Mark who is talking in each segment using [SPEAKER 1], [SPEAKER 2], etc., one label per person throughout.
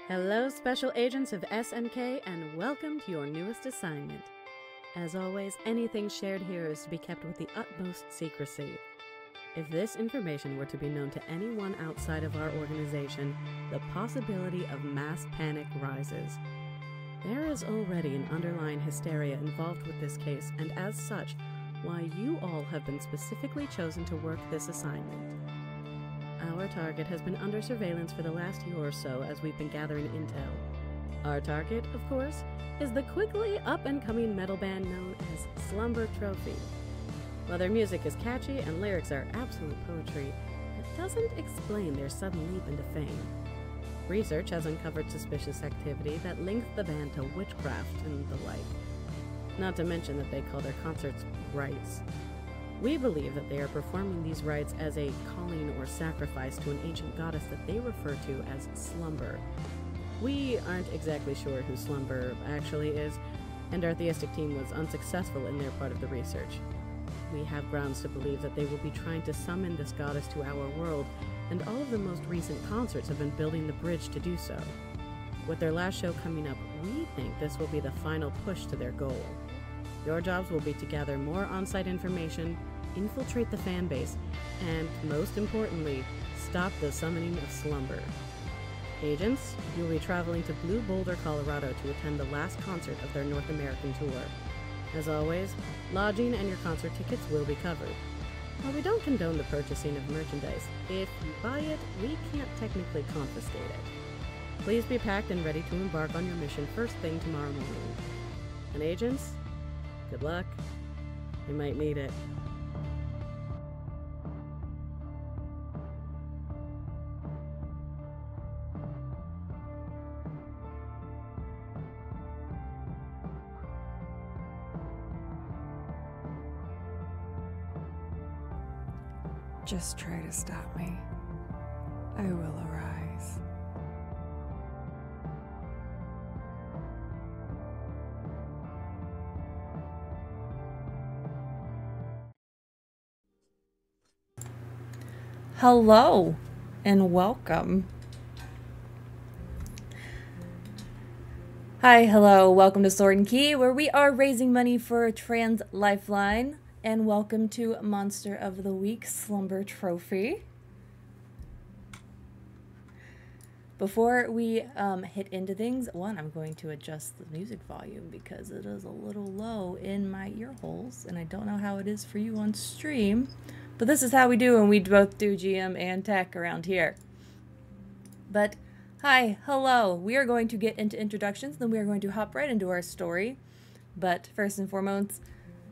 [SPEAKER 1] Hello, Special Agents of SNK, and welcome to your newest assignment. As always, anything shared here is to be kept with the utmost secrecy. If this information were to be known to anyone outside of our organization, the possibility of mass panic rises. There is already an underlying hysteria involved with this case, and as such, why you all have been specifically chosen to work this assignment. Our target has been under surveillance for the last year or so as we've been gathering intel. Our target, of course, is the quickly up-and-coming metal band known as Slumber Trophy. While their music is catchy and lyrics are absolute poetry, it doesn't explain their sudden leap into fame. Research has uncovered suspicious activity that links the band to witchcraft and the like. Not to mention that they call their concerts rites. We believe that they are performing these rites as a calling or sacrifice to an ancient goddess that they refer to as Slumber. We aren't exactly sure who Slumber actually is, and our theistic team was unsuccessful in their part of the research. We have grounds to believe that they will be trying to summon this goddess to our world, and all of the most recent concerts have been building the bridge to do so. With their last show coming up, we think this will be the final push to their goal. Your jobs will be to gather more on-site information, infiltrate the fan base, and, most importantly, stop the summoning of Slumber. Agents, you'll be traveling to Blue Boulder, Colorado to attend the last concert of their North American tour. As always, lodging and your concert tickets will be covered. While we don't condone the purchasing of merchandise, if you buy it, we can't technically confiscate it. Please be packed and ready to embark on your mission first thing tomorrow morning. And agents, good luck. You might need it.
[SPEAKER 2] Just try to stop me. I will arise. Hello and welcome. Hi, hello, welcome to Sword and Key, where we are raising money for Trans Lifeline. And welcome to Monster of the Week, Slumber Trophy. Before we hit into things, I'm going to adjust the music volume because it is a little low in my ear holes, and I don't know how it is for you on stream, but this is how we do when we both do GM and tech around here. But hi, hello. We are going to get into introductions, then we are going to hop right into our story. But first and foremost,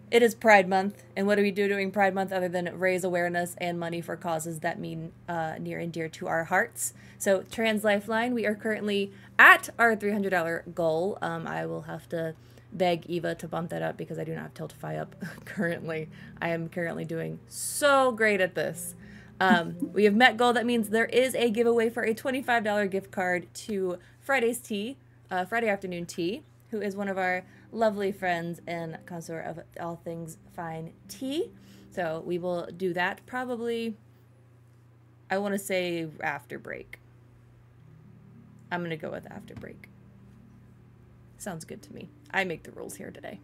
[SPEAKER 2] it is Pride Month, and what do we do during Pride Month other than raise awareness and money for causes that mean near and dear to our hearts? So, Trans Lifeline, we are currently at our $300 goal. I will have to beg Eva to bump that up because I do not have Tiltify up currently. I am currently doing so great at this. We have met goal. That means there is a giveaway for a $25 gift card to Friday's Tea, Friday Afternoon Tea, who is one of our lovely friends and connoisseur of all things fine tea. So we will do that probably, I want to say after break. I'm going to go with after break. Sounds good to me. I make the rules here today.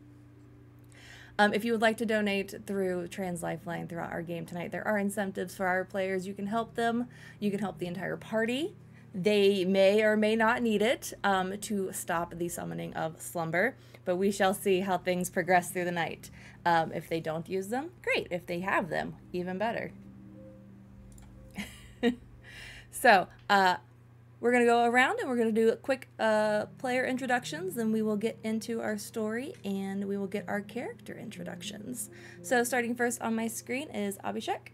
[SPEAKER 2] If you would like to donate through Trans Lifeline throughout our game tonight, there are incentives for our players. You can help them. You can help the entire party. They may or may not need it to stop the summoning of Slumber, but we shall see how things progress through the night. If they don't use them, great. If they have them, even better. So, we're going to go around and we're going to do quick player introductions, then we will get into our story and we will get our character introductions. So, starting first on my screen is Abhishek.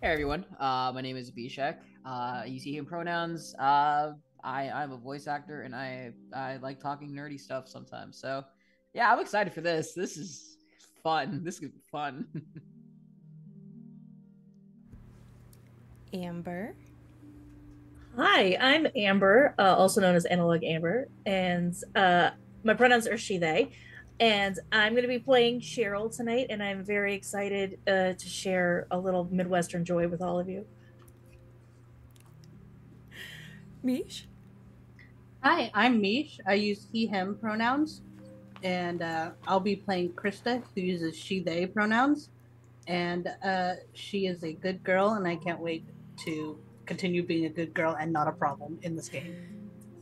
[SPEAKER 3] Hey everyone, my name is Abhishek. You see him pronouns. I'm a voice actor and I like talking nerdy stuff sometimes. So yeah, I'm excited for this. This is fun. This is fun.
[SPEAKER 2] Amber.
[SPEAKER 4] Hi, I'm Amber, also known as Analog Amber, and my pronouns are she, they. And I'm going to be playing Cheryl tonight, and I'm very excited to share a little Midwestern joy with all of you.
[SPEAKER 2] Miche?
[SPEAKER 5] Hi, I'm Miche. I use he, him pronouns. And I'll be playing Krista, who uses she, they pronouns. And she is a good girl, and I can't wait to continue being a good girl and not a problem in this game.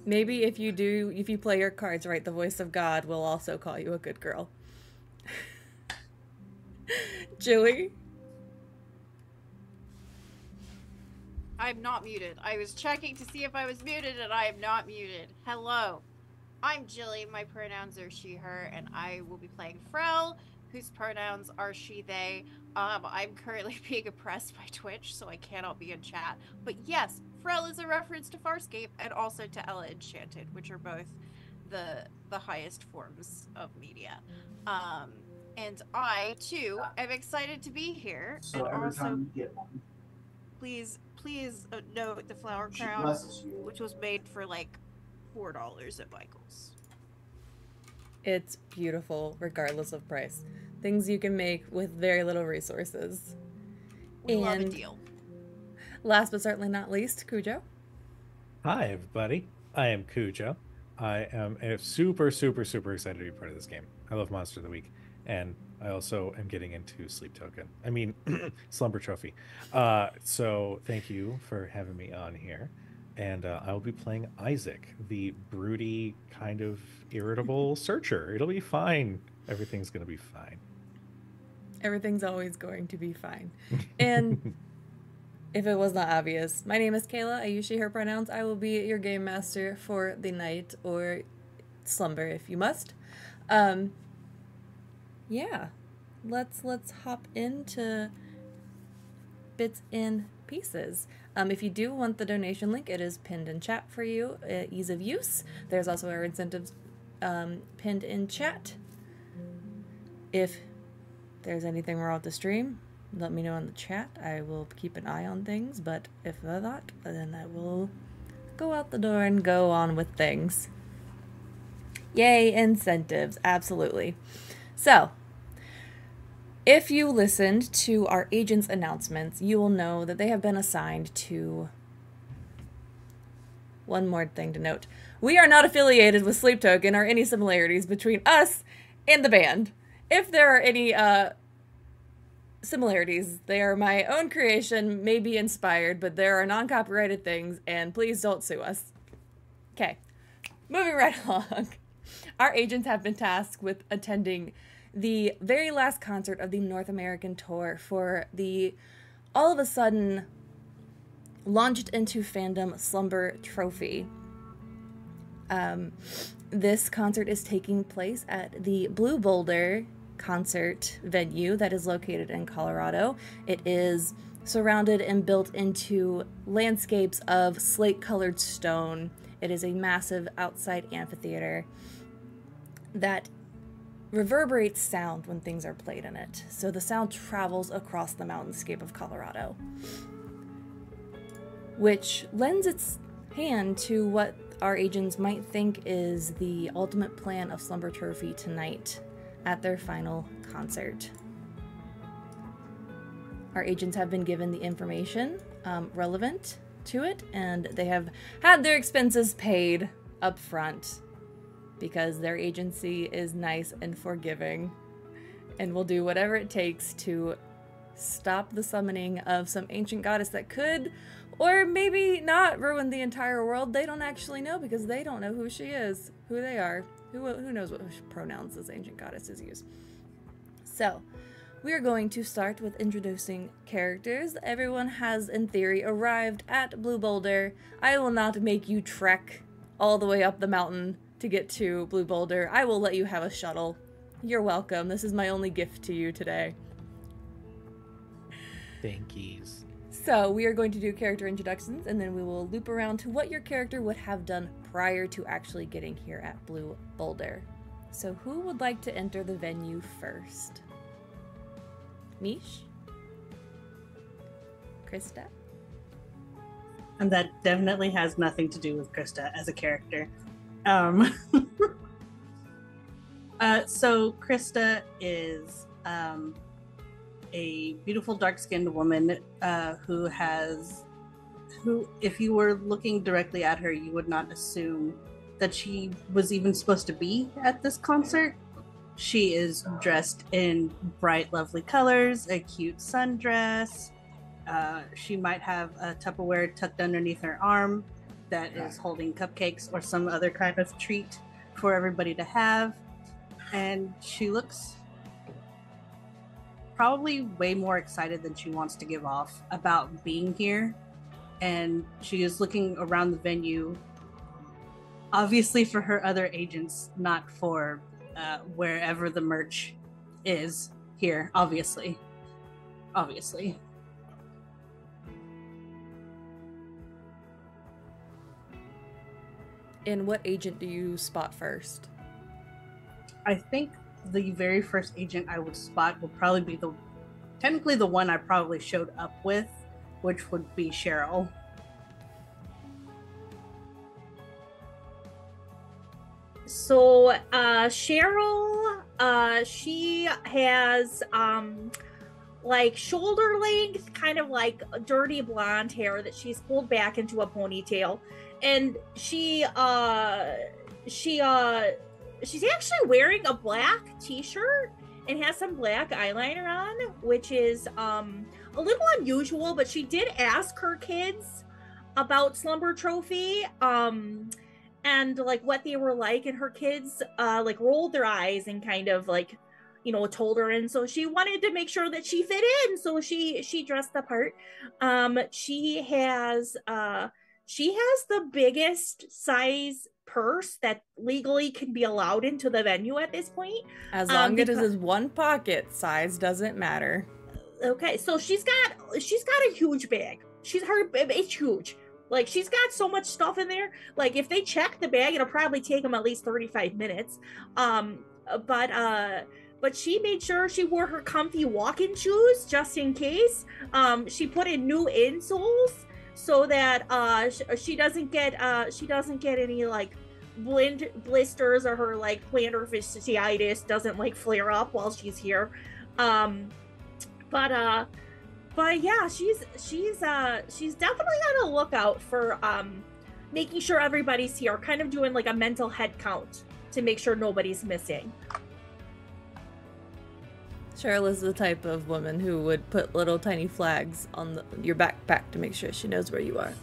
[SPEAKER 2] Maybe if you play your cards right, the voice of God will also call you a good girl. Gilly?
[SPEAKER 6] I'm not muted. I was checking to see if I was muted, and I am not muted. Hello. I'm Gilly. My pronouns are she, her, and I will be playing Frel, whose pronouns are she, they. I'm currently being oppressed by Twitch, so I cannot be in chat. But yes, Frel is a reference to Farscape and also to Ella Enchanted, which are both the highest forms of media. And I, too, am excited to be here.
[SPEAKER 7] So
[SPEAKER 6] and
[SPEAKER 7] every
[SPEAKER 6] also,
[SPEAKER 7] time you get one,
[SPEAKER 6] please note the flower
[SPEAKER 7] she
[SPEAKER 6] crown,
[SPEAKER 7] blesses you.
[SPEAKER 6] which was made for like $4 at Michael's.
[SPEAKER 2] It's beautiful, regardless of price. Things you can make with very little resources.
[SPEAKER 6] We love a deal.
[SPEAKER 2] Last but certainly not least, Kujo.
[SPEAKER 8] Hi, everybody. I am Kujo. I am super excited to be part of this game. I love Monster of the Week, and I also am getting into Slumber Trophy. So thank you for having me on here. And I will be playing Isaac, the broody, kind of irritable searcher. It'll be fine. Everything's going to be fine.
[SPEAKER 2] Everything's always going to be fine. And if it was not obvious, my name is Kaila. I use she, her pronouns. I will be your game master for the night, or slumber if you must. Yeah. Let's hop into bits and pieces. If you do want the donation link, it is pinned in chat for you. Ease of use. There's also our incentives pinned in chat. If there's anything wrong with the stream, let me know in the chat. I will keep an eye on things, but if not, then I will go out the door and go on with things. Yay, incentives. Absolutely. So, if you listened to our agents' announcements, you will know that they have been assigned to... One more thing to note. We are not affiliated with Sleep Token or any similarities between us and the band. If there are any similarities, they are my own creation, maybe inspired, but there are non-copyrighted things, and please don't sue us. Okay, moving right along. Our agents have been tasked with attending the very last concert of the North American tour for the all of a sudden launched into fandom Slumber Trophy. This concert is taking place at the Blue Boulder concert venue that is located in Colorado. It is surrounded and built into landscapes of slate-colored stone. It is a massive outside amphitheater that reverberates sound when things are played in it. So the sound travels across the mountainscape of Colorado, which lends its hand to what our agents might think is the ultimate plan of Slumber Trophy tonight at their final concert. Our agents have been given the information relevant to it, and they have had their expenses paid up front because their agency is nice and forgiving and will do whatever it takes to stop the summoning of some ancient goddess that could, or maybe not, ruin the entire world. They don't actually know because they don't know who she is, who they are, who knows what pronouns this ancient goddesses use. So, we are going to start with introducing characters. Everyone has, in theory, arrived at Blue Boulder. I will not make you trek all the way up the mountain to get to Blue Boulder. I will let you have a shuttle. You're welcome. This is my only gift to you today.
[SPEAKER 8] Thank yous.
[SPEAKER 2] So we are going to do character introductions, and then we will loop around to what your character would have done prior to actually getting here at Blue Boulder. So who would like to enter the venue first? Miche? Krista?
[SPEAKER 5] And that definitely has nothing to do with Krista as a character. So Krista is a beautiful dark-skinned woman who has who, if you were looking directly at her, you would not assume that she was even supposed to be at this concert. She is dressed in bright, lovely colors, a cute sundress. She might have a Tupperware tucked underneath her arm that is holding cupcakes or some other kind of treat for everybody to have. And she looks probably way more excited than she wants to give off about being here. And she is looking around the venue, obviously for her other agents, not for wherever the merch is here, obviously.
[SPEAKER 2] And what agent do you spot first?
[SPEAKER 5] I think the very first agent I would spot would probably be technically the one I probably showed up with, which would be Cheryl.
[SPEAKER 4] So Cheryl, she has like shoulder length, kind of like dirty blonde hair that she's pulled back into a ponytail, and she's actually wearing a black t-shirt and has some black eyeliner on, which is a little unusual, but she did ask her kids about Slumber Trophy and like what they were like, and her kids like rolled their eyes and kind of like, you know, told her, and so she wanted to make sure that she fit in, so she dressed the part. She has the biggest size purse that legally can be allowed into the venue at this point.
[SPEAKER 2] As long as it is one pocket, size doesn't matter.
[SPEAKER 4] Okay, so she's got a huge bag. It's huge. Like, she's got so much stuff in there. Like, if they check the bag, it'll probably take them at least 35 minutes. But she made sure she wore her comfy walking shoes just in case. She put in new insoles so that she doesn't get any like blisters, or her like plantar fasciitis doesn't like flare up while she's here. But yeah, she's definitely on a lookout for making sure everybody's here, kind of doing like a mental head count to make sure nobody's missing.
[SPEAKER 2] Cheryl is the type of woman who would put little tiny flags on your backpack to make sure she knows where you are.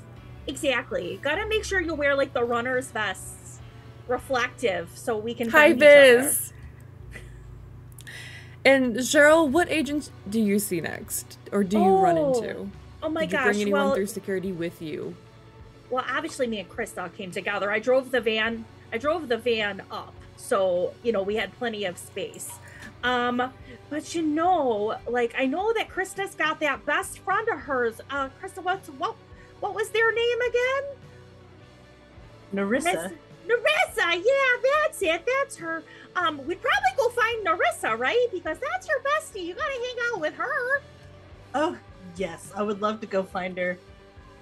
[SPEAKER 4] Exactly. Gotta make sure you wear like the runner's vests, reflective, so we can
[SPEAKER 2] Hi,
[SPEAKER 4] find each
[SPEAKER 2] Biz. And Cheryl, what agents do you see next, or do you run into?
[SPEAKER 4] Oh my
[SPEAKER 2] Did you
[SPEAKER 4] gosh!
[SPEAKER 2] bring anyone through security with you?
[SPEAKER 4] Well, obviously, me and Krista came together. I drove the van up, so you know we had plenty of space. But you know, like, I know that Krista's got that best friend of hers. Krista, what was their name again?
[SPEAKER 5] Narissa.
[SPEAKER 4] Narissa, yeah, that's it. That's her. We'd probably go find Narissa, right? Because that's her bestie. You gotta hang out with her.
[SPEAKER 5] Oh, yes. I would love to go find her,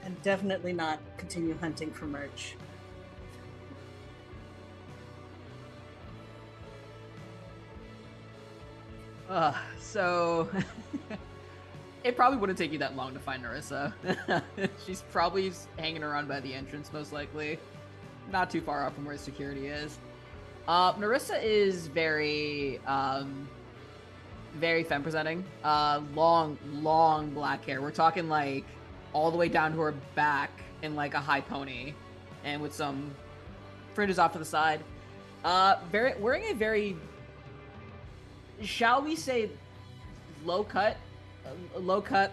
[SPEAKER 5] and definitely not continue hunting for merch.
[SPEAKER 3] So it probably wouldn't take you that long to find Narissa. She's probably hanging around by the entrance, most likely. Not too far off from where security is. Narissa is very femme presenting. Long black hair. We're talking like all the way down to her back in like a high pony, and with some fringes off to the side. Wearing a very, shall we say, low cut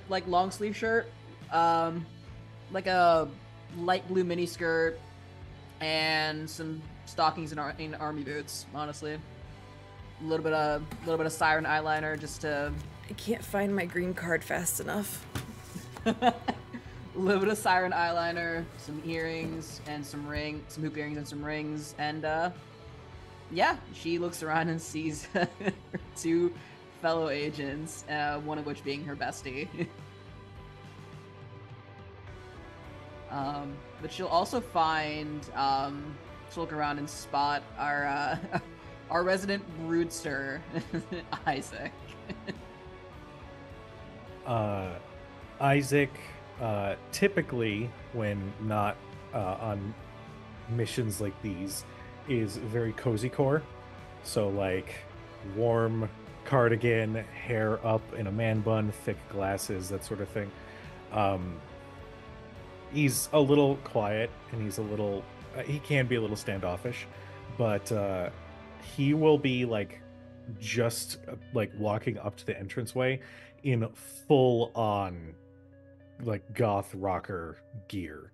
[SPEAKER 3] like long sleeve shirt, like a light blue mini skirt, and some stockings in army boots. Honestly, a little bit of siren eyeliner just to.
[SPEAKER 2] I can't find my green card fast enough.
[SPEAKER 3] A little bit of siren eyeliner, some earrings, and some hoop earrings and some rings, and yeah, she looks around and sees her two fellow agents, one of which being her bestie. But she'll also find, she'll look around and spot our resident broodster,
[SPEAKER 8] Isaac typically, when not on missions like these, is very cozy core. So, like, warm cardigan, hair up in a man bun, thick glasses, that sort of thing. He's a little quiet, and he's a little... he can be a little standoffish, but he will be, like, just, like, walking up to the entranceway in full-on, like, goth rocker gear.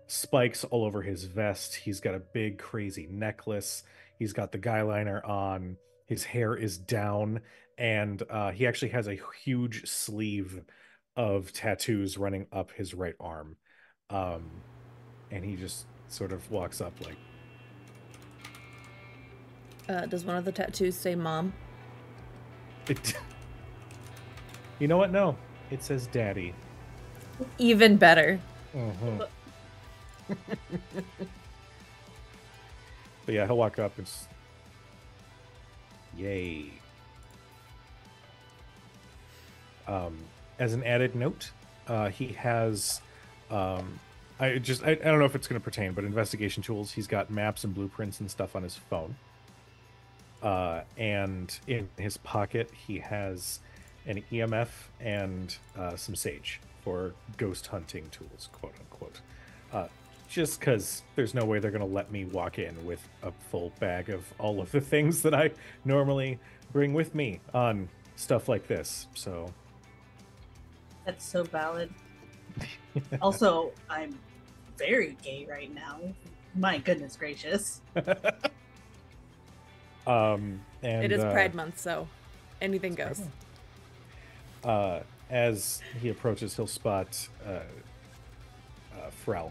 [SPEAKER 8] Spikes all over his vest. He's got a big crazy necklace. He's got the guy liner on. His hair is down, and he actually has a huge sleeve of tattoos running up his right arm. And he just sort of walks up like...
[SPEAKER 2] Does one of the tattoos say mom?
[SPEAKER 8] You know what? No. It says daddy.
[SPEAKER 2] Even better.
[SPEAKER 8] Mm-hmm. But yeah, he'll walk up and yay. As an added note, he has I don't know if it's going to pertain, but investigation tools. He's got maps and blueprints and stuff on his phone. And in his pocket, he has an EMF and some sage for ghost hunting tools, quote unquote. Just because there's no way they're going to let me walk in with a full bag of all of the things that I normally bring with me on stuff like this. So
[SPEAKER 5] That's so valid. Also, I'm very gay right now. My goodness gracious.
[SPEAKER 8] And
[SPEAKER 2] It is Pride Month, so anything goes.
[SPEAKER 8] As he approaches, he'll spot Frel.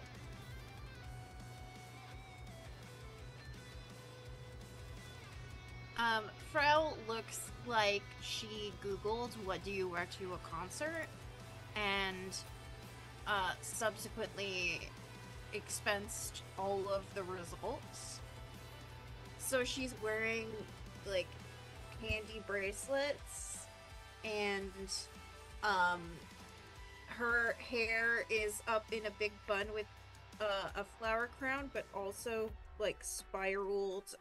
[SPEAKER 6] Frel looks like she Googled what do you wear to a concert and subsequently expensed all of the results. So she's wearing like candy bracelets and her hair is up in a big bun with a flower crown, but also like spiraled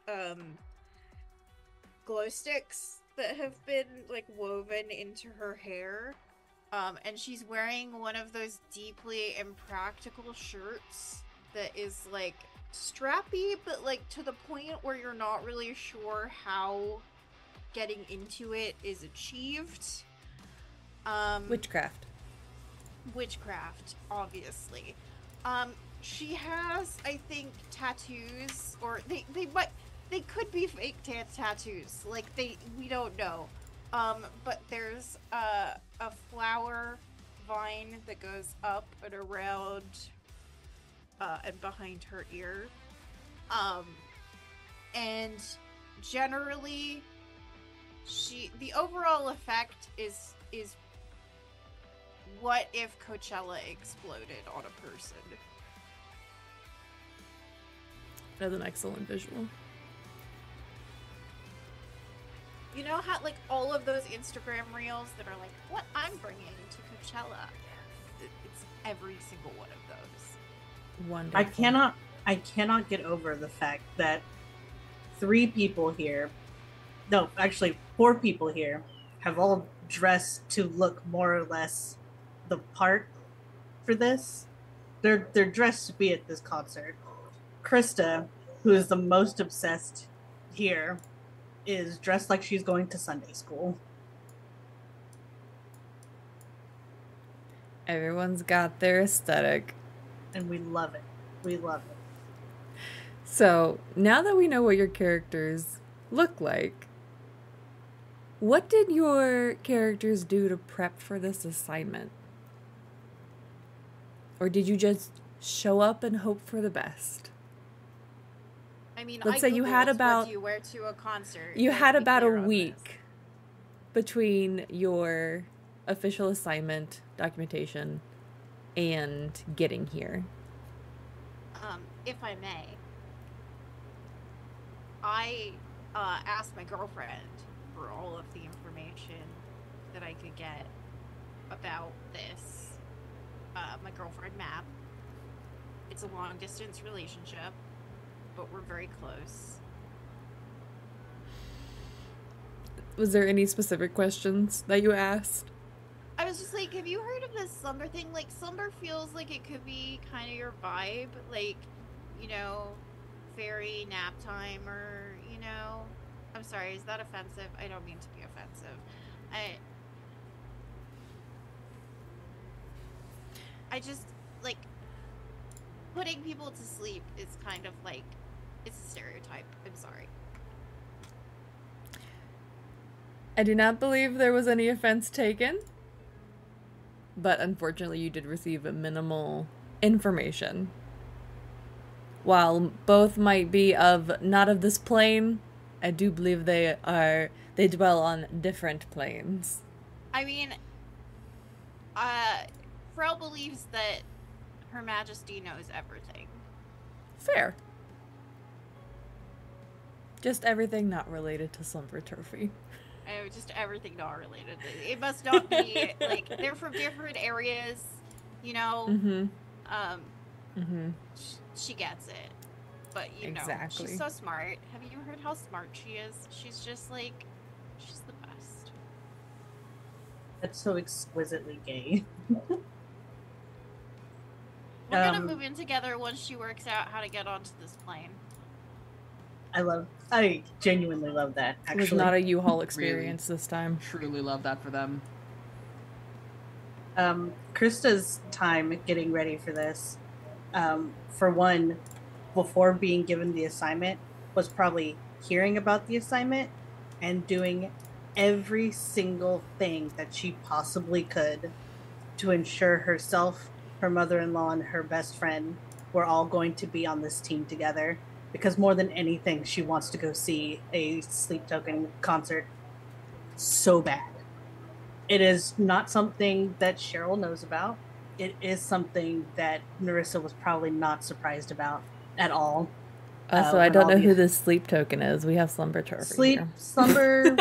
[SPEAKER 6] glow sticks that have been like woven into her hair. And she's wearing one of those deeply impractical shirts that is like strappy, but like to the point where you're not really sure how getting into it is achieved. Witchcraft, obviously. She has, I think, tattoos, or they could be fake tattoos. Like we don't know. But there's a flower vine that goes up and around and behind her ear. And generally the overall effect is what if Coachella exploded on a person?
[SPEAKER 2] That's an excellent visual.
[SPEAKER 6] You know how, like, all of those Instagram reels that are like, what I'm bringing to Coachella? It's every single one of those.
[SPEAKER 2] Wonderful.
[SPEAKER 5] I cannot get over the fact that 3 people here, no, actually 4 people here, have all dressed to look more or less the part for this. They're dressed to be at this concert. Krista, who is the most obsessed here, is dressed like she's going to Sunday school.
[SPEAKER 2] Everyone's got their aesthetic.
[SPEAKER 5] And we love it. We love it.
[SPEAKER 2] So, now that we know what your characters look like, what did your characters do to prep for this assignment? Or did you just show up and hope for the best?
[SPEAKER 6] I mean,
[SPEAKER 2] let's say you had about,
[SPEAKER 6] what do you wear to a concert?
[SPEAKER 2] You had about a week between your official assignment documentation and getting here.
[SPEAKER 6] If I may, I asked my girlfriend for all of the information that I could get about this. my girlfriend Map. It's a long distance relationship, but we're very close.
[SPEAKER 2] Was there any specific questions that you asked?
[SPEAKER 6] I was just like, have you heard of this slumber thing? Like, slumber feels like it could be kind of your vibe. Like, you know, fairy nap time, or, you know. I'm sorry, is that offensive? I don't mean to be offensive. I just, like, putting people to sleep is kind of like, it's a stereotype. I'm sorry.
[SPEAKER 2] I do not believe there was any offense taken, but unfortunately you did receive a minimal information. While both might be not of this plane, I do believe they dwell on different planes.
[SPEAKER 6] I mean, Frel believes that Her Majesty knows everything.
[SPEAKER 2] Fair. Just everything not related to Slumber Trophy.
[SPEAKER 6] Just everything not related. It must not be, like, they're from different areas, you know? She gets it. But, you know,
[SPEAKER 2] Exactly.
[SPEAKER 6] she's so smart. Have you heard how smart she is? She's just, like, she's the best.
[SPEAKER 5] That's so exquisitely gay.
[SPEAKER 6] We're gonna move in together once she works out how to get onto this plane.
[SPEAKER 5] I genuinely love that,
[SPEAKER 2] It was
[SPEAKER 5] actually.
[SPEAKER 2] not a U-Haul experience this time.
[SPEAKER 3] Truly love that for them.
[SPEAKER 5] Krista's time getting ready for this, for one, before being given the assignment, was probably hearing about the assignment and doing every single thing that she possibly could to ensure herself, her mother-in-law, and her best friend were all going to be on this team together. Because more than anything, she wants to go see a Sleep Token concert so bad. It is not something that Cheryl knows about. It is something that Narissa was probably not surprised about at all.
[SPEAKER 2] Also, I don't know who this Sleep Token is. We have Slumber Trophy here.
[SPEAKER 5] Slumber.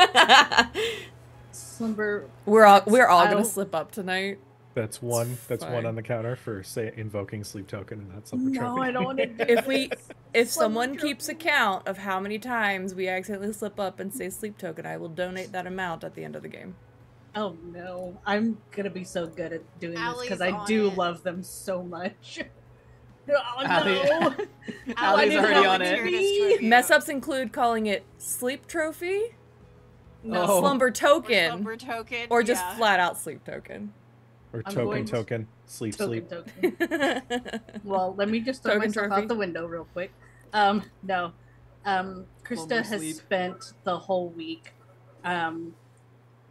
[SPEAKER 2] We're all gonna slip up tonight.
[SPEAKER 8] That's one on the counter for invoking Sleep Token, and that's Slumber Trophy.
[SPEAKER 5] No, I don't want to do
[SPEAKER 2] If someone keeps account of how many times we accidentally slip up and say Sleep Token, I will donate that amount at the end of the game.
[SPEAKER 5] Oh no, I'm gonna be so good at doing this because I do love them so much. Oh no!
[SPEAKER 3] Allie's already on it.
[SPEAKER 2] Mess ups include calling it Sleep Trophy,
[SPEAKER 5] No.
[SPEAKER 2] Slumber Token,
[SPEAKER 6] Slumber Token,
[SPEAKER 2] or just flat out Sleep Token.
[SPEAKER 8] Or
[SPEAKER 5] I'm
[SPEAKER 8] token,
[SPEAKER 5] going to-
[SPEAKER 8] token, sleep, sleep.
[SPEAKER 5] Token. Well, let me just throw
[SPEAKER 2] Token
[SPEAKER 5] myself
[SPEAKER 2] trophy.
[SPEAKER 5] out the window real quick. No. Krista
[SPEAKER 3] Slumber
[SPEAKER 5] has
[SPEAKER 3] sleep.
[SPEAKER 5] spent the whole week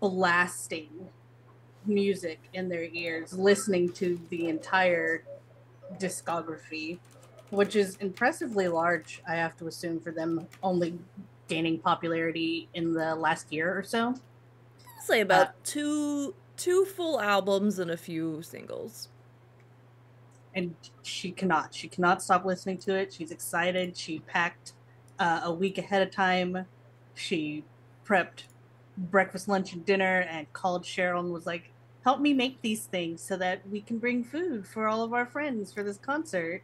[SPEAKER 5] blasting music in their ears, listening to the entire discography, which is impressively large, I have to assume, for them only gaining popularity in the last year or so.
[SPEAKER 2] I'll say about two full albums and a few singles.
[SPEAKER 5] And she cannot stop listening to it. She's excited. She packed a week ahead of time. She prepped breakfast, lunch, and dinner and called Cheryl and was like, help me make these things so that we can bring food for all of our friends for this concert,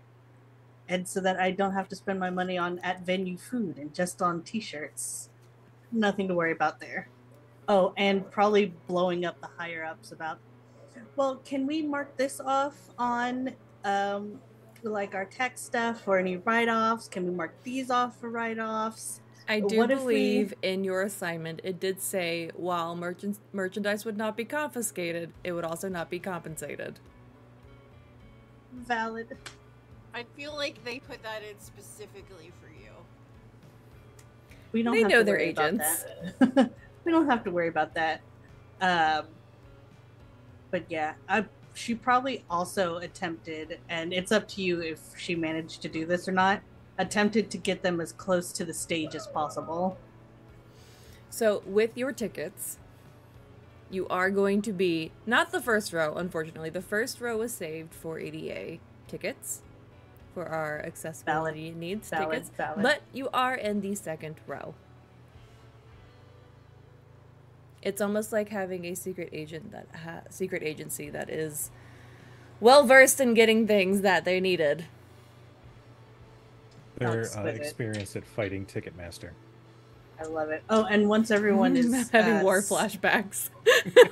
[SPEAKER 5] and so that I don't have to spend my money on at venue food and just on t-shirts. Nothing to worry about there. Oh, and probably blowing up the higher ups about, well, can we mark this off on like our tech stuff or any write-offs? Can we mark these off for write-offs?
[SPEAKER 2] I do
[SPEAKER 5] What if
[SPEAKER 2] believe in your assignment it did say while merchandise would not be confiscated, it would also not be compensated.
[SPEAKER 5] Valid.
[SPEAKER 6] I feel like they put that in specifically for you.
[SPEAKER 5] We don't
[SPEAKER 2] They
[SPEAKER 5] have
[SPEAKER 2] know
[SPEAKER 5] to
[SPEAKER 2] their
[SPEAKER 5] worry about
[SPEAKER 2] agents.
[SPEAKER 5] that. We don't have to worry about that. But yeah, she probably also attempted, and it's up to you if she managed to do this or not, attempted to get them as close to the stage as possible.
[SPEAKER 2] So with your tickets, you are going to be, not the first row, unfortunately. The first row was saved for ADA tickets, for our accessibility needs tickets.
[SPEAKER 5] Valid.
[SPEAKER 2] But you are in the second row. It's almost like having a secret agent secret agency that is well versed in getting things that they needed.
[SPEAKER 8] They're experienced at fighting Ticketmaster.
[SPEAKER 5] I love it. Oh, and once everyone is
[SPEAKER 2] having war flashbacks.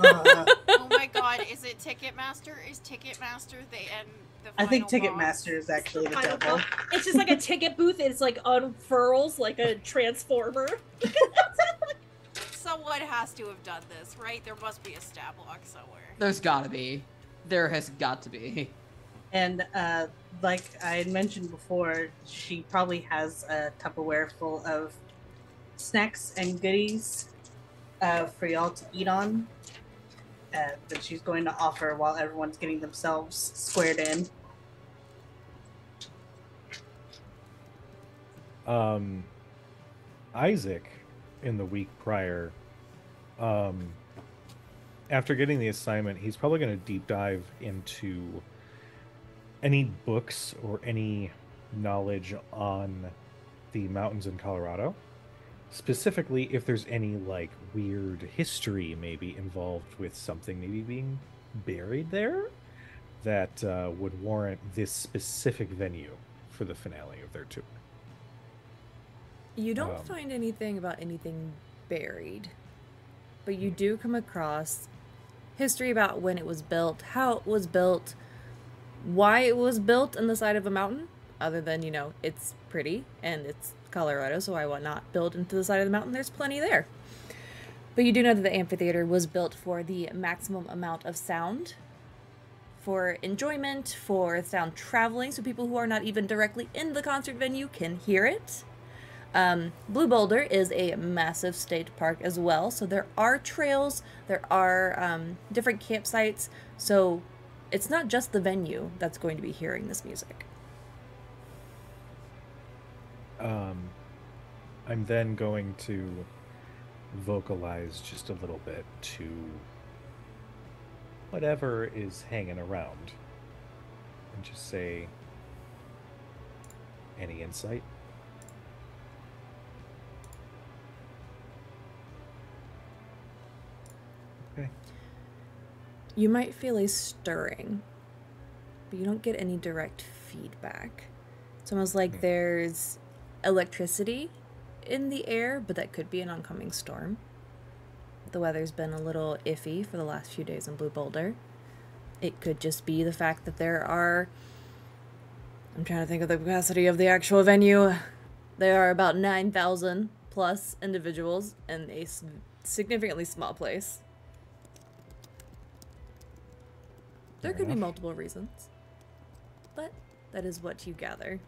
[SPEAKER 6] Oh my god, is it Ticketmaster? Is Ticketmaster the end?
[SPEAKER 5] I think Ticketmaster is actually the devil.
[SPEAKER 4] It's just like a ticket booth. It's like unfurls like a transformer.
[SPEAKER 6] Someone has to have done this, right? There must be a stat block somewhere.
[SPEAKER 3] There's gotta be. There has got to be.
[SPEAKER 5] And like I had mentioned before, she probably has a Tupperware full of snacks and goodies for y'all to eat on that she's going to offer while everyone's getting themselves squared in.
[SPEAKER 8] Isaac, in the week prior, after getting the assignment, he's probably going to deep dive into any books or any knowledge on the mountains in Colorado. Specifically, if there's any like weird history maybe involved with something maybe being buried there that would warrant this specific venue for the finale of their tour.
[SPEAKER 2] You don't find anything about anything buried, but you do come across history about when it was built, how it was built, why it was built on the side of a mountain, other than, you know, it's pretty and it's Colorado, so why not build into the side of the mountain? There's plenty there. But you do know that the amphitheater was built for the maximum amount of sound, for enjoyment, for sound traveling, so people who are not even directly in the concert venue can hear it. Blue Boulder is a massive state park as well, so there are trails, there are different campsites, so it's not just the venue that's going to be hearing this music.
[SPEAKER 8] I'm then going to vocalize just a little bit to whatever is hanging around and just say, any insight? Okay.
[SPEAKER 2] You might feel a stirring, but you don't get any direct feedback. It's almost like there's electricity in the air, but that could be an oncoming storm. The weather's been a little iffy for the last few days in Blue Boulder. It could just be the fact that there are... I'm trying to think of the capacity of the actual venue. There are about 9,000 plus individuals in a significantly small place. There could be multiple reasons, but that is what you gather.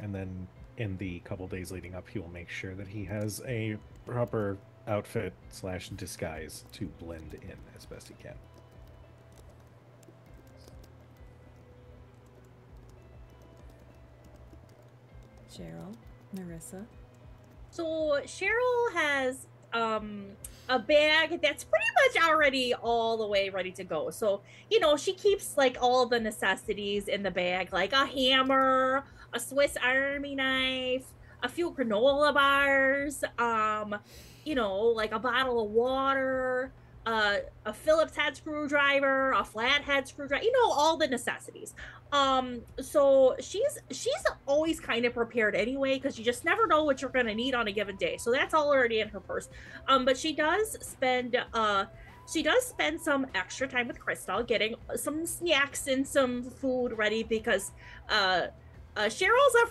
[SPEAKER 8] And then in the couple days leading up, he will make sure that he has a proper outfit / disguise to blend in as best he can.
[SPEAKER 2] Cheryl, Marissa.
[SPEAKER 4] So Cheryl has a bag that's pretty much already all the way ready to go. So, you know, she keeps like all the necessities in the bag, like a hammer, a Swiss Army knife, a few granola bars, you know, like a bottle of water, a Phillips head screwdriver, a flathead screwdriver, you know, all the necessities. So she's always kind of prepared anyway, because you just never know what you're going to need on a given day. So that's all already in her purse. But she does spend some extra time with Crystal getting some snacks and some food ready, because Cheryl's a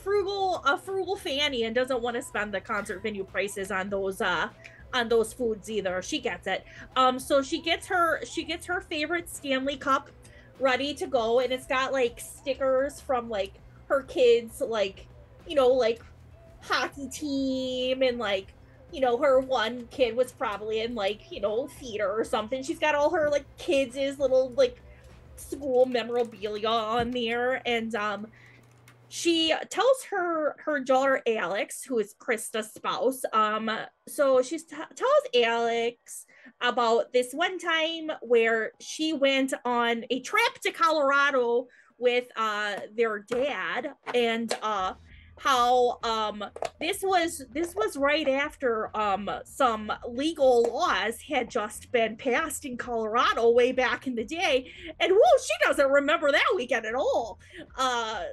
[SPEAKER 4] frugal fanny and doesn't want to spend the concert venue prices on those foods either. She gets it. So she gets her favorite Stanley Cup ready to go, and it's got like stickers from like her kids, like, you know, like hockey team, and like, you know, her one kid was probably in like, you know, theater or something. She's got all her like kids' little like school memorabilia on there, and she tells her daughter Alex, who is Krista's spouse, so she tells Alex about this one time where she went on a trip to Colorado with their dad, and how this was right after some legal laws had just been passed in Colorado way back in the day, and whoa, she doesn't remember that weekend at all.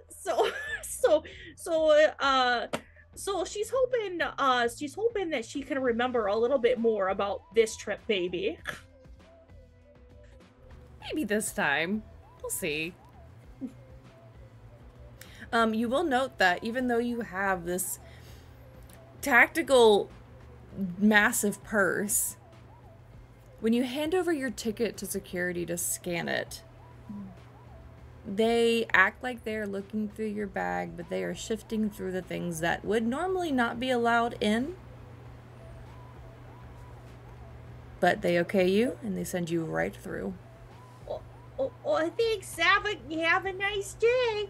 [SPEAKER 4] So so so so she's hoping that she can remember a little bit more about this trip, baby.
[SPEAKER 2] Maybe this time. We'll see. You will note that even though you have this tactical massive purse, when you hand over your ticket to security to scan it, they act like they're looking through your bag, but they are shifting through the things that would normally not be allowed in. But they okay you, and they send you right through.
[SPEAKER 4] Oh, thanks. Have a nice day.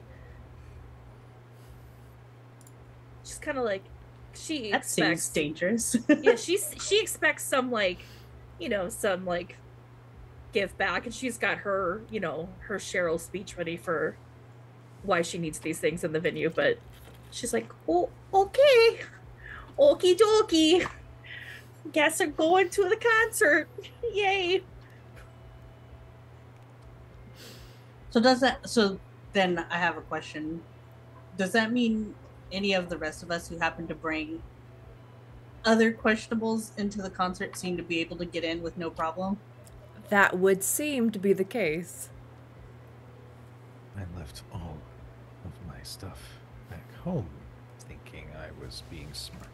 [SPEAKER 4] She's kind of like,
[SPEAKER 5] That seems dangerous.
[SPEAKER 4] Yeah, she expects some some give back, and she's got her her Cheryl speech ready for why she needs these things in the venue, but she's like, oh, okay, okie dokie. Guess I'm going to the concert. Yay.
[SPEAKER 5] So then I have a question. Does that mean any of the rest of us who happen to bring other questionables into the concert seem to be able to get in with no problem?
[SPEAKER 2] That would seem to be the case.
[SPEAKER 8] I left all of my stuff back home, thinking I was being smart.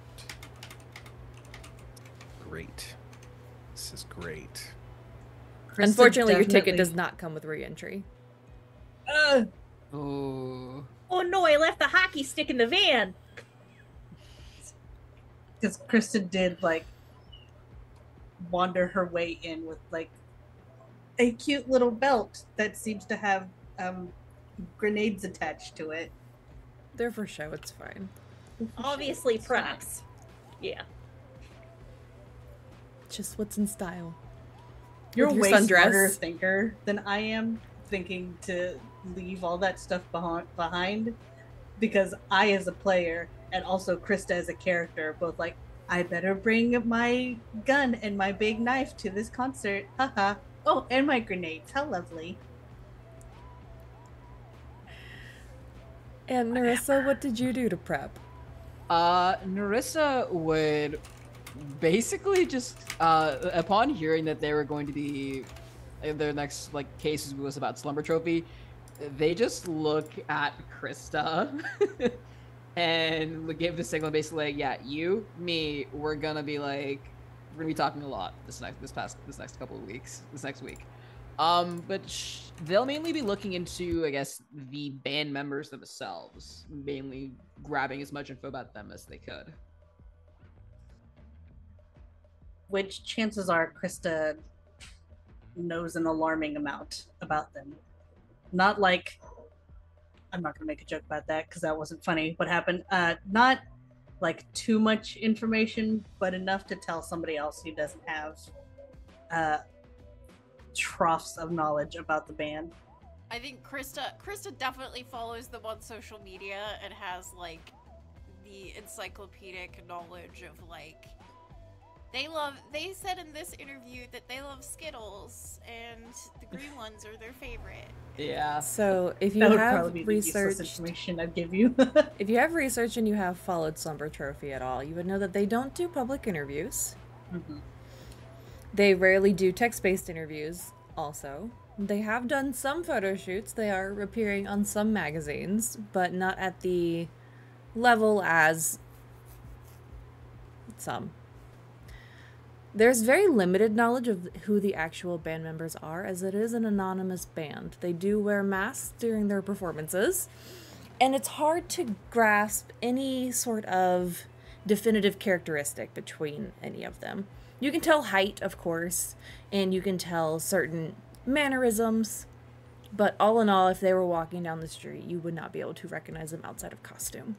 [SPEAKER 8] Great. This is great.
[SPEAKER 2] Unfortunately, your ticket does not come with re-entry.
[SPEAKER 3] Oh.
[SPEAKER 4] Oh no, I left the hockey stick in the van.
[SPEAKER 5] Because Krista did wander her way in with a cute little belt that seems to have grenades attached to it.
[SPEAKER 2] They're for show, it's fine.
[SPEAKER 4] Obviously props. Yeah.
[SPEAKER 2] Just what's in style.
[SPEAKER 5] You're
[SPEAKER 2] With your
[SPEAKER 5] way
[SPEAKER 2] sundress.
[SPEAKER 5] smarter thinker than I am, thinking to leave all that stuff behind, because I, as a player, and also Krista as a character, both I better bring my gun and my big knife to this concert. Haha. Oh, and my grenades. How lovely.
[SPEAKER 2] And Narissa, what did you do to prep?
[SPEAKER 3] Narissa would basically just, upon hearing that they were going to be, their next, cases was about Slumber Trophy, they just look at Krista and give the signal basically, yeah, you, me, we're gonna be talking a lot this next couple of weeks, this next week. But they'll mainly be looking into, I guess, the band members themselves, mainly grabbing as much info about them as they could.
[SPEAKER 5] Which chances are Krista knows an alarming amount about them. Not I'm not going to make a joke about that because that wasn't funny. What happened? Not too much information, but enough to tell somebody else who doesn't have troughs of knowledge about the band.
[SPEAKER 6] I think Krista definitely follows them on social media and has the encyclopedic knowledge of they said in this interview that they love Skittles and the green ones are their favorite.
[SPEAKER 3] Yeah.
[SPEAKER 2] So if you
[SPEAKER 5] That would
[SPEAKER 2] have
[SPEAKER 5] probably be the useless
[SPEAKER 2] researched,
[SPEAKER 5] information I'd give you.
[SPEAKER 2] if you have researched and you have followed Slumber Trophy at all, you would know that they don't do public interviews.
[SPEAKER 5] Mm-hmm.
[SPEAKER 2] They rarely do text-based interviews also. They have done some photo shoots. They are appearing on some magazines, but not at the level as some. There's very limited knowledge of who the actual band members are, as it is an anonymous band. They do wear masks during their performances, and it's hard to grasp any sort of definitive characteristic between any of them. You can tell height, of course, and you can tell certain mannerisms, but all in all, if they were walking down the street, you would not be able to recognize them outside of costume.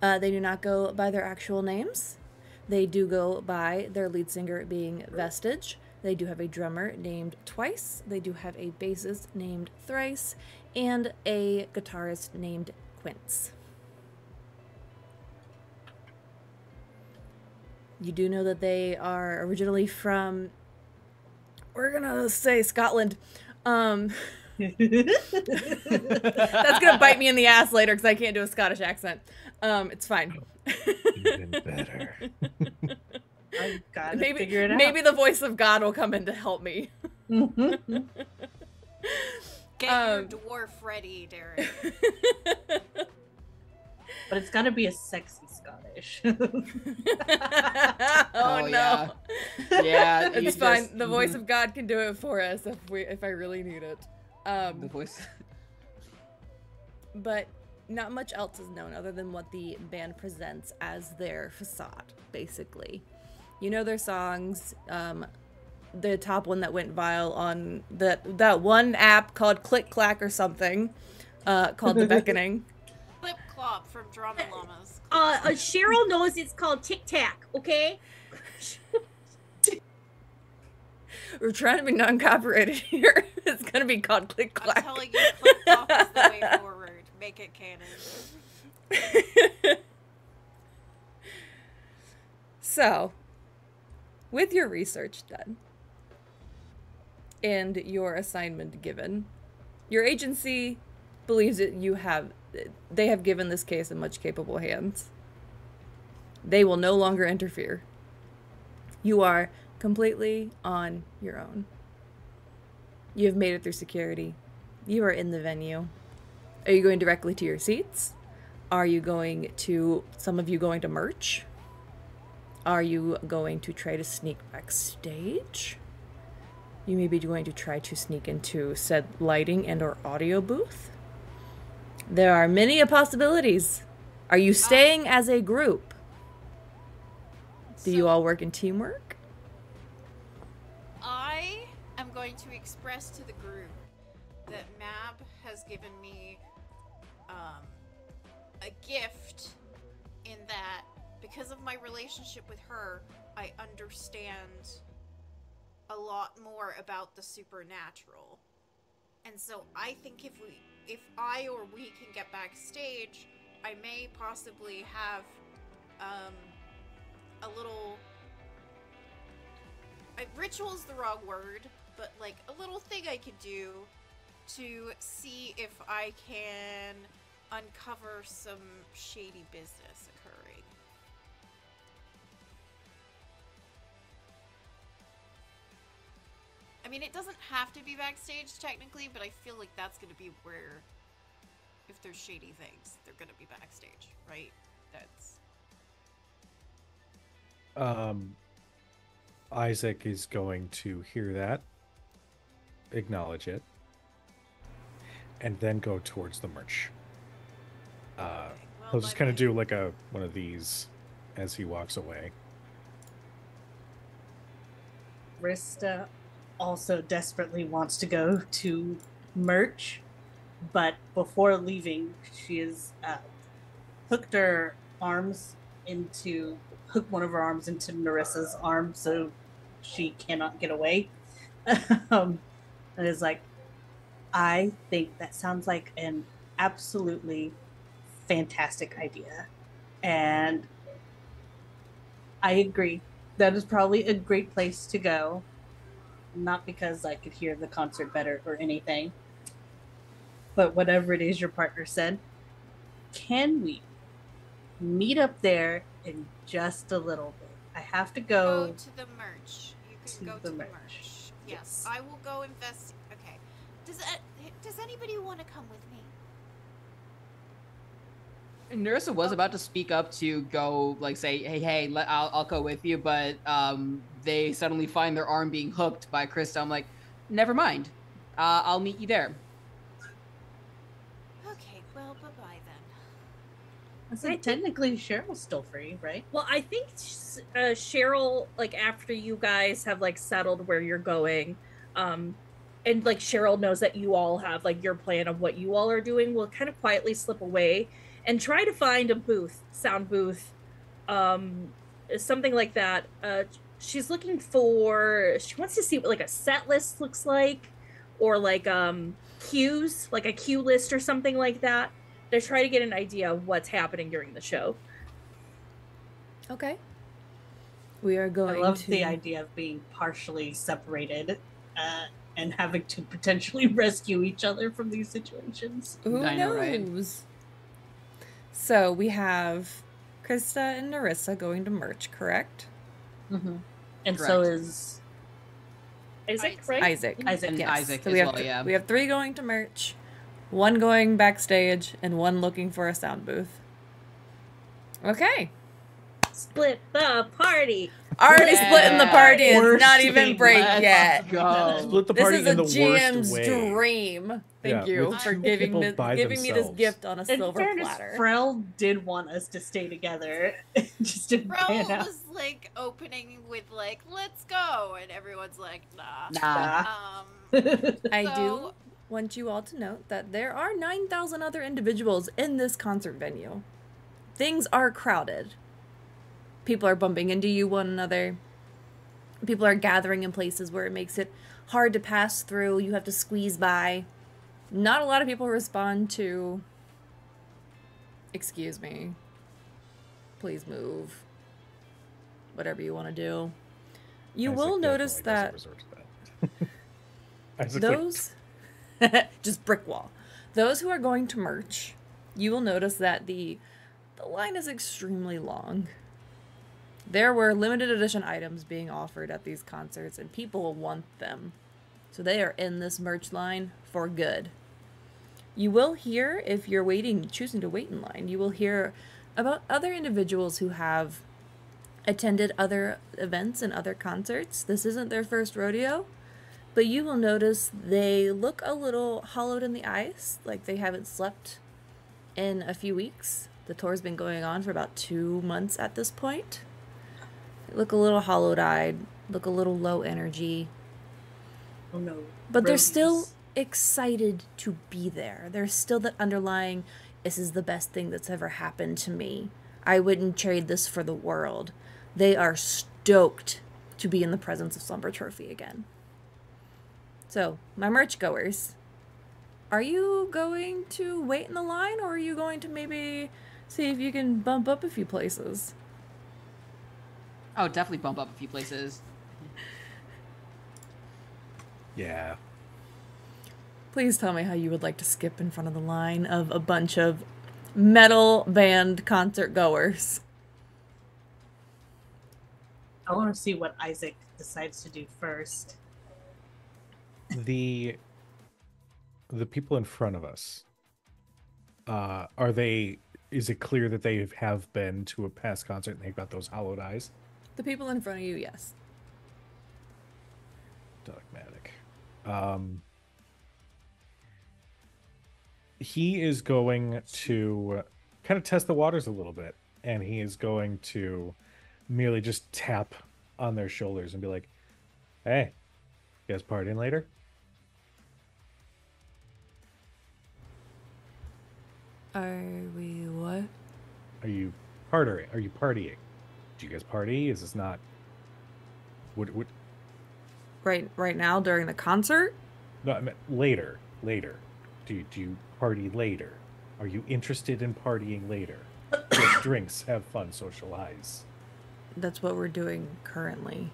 [SPEAKER 2] They do not go by their actual names. They do go by their lead singer being Vestige. They do have a drummer named Twice. They do have a bassist named Thrice, and a guitarist named Quince. You do know that they are originally from, we're gonna say Scotland. That's gonna bite me in the ass later because I can't do a Scottish accent. It's fine.
[SPEAKER 8] Even better.
[SPEAKER 5] I gotta
[SPEAKER 2] maybe,
[SPEAKER 5] figure it out.
[SPEAKER 2] maybe the voice of God will come in to help me.
[SPEAKER 6] Get your dwarf ready, Derek.
[SPEAKER 5] But it's gotta be a sexy Scottish.
[SPEAKER 2] Oh no.
[SPEAKER 3] Yeah, yeah you
[SPEAKER 2] It's fine.
[SPEAKER 3] just-
[SPEAKER 2] The voice of God can do it for us if I really need it.
[SPEAKER 3] the voice.
[SPEAKER 2] But not much else is known other than what the band presents as their facade, basically. You know their songs. The top one that went viral on that one app called Click Clack or something, called The Beckoning.
[SPEAKER 6] Flip Clop from Drama Llamas.
[SPEAKER 4] Cheryl knows it's called Tic Tac, okay?
[SPEAKER 2] We're trying to be non-copyrighted here. It's gonna be called Click Clack.
[SPEAKER 6] I'm telling you, Flip Clop is the way forward. Make it canon.
[SPEAKER 2] So, with your research done and your assignment given, your agency believes that they have given this case in much capable hands. They will no longer interfere. You are completely on your own. You have made it through security. You are in the venue. Are you going directly to your seats? Are you going to, some of you going to merch? Are you going to try to sneak backstage? You may be going to try to sneak into said lighting and or audio booth. There are many possibilities. Are you staying as a group? Do you all work in teamwork?
[SPEAKER 6] I am going to express to the group that Mab has given me a gift in that because of my relationship with her, I understand a lot more about the supernatural. And so I think if I or we can get backstage, I may possibly have a little ritual's the wrong word, but like a little thing I could do to see if I can uncover some shady business occurring. I mean, it doesn't have to be backstage technically, but I feel like that's going to be where, if there's shady things, they're going to be backstage, right? That's...
[SPEAKER 8] Isaac is going to hear that, acknowledge it, and then go towards the merch. He'll just kind of do like one of these as he walks away.
[SPEAKER 5] Rista also desperately wants to go to merch, but before leaving, she has hooked one of her arms into Narissa's arm so she cannot get away. And is like, I think that sounds like an absolutely fantastic idea. And I agree. That is probably a great place to go. Not because I could hear the concert better or anything, but whatever it is your partner said, can we meet up there in just a little bit? I have to go
[SPEAKER 6] to the merch. You can go to the merch.
[SPEAKER 5] Yes.
[SPEAKER 6] I will go invest. Okay. Does anybody want to come with me?
[SPEAKER 3] Narissa was about to speak up to go, like, say, hey, I'll go with you, but they suddenly find their arm being hooked by Krista. I'm like, never mind. I'll meet you there.
[SPEAKER 6] Okay, well, bye-bye then.
[SPEAKER 5] So technically, Cheryl's still free, right?
[SPEAKER 4] Well, I think Cheryl, like, after you guys have, like, settled where you're going, and, like, Cheryl knows that you all have, like, your plan of what you all are doing, will kind of quietly slip away and try to find a sound booth, something like that. She's looking she wants to see what, like, a set list looks like, or, like, cues, like a cue list or something like that, to try to get an idea of what's happening during the show.
[SPEAKER 2] Okay. We are
[SPEAKER 5] I
[SPEAKER 2] going
[SPEAKER 5] love
[SPEAKER 2] to...
[SPEAKER 5] the idea of being partially separated and having to potentially rescue each other from these situations.
[SPEAKER 2] Who
[SPEAKER 3] I know, right?
[SPEAKER 2] knows? So we have Krista and Narissa going to merch, correct?
[SPEAKER 5] Mm-hmm. And so
[SPEAKER 3] Correct.
[SPEAKER 5] is
[SPEAKER 4] Isaac,
[SPEAKER 6] Isaac.
[SPEAKER 4] right?
[SPEAKER 2] Isaac.
[SPEAKER 3] And
[SPEAKER 2] yes.
[SPEAKER 3] Isaac
[SPEAKER 2] So
[SPEAKER 3] as
[SPEAKER 2] we have
[SPEAKER 3] well, yeah.
[SPEAKER 2] We have 3 going to merch, 1 going backstage, and 1 looking for a sound booth. Okay.
[SPEAKER 4] Split the party.
[SPEAKER 2] Already
[SPEAKER 3] Yeah.
[SPEAKER 2] splitting the party. It's
[SPEAKER 5] Worst
[SPEAKER 2] not even
[SPEAKER 5] thing,
[SPEAKER 2] break
[SPEAKER 3] Let's
[SPEAKER 2] yet.
[SPEAKER 3] go.
[SPEAKER 8] Split the
[SPEAKER 2] This
[SPEAKER 8] party
[SPEAKER 2] is
[SPEAKER 8] in
[SPEAKER 2] a
[SPEAKER 8] the
[SPEAKER 2] GM's
[SPEAKER 8] worst way.
[SPEAKER 2] dream. Thank
[SPEAKER 8] Yeah,
[SPEAKER 2] you
[SPEAKER 8] with
[SPEAKER 2] for
[SPEAKER 8] two
[SPEAKER 2] giving
[SPEAKER 8] people by
[SPEAKER 2] me this
[SPEAKER 8] themselves.
[SPEAKER 2] gift on a
[SPEAKER 5] in
[SPEAKER 2] silver
[SPEAKER 5] fairness,
[SPEAKER 2] platter.
[SPEAKER 5] Frel did want us to stay together. It just didn't pan
[SPEAKER 6] Rel
[SPEAKER 5] out.
[SPEAKER 6] was like opening with like, "Let's go," and everyone's like, "Nah."
[SPEAKER 3] Nah.
[SPEAKER 2] I
[SPEAKER 6] So-
[SPEAKER 2] do want you all to note that there are 9,000 other individuals in this concert venue. Things are crowded. People are bumping into one another. People are gathering in places where it makes it hard to pass through. You have to squeeze by. Not a lot of people respond to, "Excuse me. Please move." Whatever you want to do. You
[SPEAKER 8] Isaac
[SPEAKER 2] will notice
[SPEAKER 8] definitely
[SPEAKER 2] that
[SPEAKER 8] doesn't resort to that. Isaac's like,
[SPEAKER 2] those just brick wall. Those who are going to merch, you will notice that the line is extremely long. There were limited edition items being offered at these concerts, and people want them. So they are in this merch line for good. You will hear, if you're choosing to wait in line, you will hear about other individuals who have attended other events and other concerts. This isn't their first rodeo, but you will notice they look a little hollowed in the eyes, like they haven't slept in a few weeks. The tour's been going on for about 2 months at this point. They look a little hollowed-eyed, look a little low energy.
[SPEAKER 5] Oh no.
[SPEAKER 2] But they're
[SPEAKER 5] Roadies.
[SPEAKER 2] still excited to be there. There's still that underlying, "This is the best thing that's ever happened to me. I wouldn't trade this for the world." They are stoked to be in the presence of Slumber Trophy again. So, my merch goers, are you going to wait in the line, or are you going to maybe see if you can bump up a few places?
[SPEAKER 3] Oh, definitely bump up a few places.
[SPEAKER 8] yeah.
[SPEAKER 2] Please tell me how you would like to skip in front of the line of a bunch of metal band concert goers.
[SPEAKER 5] I want to see what Isaac decides to do first.
[SPEAKER 8] The people in front of us, is it clear that they have been to a past concert and they've got those hollowed eyes?
[SPEAKER 2] The people in front of you, yes.
[SPEAKER 8] Dogmatic. He is going to kind of test the waters a little bit, and he is going to merely just tap on their shoulders and be like, "Hey, you guys partying later?"
[SPEAKER 2] Are we what?
[SPEAKER 8] Are you partying? Are you partying? Do you guys party? Is this not? What?
[SPEAKER 2] Right now during the concert?
[SPEAKER 8] No, I meant later. Later. Do you party later? Are you interested in partying later? Get drinks, have fun, socialize.
[SPEAKER 2] That's what we're doing currently.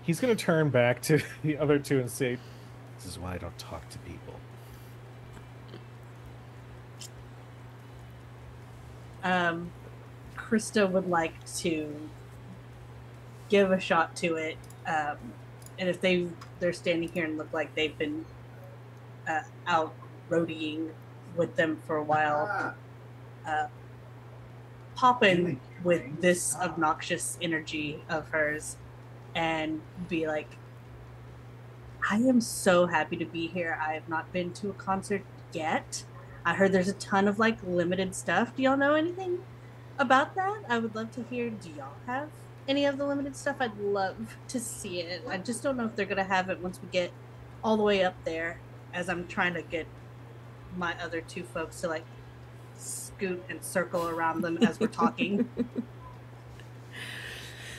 [SPEAKER 8] He's gonna turn back to the other two and say, "This is why I don't talk to people."
[SPEAKER 5] Krista would like to give a shot to it, and if they're standing here and look like they've been out roadieing with them for a while, pop in with this obnoxious energy of hers and be like, "I am so happy to be here. I have not been to a concert yet. I heard there's a ton of like limited stuff. Do y'all know anything about that? I would love to hear. Do y'all have any of the limited stuff? I'd love to see it. I just don't know if they're gonna have it once we get all the way up there, as I'm trying to get my other two folks to like scoot and circle around them as we're talking."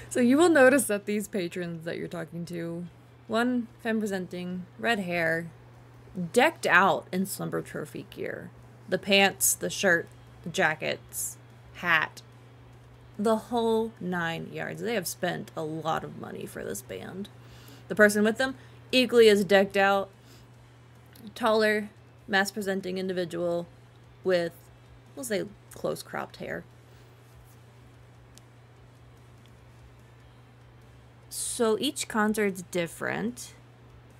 [SPEAKER 2] So you will notice that these patrons that you're talking to, one femme presenting, red hair, decked out in Slumber Trophy gear. The pants, the shirt, the jackets, hat, the whole 9 yards. They have spent a lot of money for this band. The person with them, equally as decked out, taller, mass-presenting individual with, we'll say, close-cropped hair. So each concert's different.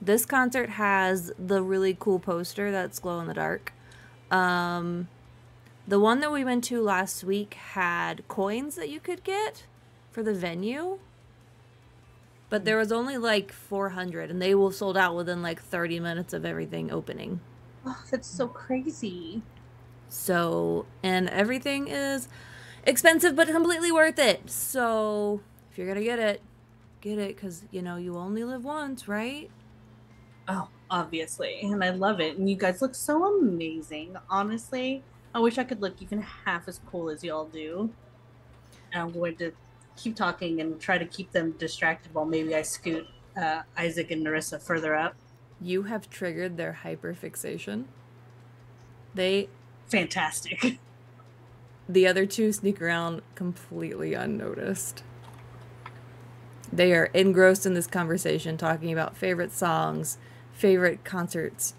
[SPEAKER 2] This concert has the really cool poster that's glow in the dark. The one that we went to last week had coins that you could get for the venue. But there was only like 400, and they will sold out within like 30 minutes of everything opening.
[SPEAKER 5] Oh, that's so crazy.
[SPEAKER 2] So, and everything is expensive but completely worth it. So, if you're going to get it, because, you know, you only live once, right?
[SPEAKER 5] Oh, obviously. And I love it. And you guys look so amazing. Honestly, I wish I could look even half as cool as y'all do. And I'm going to keep talking and try to keep them distracted while maybe I scoot Isaac and Narissa further up.
[SPEAKER 2] You have triggered their hyperfixation.
[SPEAKER 5] Fantastic.
[SPEAKER 2] The other two sneak around completely unnoticed. They are engrossed in this conversation, talking about favorite songs, favorite concerts,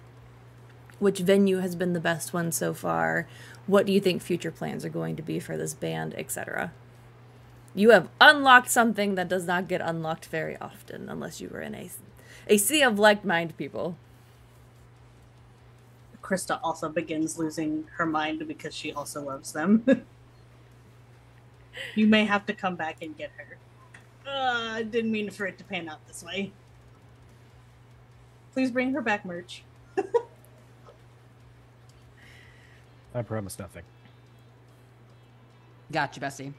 [SPEAKER 2] which venue has been the best one so far, what do you think future plans are going to be for this band, etc. You have unlocked something that does not get unlocked very often, unless you were in a sea of like-minded people.
[SPEAKER 5] Krista also begins losing her mind because she also loves them. You may have to come back and get her. I didn't mean for it to pan out this way. Please bring her back merch.
[SPEAKER 8] I promise nothing.
[SPEAKER 3] Gotcha, Bessie.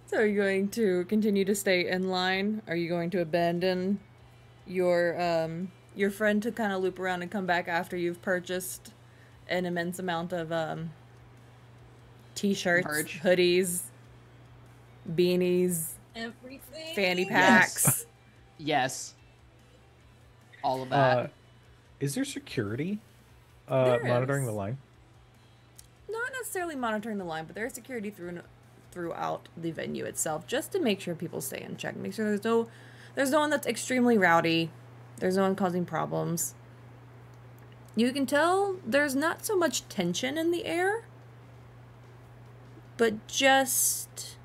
[SPEAKER 2] So are you going to continue to stay in line? Are you going to abandon your friend to kind of loop around and come back after you've purchased an immense amount of t-shirts,
[SPEAKER 3] Merch.
[SPEAKER 2] hoodies, beanies,
[SPEAKER 5] Everything.
[SPEAKER 2] fanny packs?
[SPEAKER 3] Yes. All of that.
[SPEAKER 8] Is there security
[SPEAKER 2] There
[SPEAKER 8] monitoring
[SPEAKER 2] is.
[SPEAKER 8] the line?
[SPEAKER 2] Not necessarily monitoring the line, but there's security throughout the venue itself, just to make sure people stay in check. Make sure there's no one that's extremely rowdy. There's no one causing problems. You can tell there's not so much tension in the air, but just,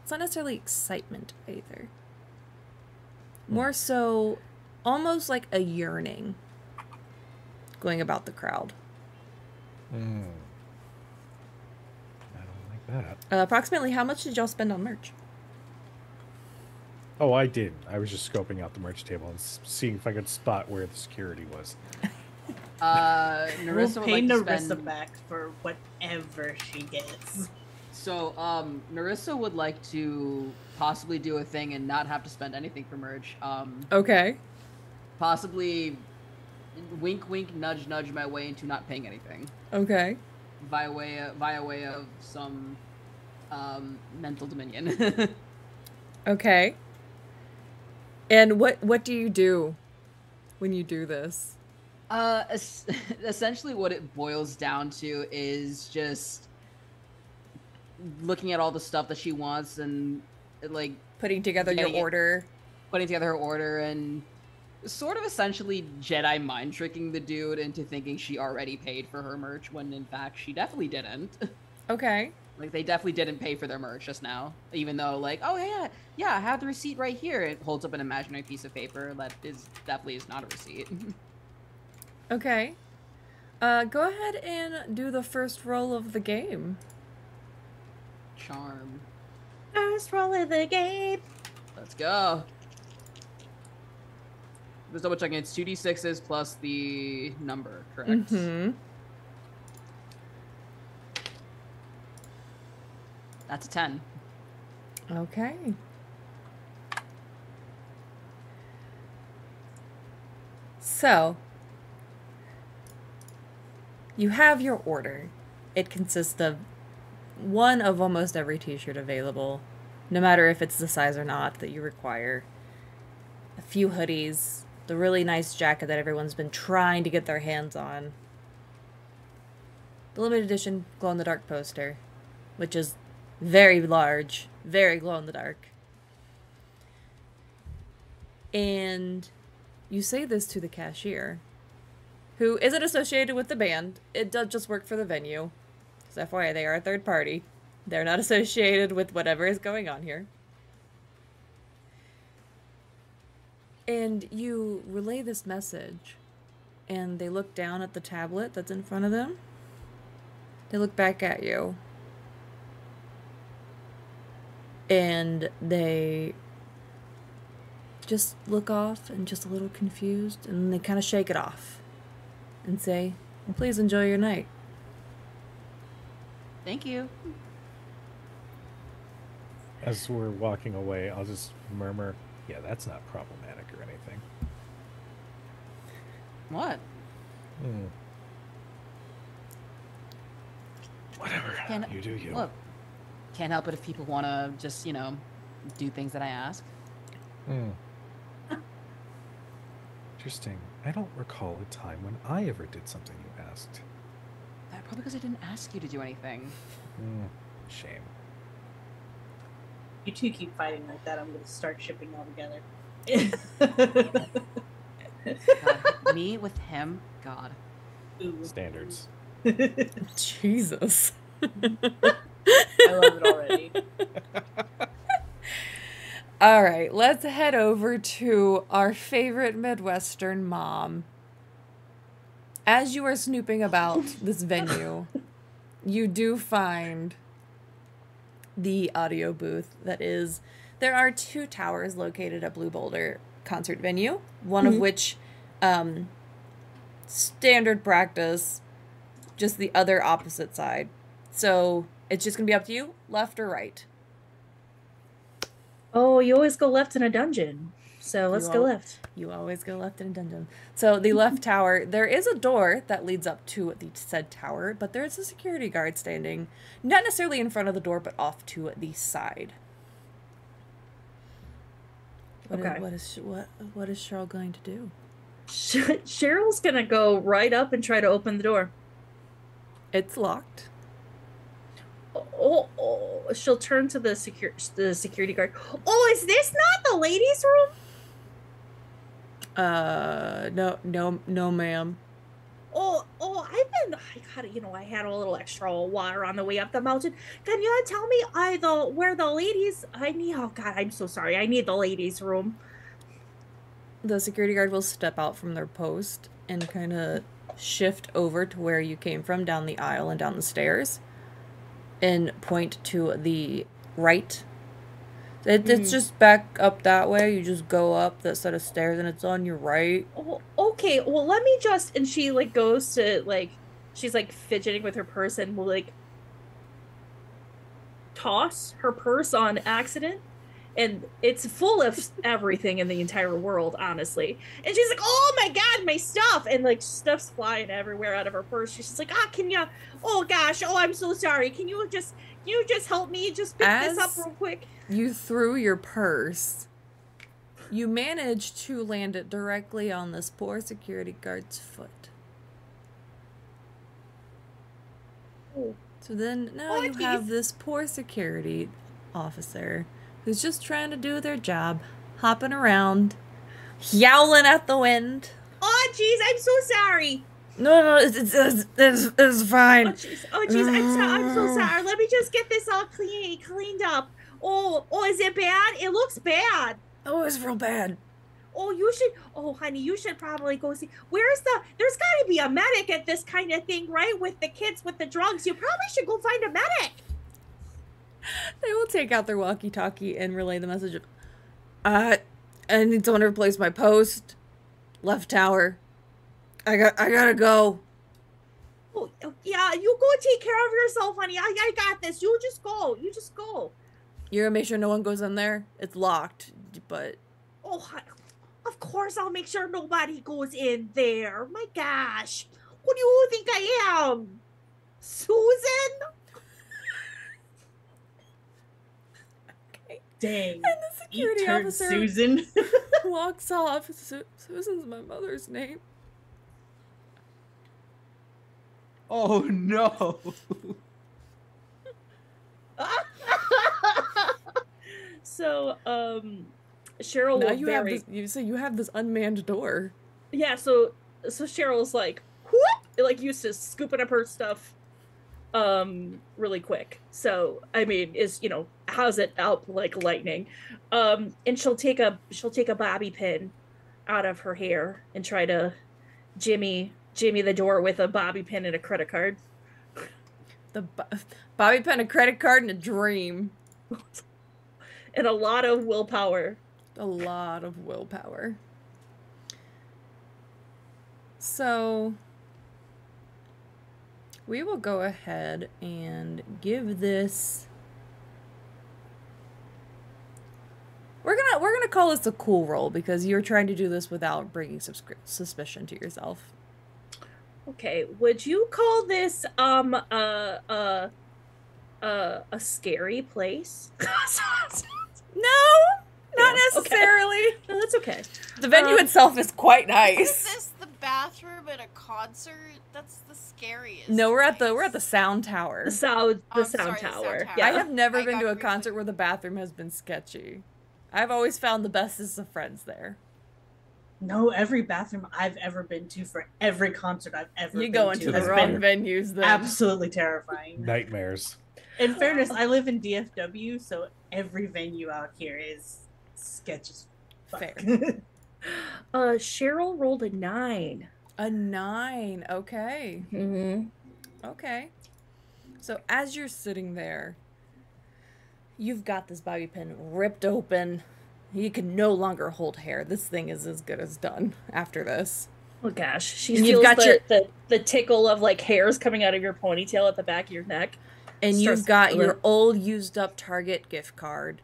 [SPEAKER 2] it's not necessarily excitement either. More so, almost like a yearning going about the crowd.
[SPEAKER 8] I don't like that.
[SPEAKER 2] Approximately how much did y'all spend on merch?
[SPEAKER 8] Oh, I did. I was just scoping out the merch table and seeing if I could spot where the security was.
[SPEAKER 3] Narissa
[SPEAKER 5] We'll
[SPEAKER 3] would
[SPEAKER 5] pay
[SPEAKER 3] like to
[SPEAKER 5] Narissa
[SPEAKER 3] spend...
[SPEAKER 5] back for whatever she gets.
[SPEAKER 3] So, Narissa would like to possibly do a thing and not have to spend anything for merch.
[SPEAKER 2] Okay.
[SPEAKER 3] Possibly wink, wink, nudge, nudge my way into not paying anything
[SPEAKER 2] Okay.
[SPEAKER 3] via way of some mental dominion.
[SPEAKER 2] Okay. And what do you do when you do this?
[SPEAKER 3] Essentially, what it boils down to is just looking at all the stuff that she wants and like
[SPEAKER 2] Putting together your
[SPEAKER 3] getting it-
[SPEAKER 2] order.
[SPEAKER 3] putting together her order and sort of essentially Jedi mind tricking the dude into thinking she already paid for her merch when in fact she definitely didn't.
[SPEAKER 2] Okay.
[SPEAKER 3] Like they definitely didn't pay for their merch just now, even though like, oh yeah, I have the receipt right here. It holds up an imaginary piece of paper that definitely is not a receipt.
[SPEAKER 2] Okay. Go ahead and do the first roll of the game.
[SPEAKER 3] Charm.
[SPEAKER 4] First roll of the game.
[SPEAKER 3] Let's go. Just double checking. It's 2d6s plus the number, correct?
[SPEAKER 2] Mm-hmm.
[SPEAKER 3] That's a 10.
[SPEAKER 2] Okay. So, you have your order. It consists of one of almost every t-shirt available, no matter if it's the size or not that you require. A few hoodies, the really nice jacket that everyone's been trying to get their hands on. the limited edition glow-in-the-dark poster, which is very large, very glow-in-the-dark. And you say this to the cashier, who isn't associated with the band. It does just work for the venue. Because FYI, they are a third party. They're not associated with whatever is going on here. And you relay this message, and they look down at the tablet that's in front of them. They look back at you. And they just look off and just a little confused, and they kind of shake it off and say, please enjoy your night.
[SPEAKER 3] Thank you.
[SPEAKER 8] As we're walking away, I'll just murmur, yeah, that's not problematic or anything.
[SPEAKER 3] What?
[SPEAKER 8] Whatever. You do you.
[SPEAKER 3] Look, can't help it if people want to just, do things that I ask.
[SPEAKER 8] Interesting. I don't recall a time when I ever did something you asked.
[SPEAKER 3] Probably because I didn't ask you to do anything.
[SPEAKER 8] Shame.
[SPEAKER 4] You two keep fighting like that, I'm going to start shipping all together.
[SPEAKER 3] God, me with him? God.
[SPEAKER 4] Ooh.
[SPEAKER 8] Standards.
[SPEAKER 2] Jesus.
[SPEAKER 4] I love it already.
[SPEAKER 2] All right, let's head over to our favorite Midwestern mom. As you are snooping about this venue, you do find the audio booth that is... There are 2 towers located at Blue Boulder concert venue, one of which, standard practice, just the other opposite side. So it's just going to be up to you, left or right.
[SPEAKER 4] Oh, you always go left in a dungeon. So let's go left.
[SPEAKER 2] You always go left in a dungeon. So the left tower, there is a door that leads up to the said tower, but there is a security guard standing, not necessarily in front of the door, but off to the side. What is Cheryl going to do?
[SPEAKER 4] Cheryl's gonna go right up and try to open the door.
[SPEAKER 2] It's locked.
[SPEAKER 4] Oh, she'll turn to the security guard. Oh, is this not the ladies' room?
[SPEAKER 2] No, ma'am.
[SPEAKER 4] I had a little extra water on the way up the mountain. Can you tell me where the ladies? Oh God, I'm so sorry. I need the ladies' room.
[SPEAKER 2] The security guard will step out from their post and kind of shift over to where you came from, down the aisle and down the stairs, and point to the right. It's just back up that way. You just go up that set of stairs and it's on your right.
[SPEAKER 4] Oh, okay. Well, let me just... And she, goes to, she's, fidgeting with her purse and will, toss her purse on accident. And it's full of everything in the entire world, honestly. And she's like, oh my God, my stuff! And, stuff's flying everywhere out of her purse. She's just like, can you... Oh, gosh. Oh, I'm so sorry. Can you just help me just pick this up real quick?
[SPEAKER 2] You threw your purse. You managed to land it directly on this poor security guard's foot.
[SPEAKER 4] Oh.
[SPEAKER 2] So then now you have this poor security officer who's just trying to do their job, hopping around, yowling at the wind.
[SPEAKER 4] Oh, jeez, I'm so sorry.
[SPEAKER 2] No, it's fine.
[SPEAKER 4] Oh, jeez, I'm so sorry. Let me just get this all cleaned up. Oh, is it bad? It looks bad.
[SPEAKER 2] Oh, it's real bad.
[SPEAKER 4] Oh, honey, you should probably go see. There's got to be a medic at this kind of thing, right? With the kids with the drugs. You probably should go find a medic.
[SPEAKER 2] They will take out their walkie-talkie and relay the message of, I need someone to replace my post. Left tower. I gotta go.
[SPEAKER 4] Oh, yeah, you go take care of yourself, honey. I got this. You just go.
[SPEAKER 2] You're gonna make sure no one goes in there? It's locked, but...
[SPEAKER 4] Oh, of course I'll make sure nobody goes in there. My gosh. Who do you think I am? Susan?
[SPEAKER 2] Okay.
[SPEAKER 4] Dang.
[SPEAKER 2] And the security officer
[SPEAKER 4] Susan
[SPEAKER 2] walks off. Susan's my mother's name.
[SPEAKER 3] Oh no!
[SPEAKER 4] So, Cheryl
[SPEAKER 2] Now
[SPEAKER 4] will
[SPEAKER 2] you have this. You have this unmanned door.
[SPEAKER 4] Yeah, so Cheryl's like, whoop, like used to scooping up her stuff really quick. So I mean, is how's it out like lightning? And she'll take a bobby pin out of her hair and try to jimmy the door with a bobby pin and a credit card.
[SPEAKER 2] Bobby pin, a credit card, and a dream.
[SPEAKER 4] And a lot of willpower.
[SPEAKER 2] A lot of willpower. So we will go ahead and give this. We're gonna call this a cool roll because you're trying to do this without bringing suspicion to yourself.
[SPEAKER 4] Okay, would you call this a scary place?
[SPEAKER 2] No, not necessarily.
[SPEAKER 4] Okay. No, that's okay.
[SPEAKER 2] The venue itself is quite nice.
[SPEAKER 6] Is this the bathroom at a concert? That's the scariest.
[SPEAKER 2] No, we're at the sound tower.
[SPEAKER 4] The sound
[SPEAKER 6] sound
[SPEAKER 4] tower.
[SPEAKER 6] tower.
[SPEAKER 4] Yeah.
[SPEAKER 2] I have never been
[SPEAKER 6] got
[SPEAKER 2] to a
[SPEAKER 6] confused.
[SPEAKER 2] concert where the bathroom has been sketchy. I've always found the bestest of friends there.
[SPEAKER 5] No, every bathroom I've ever been to for every concert I've ever
[SPEAKER 2] You
[SPEAKER 5] been
[SPEAKER 2] go
[SPEAKER 5] to
[SPEAKER 2] into the
[SPEAKER 5] has
[SPEAKER 2] wrong
[SPEAKER 5] been
[SPEAKER 2] venues then.
[SPEAKER 5] absolutely terrifying.
[SPEAKER 8] Nightmares.
[SPEAKER 5] In fairness, I live in DFW, so every venue out here is sketchy as fuck.
[SPEAKER 2] Fair.
[SPEAKER 4] Cheryl rolled a 9.
[SPEAKER 2] A 9. Okay.
[SPEAKER 4] Mm-hmm.
[SPEAKER 2] Okay. So as you're sitting there, you've got this bobby pin ripped open. You can no longer hold hair. This thing is as good as done after this.
[SPEAKER 4] Oh gosh, she
[SPEAKER 2] And
[SPEAKER 4] feels
[SPEAKER 2] you've got
[SPEAKER 4] the tickle of like hairs coming out of your ponytail at the back of your neck.
[SPEAKER 2] And
[SPEAKER 4] Starts
[SPEAKER 2] you've got
[SPEAKER 4] tickling.
[SPEAKER 2] your old used up Target gift card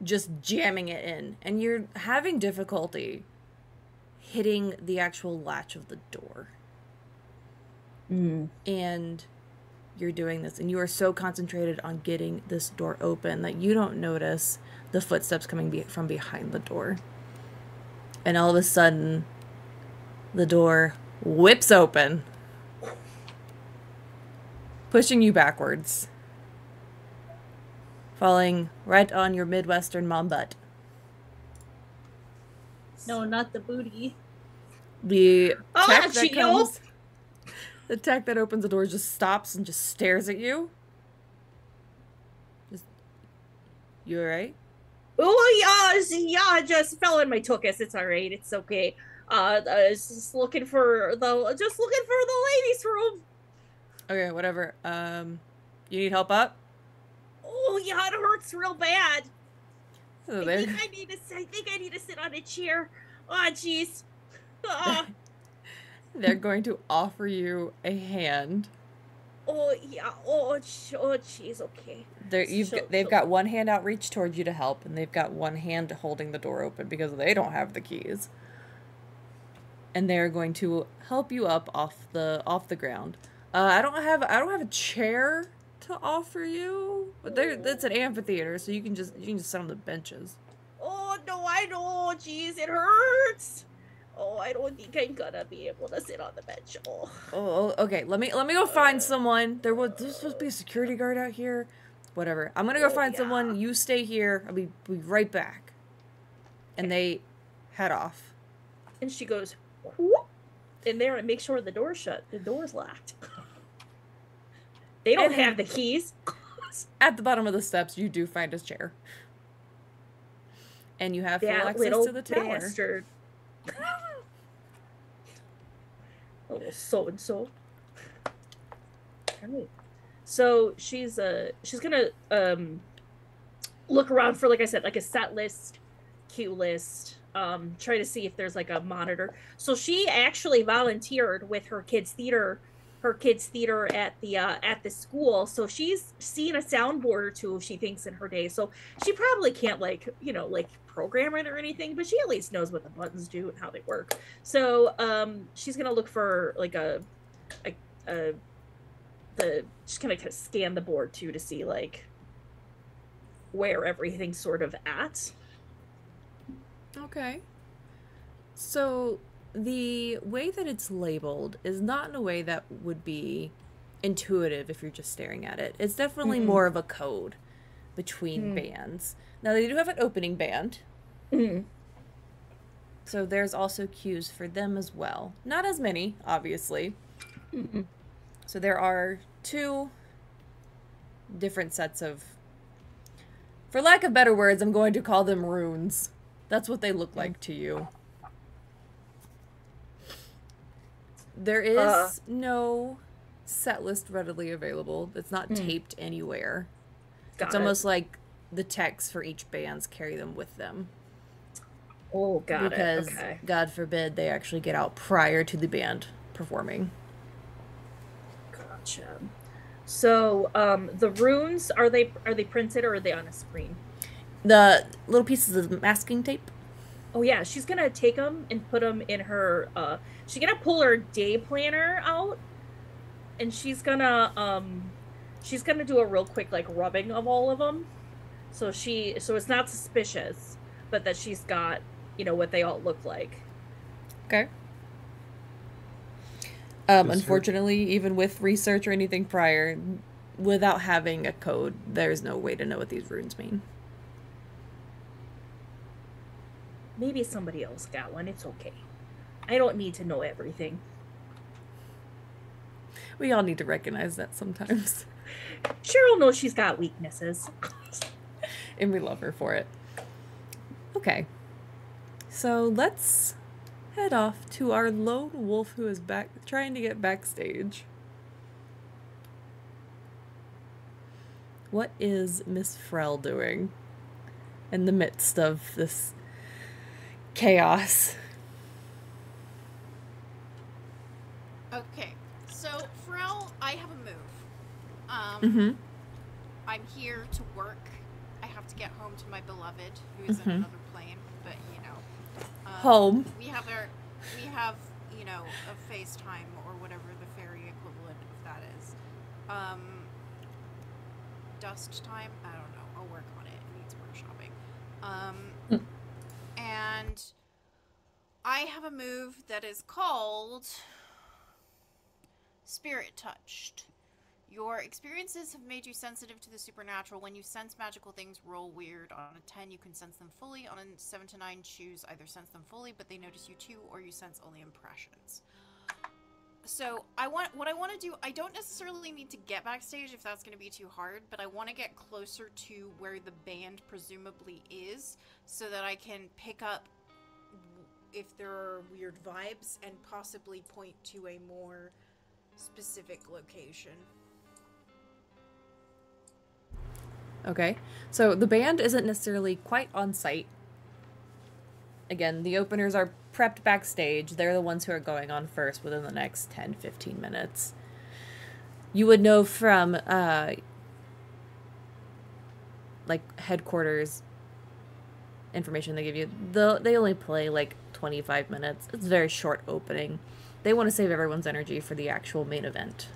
[SPEAKER 2] just jamming it in. And you're having difficulty hitting the actual latch of the door. And you're doing this, and you are so concentrated on getting this door open that you don't notice the footsteps coming from behind the door. And all of a sudden, the door whips open, pushing you backwards, falling right on your Midwestern mom butt.
[SPEAKER 5] No, not the booty.
[SPEAKER 2] The tech that
[SPEAKER 4] Gio!
[SPEAKER 2] comes, the tech that opens the door just stops and just stares at you. You alright?
[SPEAKER 4] Oh yeah, just fell in my tuchus. It's all right. It's okay. Just looking for the ladies' room.
[SPEAKER 2] Okay, whatever. You need help up?
[SPEAKER 4] Oh yeah, it hurts real bad.
[SPEAKER 2] So
[SPEAKER 4] I
[SPEAKER 2] there.
[SPEAKER 4] think I need to sit on a chair. Oh jeez. Oh,
[SPEAKER 2] They're going to offer you a hand.
[SPEAKER 4] oh yeah. Oh jeez. Okay.
[SPEAKER 2] They've got one hand outreached towards you to help, and they've got one hand holding the door open because they don't have the keys. And they're going to help you up off the ground. I don't have a chair to offer you, but that's an amphitheater, so you can just sit on the benches.
[SPEAKER 4] Oh no, I know. Jeez, it hurts. Oh, I don't think I'm gonna be able to sit on the bench.
[SPEAKER 2] Oh, okay. Let me go find someone. There's supposed to be a security guard out here. Whatever. I'm gonna go find someone. You stay here. I'll be right back. And they head off.
[SPEAKER 4] And she goes, whoop, in there and make sure the door's shut. The door's locked. They don't have the keys.
[SPEAKER 2] At the bottom of the steps, you do find a chair. And you have full
[SPEAKER 4] That
[SPEAKER 2] access
[SPEAKER 4] little
[SPEAKER 2] to the tower.
[SPEAKER 4] bastard. Little so-and-so. Alright. So she's gonna look around for, like I said, like a set list, cue list, try to see if there's like a monitor. So she actually volunteered with her kids theater at the school. So she's seen a soundboard or two, she thinks, in her day. So she probably can't like program it or anything, but she at least knows what the buttons do and how they work. So she's gonna look for like just gonna kind of scan the board too to see like where everything's sort of at.
[SPEAKER 2] Okay. So the way that it's labeled is not in a way that would be intuitive if you're just staring at it. It's definitely more of a code between bands. Now, they do have an opening band. So there's also cues for them as well. Not as many, obviously. So there are 2 different sets of, for lack of better words, I'm going to call them runes. That's what they look like to you. There is no set list readily available. It's not taped anywhere. It's almost like the texts for each bands carry them with them.
[SPEAKER 4] Oh, got
[SPEAKER 2] because,
[SPEAKER 4] it. Okay.
[SPEAKER 2] God forbid, they actually get out prior to the band performing.
[SPEAKER 4] Gotcha. So, the runes, are they printed or are they on a screen?
[SPEAKER 2] The little pieces of masking tape.
[SPEAKER 4] Oh yeah, she's gonna take them and put them in her. She's gonna pull her day planner out, and she's gonna do a real quick like rubbing of all of them, so it's not suspicious, but that she's got what they all look like.
[SPEAKER 2] Okay. Unfortunately, even with research or anything prior, without having a code, there's no way to know what these runes mean.
[SPEAKER 4] Maybe somebody else got one. It's okay. I don't need to know everything.
[SPEAKER 2] We all need to recognize that sometimes.
[SPEAKER 4] Cheryl knows she's got weaknesses.
[SPEAKER 2] And we love her for it. Okay. So let's head off to our lone wolf who is back trying to get backstage. What is Miss Frell doing in the midst of this chaos?
[SPEAKER 6] Okay, so Frel, I have a move. I'm here to work. I have to get home to my beloved, who is in another plane. But
[SPEAKER 2] home.
[SPEAKER 6] We have a FaceTime or whatever the fairy equivalent of that is. Dust time. I don't know. I'll work on it. It needs workshopping. And I have a move that is called Spirit Touched. Your experiences have made you sensitive to the supernatural. When you sense magical things, roll weird. On a 10, you can sense them fully. On a 7 to 9, choose either sense them fully, but they notice you too, or you sense only impressions. So what I want to do, I don't necessarily need to get backstage if that's going to be too hard, but I want to get closer to where the band presumably is so that I can pick up if there are weird vibes and possibly point to a more specific location.
[SPEAKER 2] Okay, so the band isn't necessarily quite on site. Again, the openers are prepped backstage. They're the ones who are going on first within the next 10-15 minutes. You would know from, like, headquarters information they give you. They only play, like, 25 minutes. It's a very short opening. They want to save everyone's energy for the actual main event.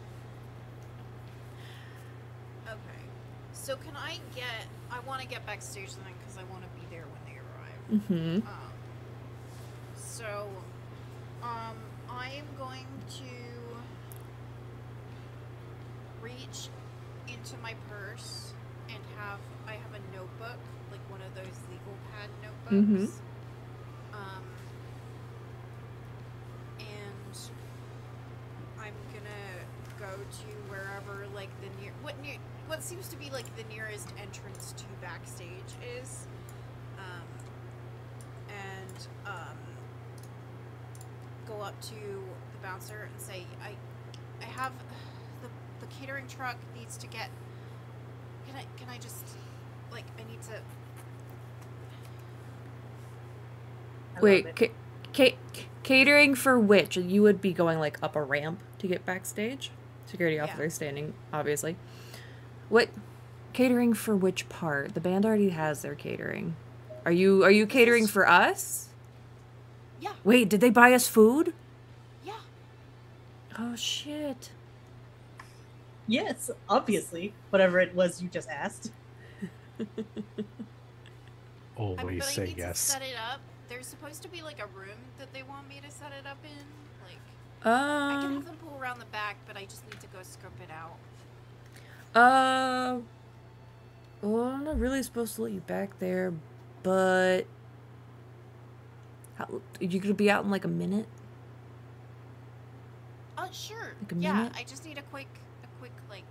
[SPEAKER 6] So can I want to get backstage then because I want to be there when they arrive. I am going to reach into my purse and I have a notebook, like one of those legal pad notebooks. And I'm gonna go to wherever, like, what seems to be like the nearest entrance to backstage is, and go up to the bouncer and say, I have the catering truck needs to get. Can I just, like, I need to.
[SPEAKER 2] Wait, catering for which? You would be going, like, up a ramp to get backstage? Security officer standing, obviously. What? Catering for which part? The band already has their catering. Are you catering for us?
[SPEAKER 6] Yeah.
[SPEAKER 2] Wait, did they buy us food?
[SPEAKER 6] Yeah.
[SPEAKER 2] Oh, shit.
[SPEAKER 5] Yes, obviously. Whatever it was you just asked.
[SPEAKER 8] Always say
[SPEAKER 6] I need
[SPEAKER 8] yes.
[SPEAKER 6] to set it up there's supposed to be like a room that they want me to set it up in. Like, I can have them pull around the back, but I just need to go scope it out.
[SPEAKER 2] Well, I'm not really supposed to let you back there, but you could be out in like a minute.
[SPEAKER 6] Sure.
[SPEAKER 2] Like a
[SPEAKER 6] yeah,
[SPEAKER 2] minute?
[SPEAKER 6] I just need a quick like.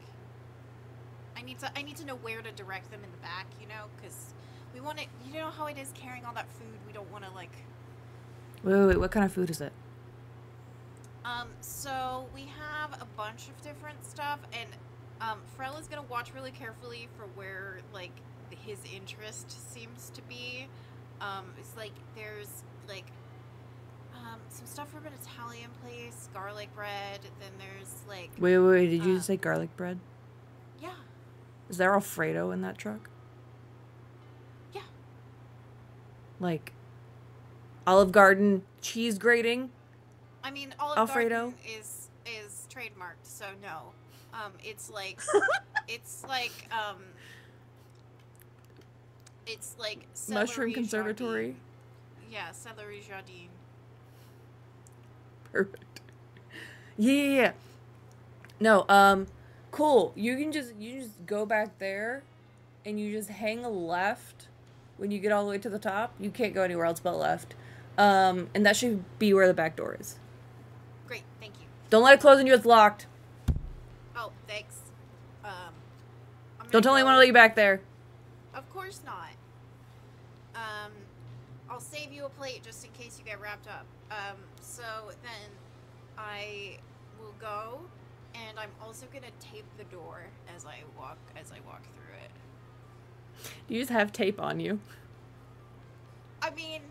[SPEAKER 6] I need to know where to direct them in the back, you know, because we want to. You know how it is carrying all that food. We don't want to like.
[SPEAKER 2] Wait. What kind of food is it?
[SPEAKER 6] So we have a bunch of different stuff, and Frel is gonna watch really carefully for where like his interest seems to be. It's like there's like some stuff from an Italian place, garlic bread. Then there's like
[SPEAKER 2] Wait. Did you just say garlic bread?
[SPEAKER 6] Yeah.
[SPEAKER 2] Is there Alfredo in that truck?
[SPEAKER 6] Yeah.
[SPEAKER 2] Like Olive Garden cheese grating?
[SPEAKER 6] I mean, Olive
[SPEAKER 2] Alfredo
[SPEAKER 6] Garden is trademarked, so no. It's like it's like
[SPEAKER 2] Mushroom
[SPEAKER 6] celery
[SPEAKER 2] Conservatory.
[SPEAKER 6] jardine. Yeah, celery jardine.
[SPEAKER 2] Perfect. Yeah. No, cool. You just go back there and you just hang a left when you get all the way to the top. You can't go anywhere else but left. And that should be where the back door is.
[SPEAKER 6] Great, thank you.
[SPEAKER 2] Don't let it close on you, it's locked.
[SPEAKER 6] Oh, thanks.
[SPEAKER 2] Don't tell anyone to let you back there.
[SPEAKER 6] Of course not. I'll save you a plate just in case you get wrapped up. So then I will go, and I'm also gonna tape the door as I walk through it.
[SPEAKER 2] Do you just have tape on you?
[SPEAKER 6] I mean,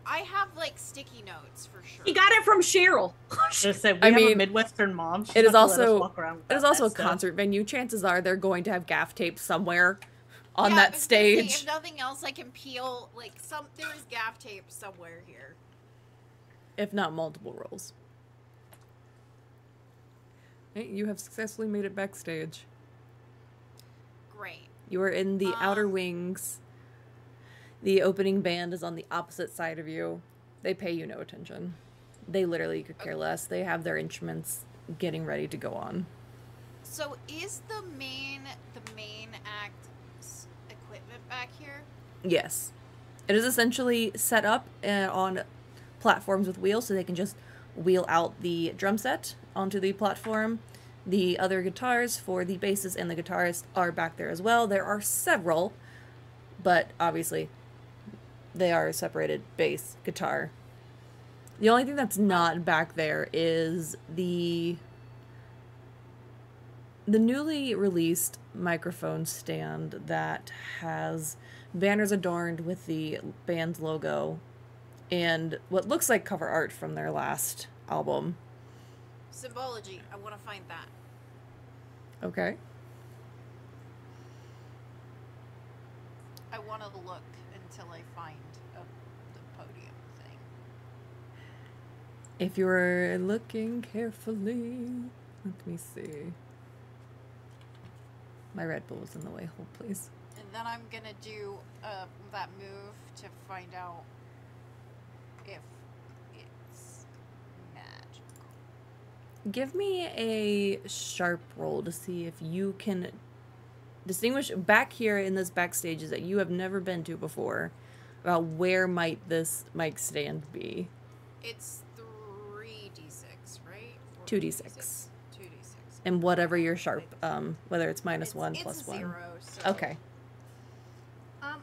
[SPEAKER 6] I have like sticky notes for sure.
[SPEAKER 4] He got it from Cheryl.
[SPEAKER 5] Just said we have a Midwestern mom. She's
[SPEAKER 2] it is
[SPEAKER 5] not gonna let us
[SPEAKER 2] also
[SPEAKER 5] walk around
[SPEAKER 2] it is
[SPEAKER 5] without
[SPEAKER 2] also a
[SPEAKER 5] that stuff.
[SPEAKER 2] concert venue. Chances are they're going to have gaff tape somewhere on
[SPEAKER 6] Yeah,
[SPEAKER 2] that
[SPEAKER 6] I was gonna say,
[SPEAKER 2] stage.
[SPEAKER 6] if nothing else, I can peel like there is gaff tape somewhere here.
[SPEAKER 2] If not multiple rolls. Hey, you have successfully made it backstage.
[SPEAKER 6] Great.
[SPEAKER 2] You are in the outer wings. The opening band is on the opposite side of you. They pay you no attention. They literally could care less. They have their instruments getting ready to go on.
[SPEAKER 6] So is the main act equipment back here?
[SPEAKER 2] Yes. It is essentially set up on platforms with wheels, so they can just wheel out the drum set onto the platform. The other guitars for the basses and the guitarists are back there as well. There are several, but obviously they are separated: bass, guitar. The only thing that's not back there is the newly released microphone stand that has banners adorned with the band's logo and what looks like cover art from their last album.
[SPEAKER 6] Symbology. I want to find that.
[SPEAKER 2] Okay.
[SPEAKER 6] I want to look until I find the podium thing.
[SPEAKER 2] If you were looking carefully, let me see. My Red Bull was in the way. Hold, please.
[SPEAKER 6] And then I'm gonna do that move to find out if it's magical.
[SPEAKER 2] Give me a sharp roll to see if you can distinguish back here in this backstages that you have never been to before about where might this mic stand be.
[SPEAKER 6] It's 3d6, right?
[SPEAKER 2] 2d6.
[SPEAKER 6] 2d6.
[SPEAKER 2] And whatever your sharp, whether it's minus one,
[SPEAKER 6] it's
[SPEAKER 2] plus
[SPEAKER 6] a
[SPEAKER 2] 1.
[SPEAKER 6] 0, so.
[SPEAKER 2] Okay.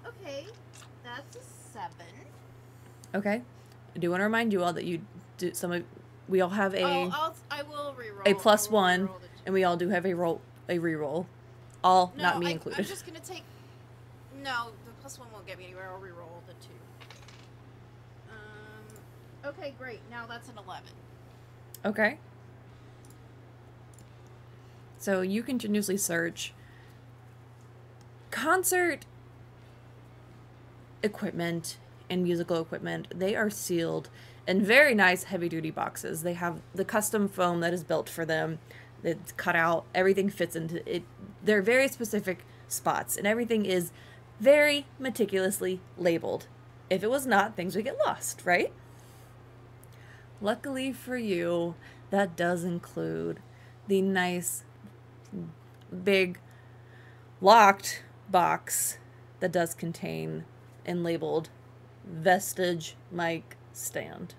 [SPEAKER 6] Okay. That's a 7.
[SPEAKER 2] Okay. I do want to remind you all that you do we all have a
[SPEAKER 6] I will reroll.
[SPEAKER 2] a plus
[SPEAKER 6] I will
[SPEAKER 2] 1,
[SPEAKER 6] reroll the 2.
[SPEAKER 2] and we all do have a reroll. All,
[SPEAKER 6] No,
[SPEAKER 2] not me
[SPEAKER 6] I'm
[SPEAKER 2] included.
[SPEAKER 6] just gonna take. No, the plus 1 won't get me anywhere. I'll reroll the 2. Okay, great. Now that's an 11.
[SPEAKER 2] Okay. So you continuously search. Concert equipment and musical equipment, they are sealed in very nice heavy-duty boxes. They have the custom foam that is built for them. It's cut out. Everything fits into it. They're very specific spots, and everything is very meticulously labeled. If it was not, things would get lost, right? Luckily for you, that does include the nice, big, locked box that does contain and labeled Vestige mic stand.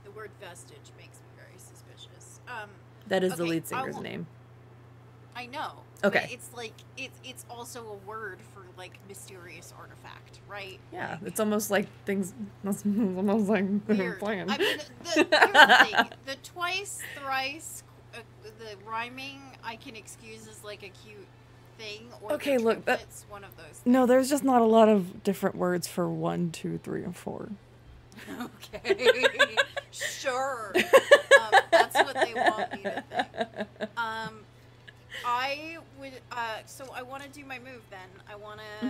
[SPEAKER 6] The word vestige makes me very suspicious.
[SPEAKER 2] That is
[SPEAKER 6] okay,
[SPEAKER 2] the lead singer's name.
[SPEAKER 6] I know.
[SPEAKER 2] Okay.
[SPEAKER 6] But it's like it's also a word for like mysterious artifact, right?
[SPEAKER 2] Yeah,
[SPEAKER 6] Like,
[SPEAKER 2] it's almost like things. It's almost like they're
[SPEAKER 6] weird.
[SPEAKER 2] playing.
[SPEAKER 6] I mean, here's the thing: the twice, thrice, the rhyming I can excuse as like a cute thing. Or
[SPEAKER 2] Okay,
[SPEAKER 6] the
[SPEAKER 2] look,
[SPEAKER 6] triplets, one of those. Things.
[SPEAKER 2] No, there's just not a lot of different words for 1, 2, 3, and 4.
[SPEAKER 6] Okay, sure. That's what they want me to think. I would. So I want to do my move then. I want to.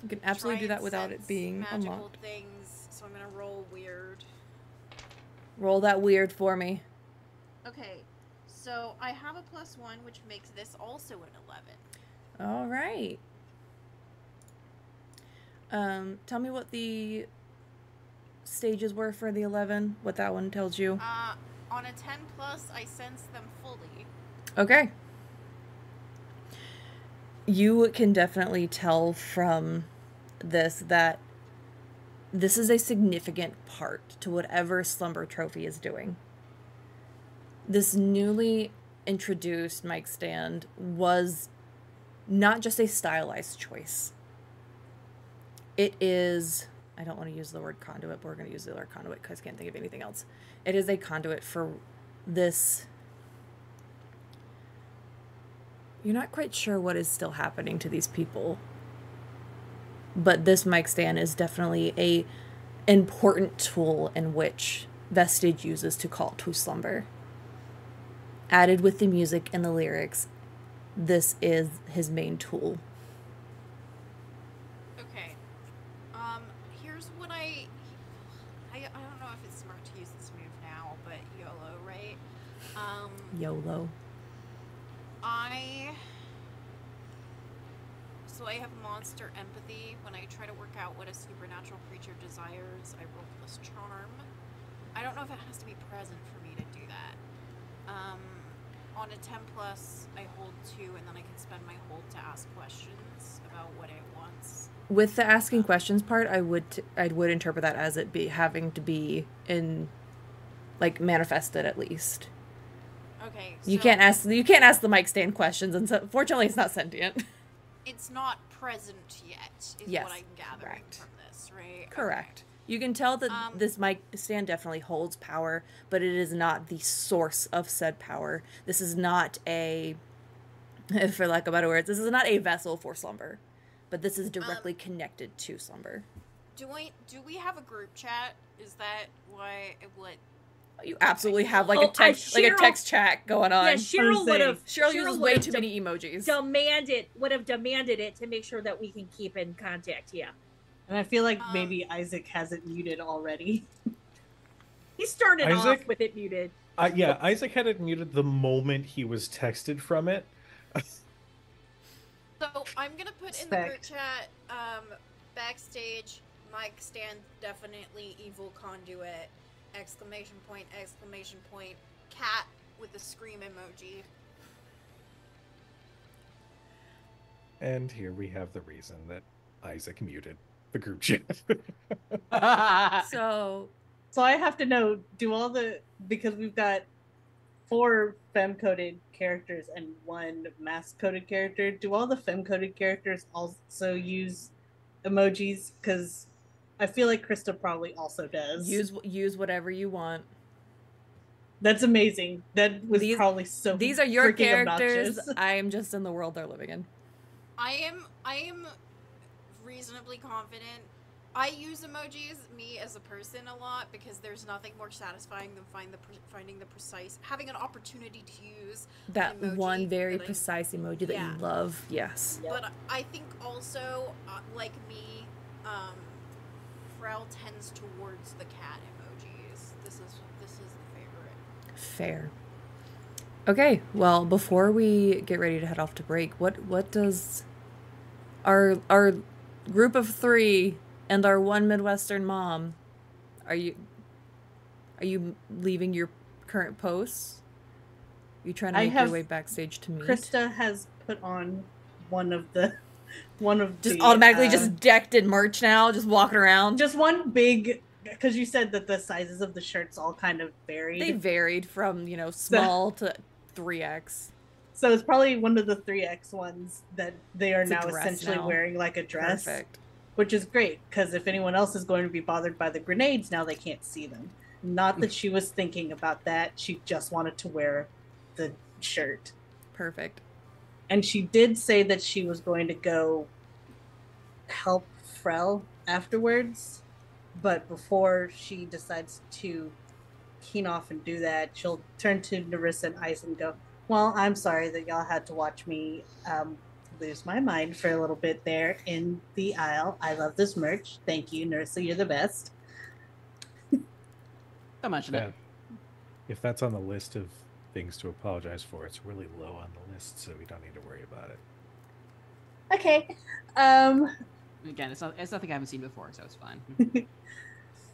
[SPEAKER 2] You can absolutely do that without it being
[SPEAKER 6] magical
[SPEAKER 2] unlocked.
[SPEAKER 6] things. So I'm gonna roll weird.
[SPEAKER 2] Roll that weird for me.
[SPEAKER 6] Okay, so I have a +1, which makes this also an 11.
[SPEAKER 2] All right. Tell me what the stages were for the 11. What that one tells you.
[SPEAKER 6] On a 10+, I sense them fully.
[SPEAKER 2] Okay. You can definitely tell from this that this is a significant part to whatever Slumber Trophy is doing. This newly introduced mic stand was not just a stylized choice. It is, I don't want to use the word conduit, but we're going to use the word conduit because I can't think of anything else. It is a conduit for this. You're not quite sure what is still happening to these people. But this mic stand is definitely a important tool in which Vestige uses to call to slumber. Added with the music and the lyrics, this is his main tool.
[SPEAKER 6] Okay. Here's what I don't know if it's smart to use this move now, but YOLO, right?
[SPEAKER 2] YOLO.
[SPEAKER 6] So I have monster empathy. When I try to work out what a supernatural creature desires, I roll +charm. I don't know if it has to be present for me to do that. On a 10+, I hold 2, and then I can spend my hold to ask questions about what it wants.
[SPEAKER 2] With the asking questions part, I would interpret that as it be having to be in, like, manifested at least.
[SPEAKER 6] Okay.
[SPEAKER 2] You can't ask the mic stand questions, and so fortunately, it's not sentient.
[SPEAKER 6] It's not present yet, is
[SPEAKER 2] Yes,
[SPEAKER 6] what I'm gathering
[SPEAKER 2] correct.
[SPEAKER 6] from this, right?
[SPEAKER 2] Correct. You can tell that this mic stand definitely holds power, but it is not the source of said power. This is not a, for lack of better words, this is not a vessel for slumber, but this is directly connected to slumber.
[SPEAKER 6] Do we have a group chat? Is that what?
[SPEAKER 2] You absolutely have like a text chat going on.
[SPEAKER 4] Yeah, Cheryl
[SPEAKER 2] uses way too many emojis.
[SPEAKER 4] Would have demanded it to make sure that we can keep in contact. Yeah.
[SPEAKER 5] And I feel like maybe Isaac has it muted already.
[SPEAKER 4] He started off with it muted.
[SPEAKER 8] Yeah, Isaac had it muted the moment he was texted from it.
[SPEAKER 6] So I'm gonna put in the group chat, backstage, mic stand definitely evil conduit, ! Cat with a scream emoji.
[SPEAKER 8] And here we have the reason that Isaac muted the group chat.
[SPEAKER 2] So
[SPEAKER 5] I have to know, because we've got 4 femme-coded characters and 1 mask-coded character, do all the femme-coded characters also use emojis? Because I feel like Krista probably also does.
[SPEAKER 2] Use whatever you want.
[SPEAKER 5] That's amazing. That was probably so.
[SPEAKER 2] These are your
[SPEAKER 5] characters.
[SPEAKER 2] I am just in the world they're living in.
[SPEAKER 6] I am reasonably confident. I use emojis, me as a person, a lot because there's nothing more satisfying than finding the precise, having an opportunity to use
[SPEAKER 2] that one very precise emoji that you love. Yes.
[SPEAKER 6] Yep. But I think also, like me, Frel tends towards the cat emojis. This is the favorite.
[SPEAKER 2] Fair. Okay, well, before we get ready to head off to break, what does our group of 3 and our one Midwestern mom, are you leaving your current posts? You trying to make your way backstage to meet?
[SPEAKER 5] Krista has put on one of
[SPEAKER 2] just automatically just decked in merch now, just walking around.
[SPEAKER 5] Just one big, because you said that the sizes of the shirts all kind of varied.
[SPEAKER 2] They varied from, small to 3X.
[SPEAKER 5] So it's probably one of the 3X ones that they are now essentially wearing like a dress.
[SPEAKER 2] Perfect.
[SPEAKER 5] Which is great, because if anyone else is going to be bothered by the grenades, now they can't see them. Not that she was thinking about that. She just wanted to wear the shirt.
[SPEAKER 2] Perfect.
[SPEAKER 5] And she did say that she was going to go help Frel afterwards. But before she decides to keen off and do that, she'll turn to Narissa and Ice and go, well, I'm sorry that y'all had to watch me lose my mind for a little bit there in the aisle. I love this merch. Thank you, Narissa. You're the best.
[SPEAKER 3] Don't mention it.
[SPEAKER 8] If that's on the list of things to apologize for, it's really low on the list, so we don't need to worry about it.
[SPEAKER 5] Okay.
[SPEAKER 3] Again, it's nothing I haven't seen before, so it's fine.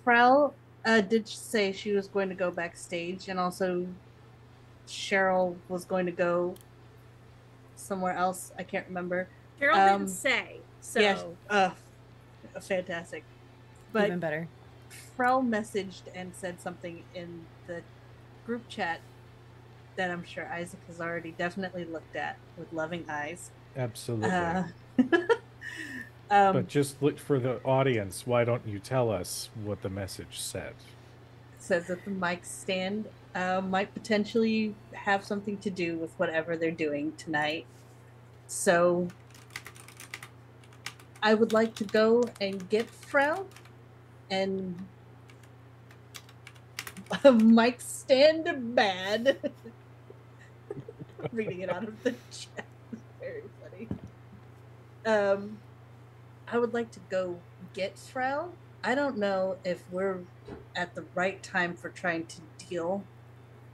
[SPEAKER 5] Frel did say she was going to go backstage, and also Cheryl was going to go somewhere else. I can't remember.
[SPEAKER 4] Cheryl didn't say. So
[SPEAKER 5] yes, fantastic. But
[SPEAKER 2] even better.
[SPEAKER 5] Frel messaged and said something in the group chat that I'm sure Isaac has already definitely looked at with loving eyes.
[SPEAKER 8] Absolutely. But just look for the audience. Why don't you tell us what the message said?
[SPEAKER 5] It says that the mic stand might potentially have something to do with whatever they're doing tonight. So I would like to go and get Frel and mic stand bad. Reading it out of the chat. Very funny. I would like to go get Frel. I don't know if we're at the right time for trying to deal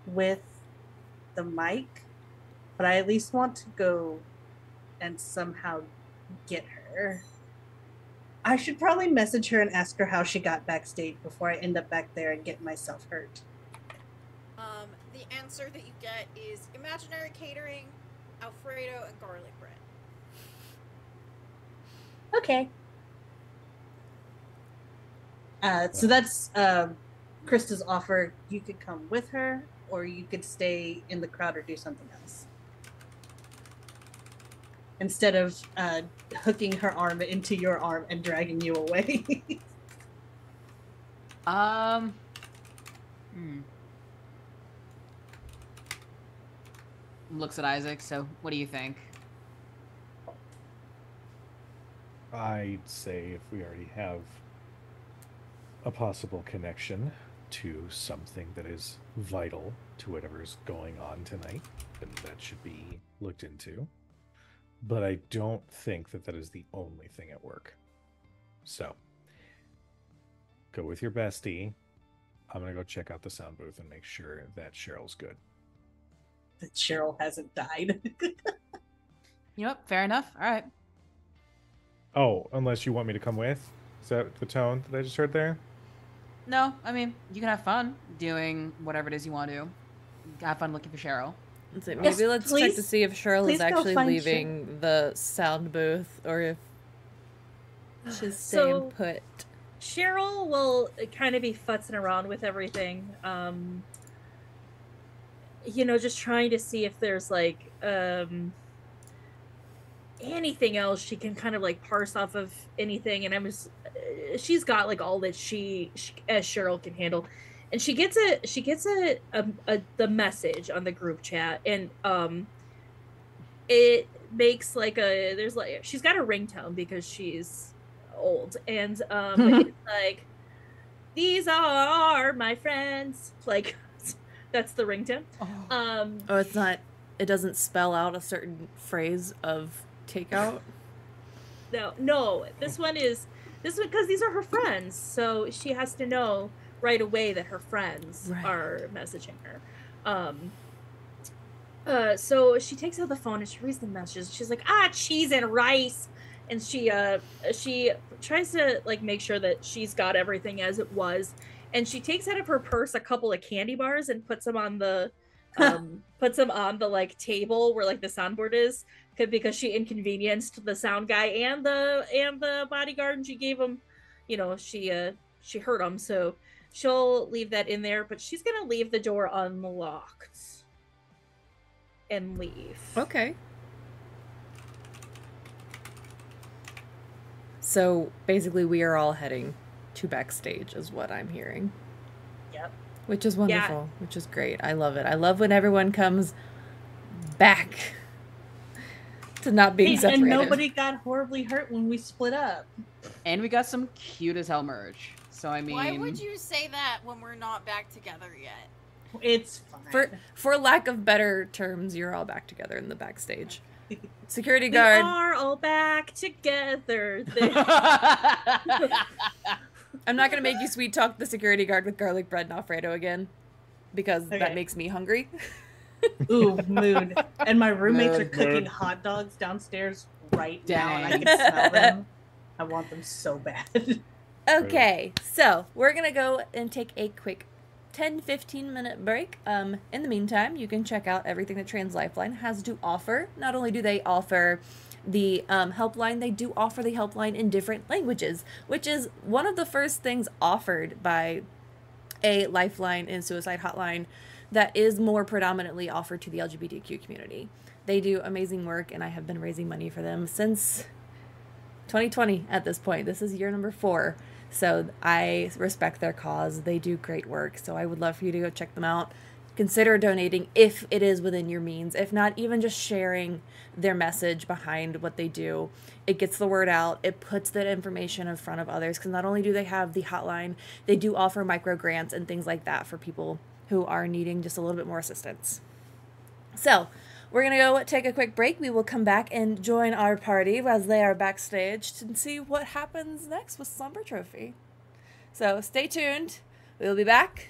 [SPEAKER 5] with the mic, but I at least want to go and somehow get her. I should probably message her and ask her how she got backstage before I end up back there and get myself hurt.
[SPEAKER 6] The answer that you get is imaginary catering, Alfredo, and garlic bread.
[SPEAKER 5] Okay. So that's Krista's offer. You could come with her, or you could stay in the crowd or do something else. Instead of hooking her arm into your arm and dragging you away.
[SPEAKER 3] Looks at Isaac, so what do you think?
[SPEAKER 8] I'd say if we already have a possible connection to something that is vital to whatever's going on tonight, then that should be looked into. But I don't think that is the only thing at work. So, go with your bestie. I'm going to go check out the sound booth and make sure that Cheryl's good.
[SPEAKER 5] That Cheryl hasn't died.
[SPEAKER 3] You know what? Fair enough. All right.
[SPEAKER 8] Oh, unless you want me to come with? Is that the tone that I just heard there?
[SPEAKER 3] No, I mean, you can have fun doing whatever it is you want to. Have fun looking for Cheryl.
[SPEAKER 2] Maybe let's check to see if Cheryl is actually leaving the sound booth or if she's staying put.
[SPEAKER 4] Cheryl will kind of be futzing around with everything. Just trying to see if there's like anything else she can kind of like parse off of anything, and she's got like all that she as Cheryl can handle, and she gets the message on the group chat, and it makes like she's got a ringtone because she's old, and it's like, these are my friends, like that's the ringtone.
[SPEAKER 2] It's not, it doesn't spell out a certain phrase of takeout.
[SPEAKER 4] No, this one because these are her friends, so she has to know right away that her friends are messaging her. So she takes out the phone and she reads the messages. She's like, cheese and rice, and she tries to like make sure that she's got everything as it was, and she takes out of her purse a couple of candy bars and puts them on the like table where like the soundboard is, because she inconvenienced the sound guy and the bodyguard, and she gave him, she hurt him, so she'll leave that in there, but she's gonna leave the door unlocked and leave.
[SPEAKER 2] Okay. So basically we are all heading to backstage is what I'm hearing.
[SPEAKER 4] Yep.
[SPEAKER 2] Which is wonderful, which is great. I love it. I love when everyone comes back to not being separated.
[SPEAKER 5] And nobody got horribly hurt when we split up.
[SPEAKER 3] And we got some cute as hell merch. So I mean,
[SPEAKER 6] why would you say that when we're not back together yet?
[SPEAKER 5] It's fine.
[SPEAKER 2] For lack of better terms, you're all back together in the backstage. Security guard.
[SPEAKER 4] We are all back together.
[SPEAKER 2] I'm not gonna make you sweet talk the security guard with garlic bread and Alfredo again, because that makes me hungry.
[SPEAKER 5] Ooh, mood. And my roommates are cooking hot dogs downstairs right now, and I can smell them. I want them so bad.
[SPEAKER 2] Okay, so we're gonna go and take a quick 10-15 minute break. In the meantime, you can check out everything that Trans Lifeline has to offer. Not only do they offer the helpline, they do offer the helpline in different languages, which is one of the first things offered by a Lifeline and suicide hotline that is more predominantly offered to the LGBTQ community. They do amazing work, and I have been raising money for them since 2020 at this point. This is year number 4. So I respect their cause. They do great work. So I would love for you to go check them out. Consider donating if it is within your means. If not, even just sharing their message behind what they do. It gets the word out. It puts that information in front of others, because not only do they have the hotline, they do offer micro grants and things like that for people who are needing just a little bit more assistance. So we're going to go take a quick break. We will come back and join our party as they are backstage to see what happens next with Slumber Trophy. So stay tuned. We will be back.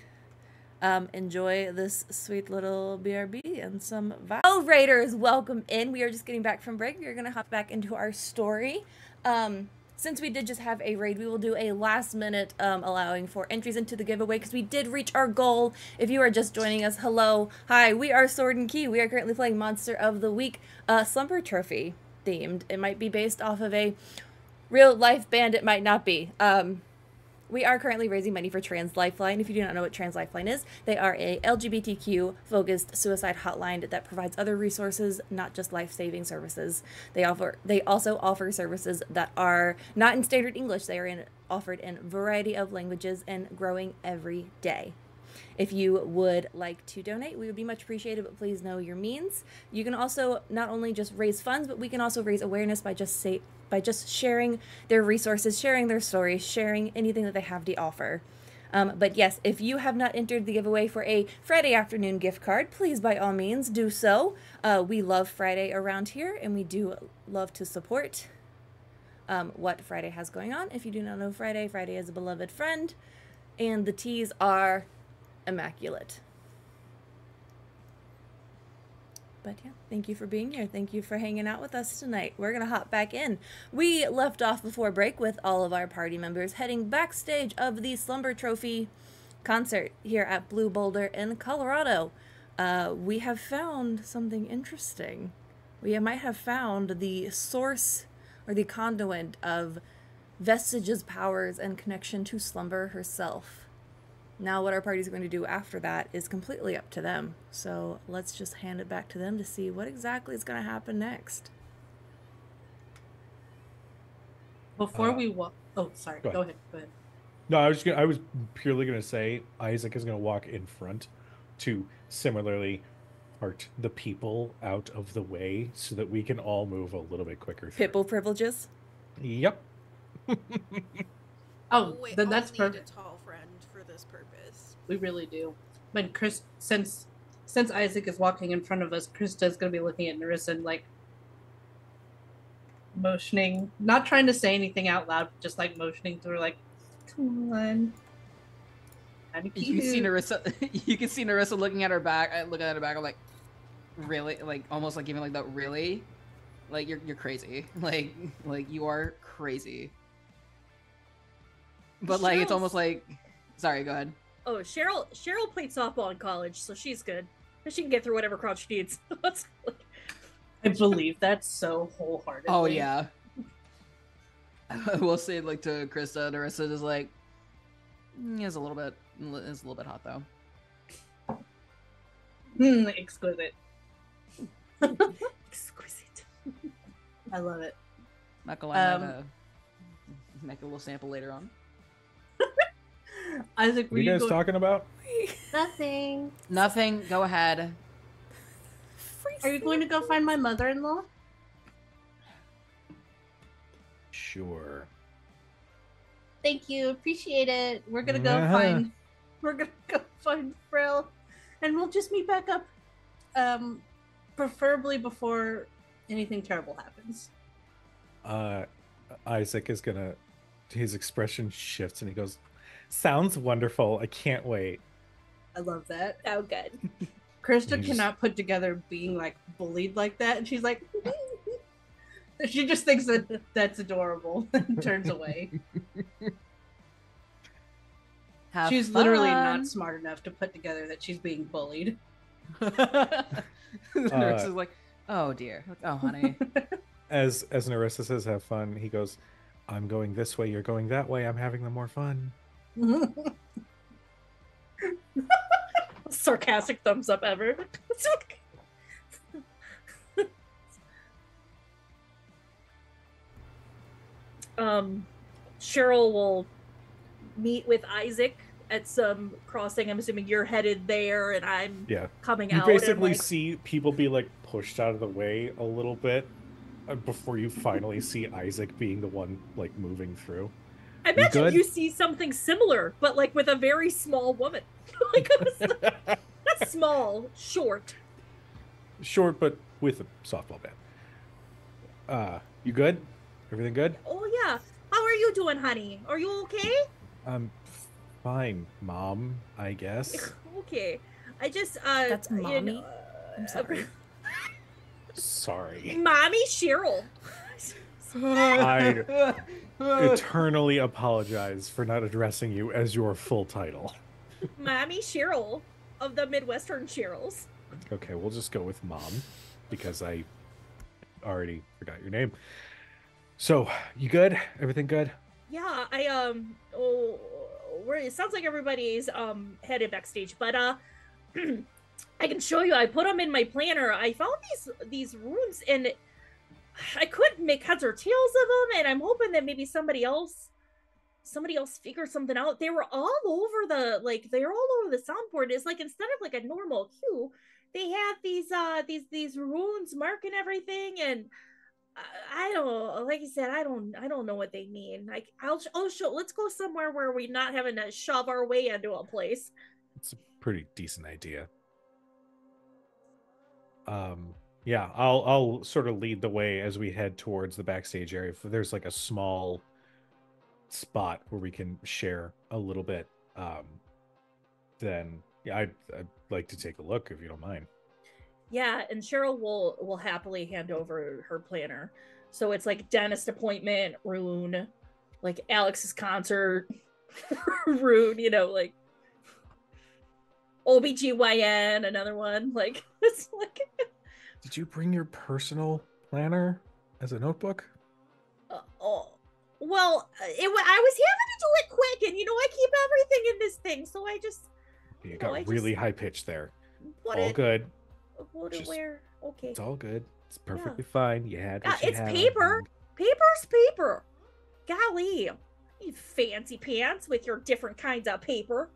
[SPEAKER 2] Enjoy this sweet little BRB and some vibes. Oh, Raiders, welcome in. We are just getting back from break. We are going to hop back into our story. Since we did just have a raid, we will do a last minute allowing for entries into the giveaway, because we did reach our goal. If you are just joining us, hello. Hi, we are Sword and Key. We are currently playing Monster of the Week, Slumber Trophy themed. It might be based off of a real life band. It might not be. We are currently raising money for Trans Lifeline. If you do not know what Trans Lifeline is, they are a LGBTQ-focused suicide hotline that provides other resources, not just life-saving services. They also offer services that are not in standard English. They are offered in a variety of languages and growing every day. If you would like to donate, we would be much appreciated, but please know your means. You can also not only just raise funds, but we can also raise awareness by just sharing their resources, sharing their stories, sharing anything that they have to offer. But yes, if you have not entered the giveaway for a Friday afternoon gift card, please by all means do so. We love Friday around here, and we do love to support what Friday has going on. If you do not know Friday, Friday is a beloved friend, and the teas are immaculate. But yeah, thank you for being here. Thank you for hanging out with us tonight. We're going to hop back in. We left off before break with all of our party members heading backstage of the Slumber Trophy concert here at Blue Boulder in Colorado. We have found something interesting. We might have found the source or the conduit of Vestige's powers and connection to Slumber herself. Now what our party's going to do after that is completely up to them. So let's just hand it back to them to see what exactly is going to happen next.
[SPEAKER 5] Before we walk... Oh, sorry. Go ahead.
[SPEAKER 8] No, I was purely going to say Isaac is going to walk in front to similarly part the people out of the way so that we can all move a little bit quicker.
[SPEAKER 2] Pitbull privileges?
[SPEAKER 8] Yep.
[SPEAKER 5] Then that's perfect.
[SPEAKER 6] A tall friend for this purpose.
[SPEAKER 5] We really do. But Chris, since Isaac is walking in front of us, Krista's going to be looking at Nerissa and like motioning, not trying to say anything out loud, just like motioning to her, like, come on.
[SPEAKER 3] You can see Nerissa. You can see Nerissa looking at her back. I'm like, really, like almost like giving like that really. Like you're crazy. Like you are crazy. But like it's almost like, sorry, go ahead.
[SPEAKER 4] Oh, Cheryl played softball in college, so she's good. She can get through whatever crowd she needs.
[SPEAKER 5] I believe that so wholeheartedly.
[SPEAKER 3] Oh yeah. I will say, like, to Krista, the rest of it is like, it's a little bit hot though.
[SPEAKER 5] Exquisite.
[SPEAKER 4] Exquisite.
[SPEAKER 5] I love it.
[SPEAKER 3] Not gonna lie, make a little sample later on.
[SPEAKER 5] Isaac,
[SPEAKER 8] What are you guys talking about?
[SPEAKER 5] Nothing.
[SPEAKER 3] Nothing. Go ahead.
[SPEAKER 5] Are you going to go find my mother-in-law?
[SPEAKER 8] Sure.
[SPEAKER 5] Thank you. Appreciate it. We're gonna go find Frill, and we'll just meet back up. Preferably before anything terrible happens.
[SPEAKER 8] Isaac is gonna. His expression shifts, and he goes, "Sounds wonderful. I can't wait."
[SPEAKER 5] I love that.
[SPEAKER 4] Oh, good.
[SPEAKER 5] Krista cannot put together being like bullied like that, and she's like, she just thinks that that's adorable and turns away. She's literally not smart enough to put together that she's being bullied.
[SPEAKER 3] The nurse is like, oh dear. Like, oh honey.
[SPEAKER 8] As Narissa says, have fun. He goes, I'm going this way, you're going that way. I'm having the more fun.
[SPEAKER 4] Sarcastic thumbs up ever. Cheryl will meet with Isaac at some crossing. I'm assuming you're headed there, and I'm coming out.
[SPEAKER 8] You basically
[SPEAKER 4] and,
[SPEAKER 8] see people be like pushed out of the way a little bit before you finally see Isaac being the one like moving through.
[SPEAKER 4] I imagine you see something similar, but like with a very small woman. Like not small, short.
[SPEAKER 8] Short, but with a softball bat. You good? Everything good?
[SPEAKER 4] Oh yeah. How are you doing, honey? Are you okay?
[SPEAKER 8] I'm fine, Mom, I guess.
[SPEAKER 4] Okay. I just
[SPEAKER 2] That's mommy.
[SPEAKER 4] You know,
[SPEAKER 2] I'm sorry.
[SPEAKER 8] Sorry.
[SPEAKER 4] Mommy Cheryl.
[SPEAKER 8] I eternally apologize for not addressing you as your full title.
[SPEAKER 4] Mommy Cheryl of the Midwestern Cheryls.
[SPEAKER 8] Okay, we'll just go with Mom because I already forgot your name. So, you good? Everything good?
[SPEAKER 4] Yeah, it sounds like everybody's headed backstage, but I can show you. I put them in my planner. I found these runes, and I couldn't make heads or tails of them, and I'm hoping that maybe somebody else figured something out. They were all over the soundboard. It's like instead of like a normal cue, they had these runes marking everything, and I don't, like I said, I don't know what they mean. Like I'll show. Let's go somewhere where we're not having to shove our way into a place.
[SPEAKER 8] It's a pretty decent idea. Yeah, I'll sort of lead the way as we head towards the backstage area. If there's like a small spot where we can share a little bit, then yeah, I'd like to take a look if you don't mind.
[SPEAKER 4] Yeah, and Cheryl will happily hand over her planner. So it's like dentist appointment rune, like Alex's concert rune, like OBGYN, another one. Like it's like.
[SPEAKER 8] Did you bring your personal planner as a notebook?
[SPEAKER 4] Well, I was having to do it quick, and I keep everything in this thing, so I just.
[SPEAKER 8] You got really high pitched there. All good.
[SPEAKER 4] Where? Okay.
[SPEAKER 8] It's all good. It's perfectly fine. You had what you
[SPEAKER 4] it's
[SPEAKER 8] had.
[SPEAKER 4] paper. Paper's paper. Golly, you fancy pants with your different kinds of paper.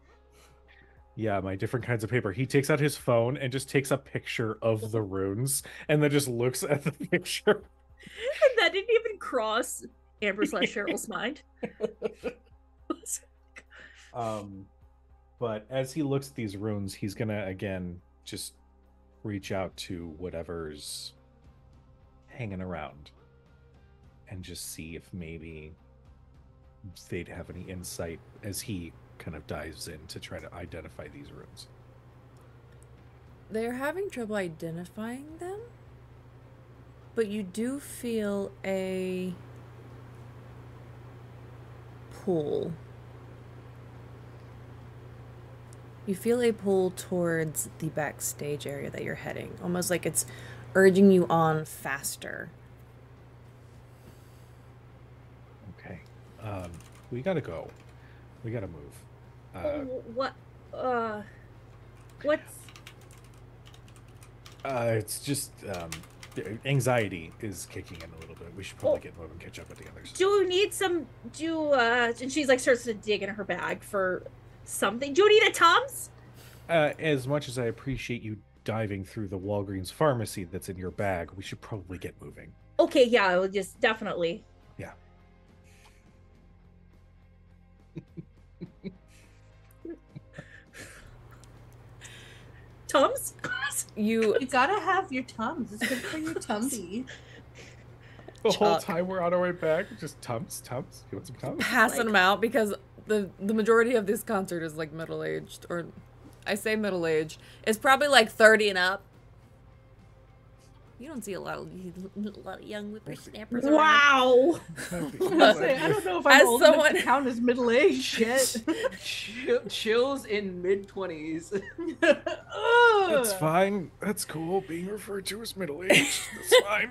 [SPEAKER 8] Yeah, my different kinds of paper. He takes out his phone and just takes a picture of the runes and then just looks at the picture.
[SPEAKER 4] And that didn't even cross Amber/Cheryl's mind.
[SPEAKER 8] But as he looks at these runes, he's gonna again just reach out to whatever's hanging around and just see if maybe they'd have any insight as he kind of dives in to try to identify these runes.
[SPEAKER 2] They're having trouble identifying them? But you do feel a pull. You feel a pull towards the backstage area that you're heading. Almost like it's urging you on faster.
[SPEAKER 8] Okay. We gotta go. We gotta move.
[SPEAKER 4] What's
[SPEAKER 8] It's just anxiety is kicking in a little bit. We should probably get moving, catch up with the others.
[SPEAKER 4] do you need some and she's like starts to dig in her bag for something. Do you need a Tums?
[SPEAKER 8] As much as I appreciate you diving through the Walgreens pharmacy that's in your bag, we should probably get moving.
[SPEAKER 4] Okay, yeah, I would just definitely.
[SPEAKER 8] Yeah.
[SPEAKER 4] Tums?
[SPEAKER 2] You
[SPEAKER 5] You gotta have your Tums. It's good for your tummy.
[SPEAKER 8] The whole
[SPEAKER 2] Chuck.
[SPEAKER 8] time we're on our way back, just Tums. You want some Tums?
[SPEAKER 2] passing them out because the majority of this concert is like middle-aged, or I say middle-aged. It's probably like 30 and up. You don't see a lot of young whippersnappers around.
[SPEAKER 4] Wow.
[SPEAKER 5] I don't know if I'm
[SPEAKER 2] As
[SPEAKER 5] old enough
[SPEAKER 2] someone-
[SPEAKER 5] to count as middle aged yet.
[SPEAKER 3] Chills in mid-20s.
[SPEAKER 8] That's fine. That's cool. Being referred to as middle-aged. That's fine.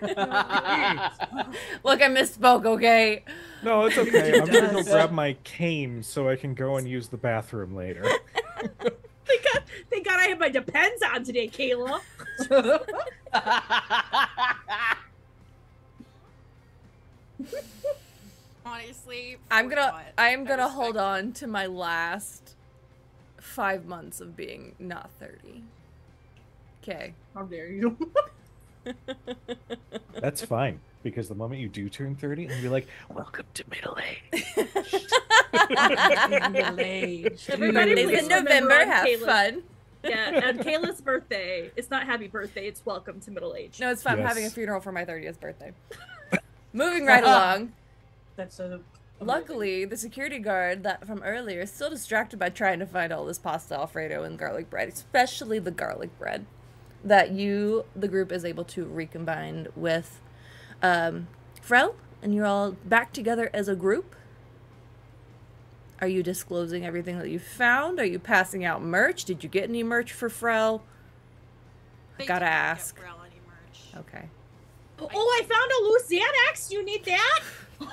[SPEAKER 2] Look, I misspoke, okay?
[SPEAKER 8] No, it's okay. I'm gonna go grab my cane so I can go and use the bathroom later.
[SPEAKER 4] Thank God I have my Depends on today, Kaila.
[SPEAKER 6] Honestly,
[SPEAKER 2] I am
[SPEAKER 6] for
[SPEAKER 2] gonna
[SPEAKER 6] what? I
[SPEAKER 2] hold
[SPEAKER 6] respect
[SPEAKER 2] on to my last 5 months of being not 30. Okay.
[SPEAKER 5] How dare you?
[SPEAKER 8] That's fine, because the moment you do turn 30, I'll be like, welcome to middle age.
[SPEAKER 5] Middle aged.
[SPEAKER 4] Everybody
[SPEAKER 2] Birthdays
[SPEAKER 4] please
[SPEAKER 2] in
[SPEAKER 4] remember
[SPEAKER 2] November,
[SPEAKER 4] on
[SPEAKER 2] have
[SPEAKER 4] Kayla's-
[SPEAKER 2] fun.
[SPEAKER 4] Yeah, on Kayla's birthday, it's not happy birthday, it's welcome to middle age.
[SPEAKER 2] No, it's fine. I'm having a
[SPEAKER 8] Yes.
[SPEAKER 2] funeral for my 30th birthday. Moving right along.
[SPEAKER 5] That's a.
[SPEAKER 2] Luckily, the security guard that from earlier is still distracted by trying to find all this pasta Alfredo and garlic bread, especially the garlic bread that you, the group, is able to recombine with Frel, and you're all back together as a group. Are you disclosing everything that you found? Are you passing out merch? Did you get any merch for Frel?
[SPEAKER 6] They
[SPEAKER 2] Gotta
[SPEAKER 6] did not get
[SPEAKER 2] ask.
[SPEAKER 6] Frel any merch.
[SPEAKER 2] Okay.
[SPEAKER 4] Oh, I found a loose Xanax. You need that?
[SPEAKER 6] I mean,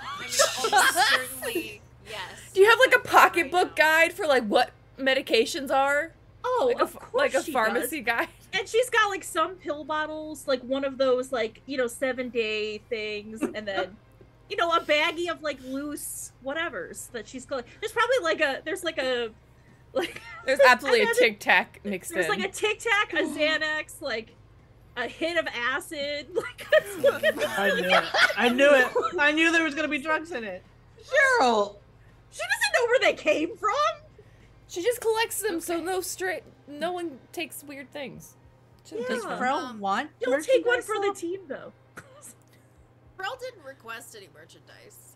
[SPEAKER 6] almost certainly, yes.
[SPEAKER 2] Do you have like a pocketbook guide for like what medications are?
[SPEAKER 4] Oh,
[SPEAKER 2] Like
[SPEAKER 4] of
[SPEAKER 2] a,
[SPEAKER 4] course
[SPEAKER 2] like a
[SPEAKER 4] she
[SPEAKER 2] pharmacy
[SPEAKER 4] does.
[SPEAKER 2] guide?
[SPEAKER 4] And she's got like some pill bottles, like one of those like 7-day things, and then a baggie of like loose whatevers that she's going. There's probably there's
[SPEAKER 2] There's absolutely a
[SPEAKER 4] another-
[SPEAKER 2] Tic Tac mixed
[SPEAKER 4] There's
[SPEAKER 2] in.
[SPEAKER 4] like a Tic Tac, a Xanax, like a hit of acid. Like
[SPEAKER 5] I knew it. I knew it. I knew there was gonna be drugs in it.
[SPEAKER 3] Cheryl!
[SPEAKER 4] she doesn't know where they came from.
[SPEAKER 2] She just collects them so no one takes weird things. She doesn't
[SPEAKER 5] Does
[SPEAKER 2] take them.
[SPEAKER 5] Frel want?
[SPEAKER 4] You'll take one
[SPEAKER 5] merchandise
[SPEAKER 4] for the
[SPEAKER 5] though?
[SPEAKER 4] team though.
[SPEAKER 6] Frel didn't request any merchandise.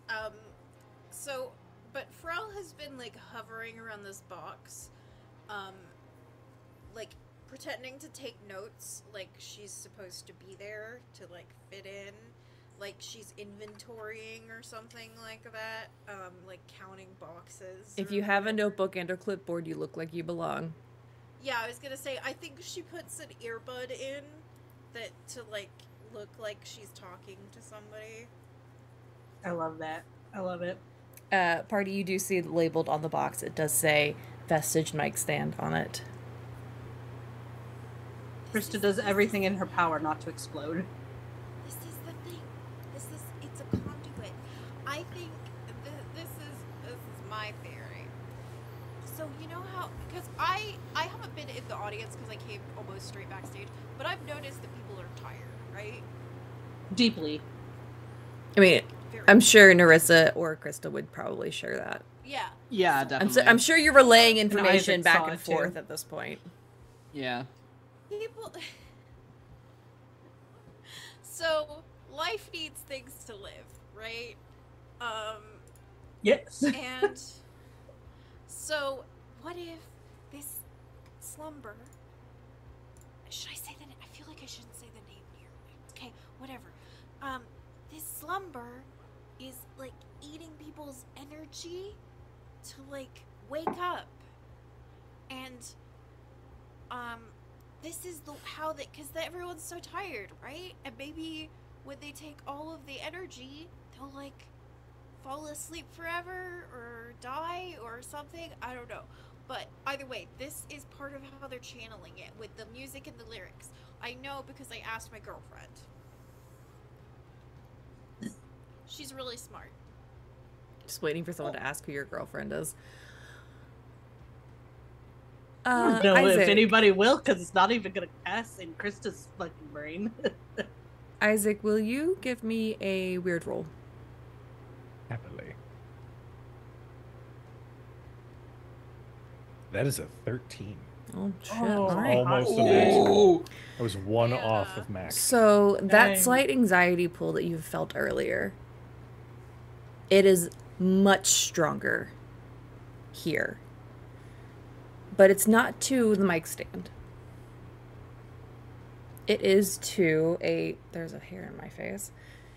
[SPEAKER 6] But Frel has been like hovering around this box, like pretending to take notes, like she's supposed to be there to like fit in, like she's inventorying or something like that, like counting boxes.
[SPEAKER 2] If
[SPEAKER 6] or
[SPEAKER 2] you have a
[SPEAKER 6] whatever.
[SPEAKER 2] notebook and a clipboard, you look like you belong.
[SPEAKER 6] Yeah, I was gonna say, I think she puts an earbud in that to like look like she's talking to somebody.
[SPEAKER 5] I love that. I love it.
[SPEAKER 2] Party, you do see labeled on the box. It does say Vestige mic stand on it.
[SPEAKER 5] Krista does everything in her power not to explode.
[SPEAKER 6] This is the thing. It's a conduit. I think this is my theory. So you know how, because I haven't been in the audience because I came almost straight backstage, but I've noticed that people are tired, right?
[SPEAKER 5] Deeply.
[SPEAKER 2] I mean,
[SPEAKER 6] Very
[SPEAKER 2] I'm sure Narissa or Krista would probably share that.
[SPEAKER 6] Yeah.
[SPEAKER 3] Yeah, definitely.
[SPEAKER 2] I'm sure you're relaying information
[SPEAKER 5] Isaac
[SPEAKER 2] back
[SPEAKER 5] saw
[SPEAKER 2] and
[SPEAKER 5] it, too.
[SPEAKER 2] forth at this point.
[SPEAKER 3] Yeah.
[SPEAKER 6] People. So life needs things to live, right?
[SPEAKER 5] Yes.
[SPEAKER 6] And so, what if this slumber? Should I say the name? I feel like I shouldn't say the name here. Okay, whatever. this slumber is like eating people's energy to like wake up. And this is how they, because everyone's so tired, right? And maybe when they take all of the energy, they'll like fall asleep forever or die or something. I don't know. But either way, this is part of how they're channeling it with the music and the lyrics. I know because I asked my girlfriend. She's really smart.
[SPEAKER 2] Just waiting for someone to ask who your girlfriend is.
[SPEAKER 5] I don't know
[SPEAKER 2] Isaac.
[SPEAKER 5] if anybody will, because it's not even going to pass in Krista's fucking brain.
[SPEAKER 2] Isaac, will you give me a weird roll?
[SPEAKER 8] Happily. That is a 13.
[SPEAKER 2] Oh, shit.
[SPEAKER 5] Oh,
[SPEAKER 2] All right.
[SPEAKER 8] Almost a
[SPEAKER 3] Ooh.
[SPEAKER 8] max. I was one
[SPEAKER 6] Yeah.
[SPEAKER 8] off of max.
[SPEAKER 2] So that
[SPEAKER 5] Dang.
[SPEAKER 2] slight anxiety pull that you felt earlier, it is much stronger here. But it's not to the mic stand. It is to there's a hair in my face.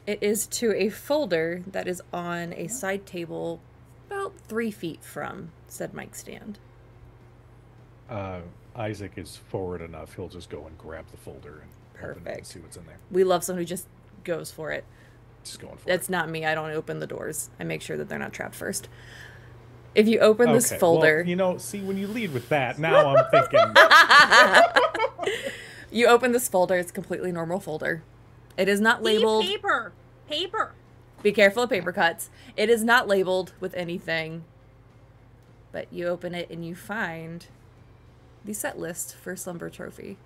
[SPEAKER 2] It is to a folder that is on a side table about 3 feet from said mic stand.
[SPEAKER 8] Isaac is forward enough. He'll just go and grab the folder and open it and
[SPEAKER 2] Perfect.
[SPEAKER 8] see what's in there.
[SPEAKER 2] We love someone who just goes for it.
[SPEAKER 8] Just going for
[SPEAKER 2] That's
[SPEAKER 8] it.
[SPEAKER 2] not me. I don't open the doors. I make sure that they're not trapped first. If you open this
[SPEAKER 8] Okay,
[SPEAKER 2] folder...
[SPEAKER 8] Well, you know, see, when you lead with that, now I'm thinking...
[SPEAKER 2] You open this folder. It's a completely normal folder. It is not labeled...
[SPEAKER 4] Paper.
[SPEAKER 2] Be careful of paper cuts. It is not labeled with anything. But you open it and you find the set list for Slumber Trophy.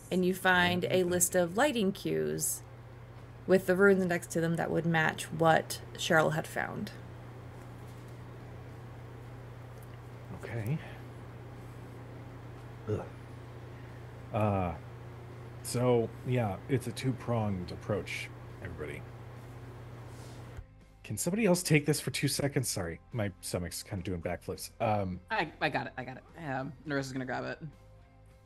[SPEAKER 2] And you find a list of lighting cues with the runes next to them that would match what Cheryl had found.
[SPEAKER 8] Okay. So, yeah, it's a two-pronged approach, everybody. Can somebody else take this for 2 seconds? Sorry, my stomach's kind of doing backflips.
[SPEAKER 3] I got it. Narissa's gonna grab it.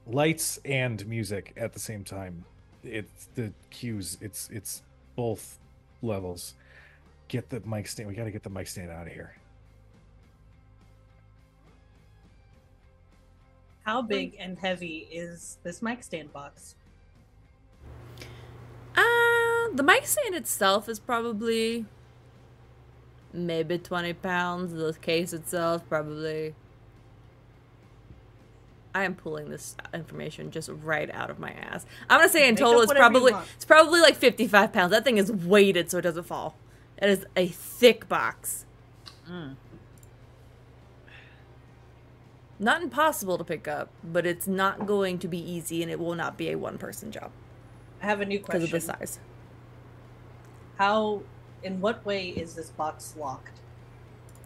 [SPEAKER 8] Lights and music at the same time. It's the cues. It's both levels. Get the mic stand. We got to get the mic stand out of here.
[SPEAKER 5] How big and heavy is this mic stand box?
[SPEAKER 2] The mic stand itself is probably maybe 20 pounds. The case itself probably... I am pulling this information just right out of my ass. I'm gonna say in
[SPEAKER 5] Make
[SPEAKER 2] total
[SPEAKER 5] up whatever you want.
[SPEAKER 2] it's probably like 55 pounds. That thing is weighted so it doesn't fall. It is a thick box. Not impossible to pick up, but it's not going to be easy, and it will not be a one-person job
[SPEAKER 5] I have a new
[SPEAKER 2] because
[SPEAKER 5] question.
[SPEAKER 2] of the size.
[SPEAKER 5] In what way is this box locked?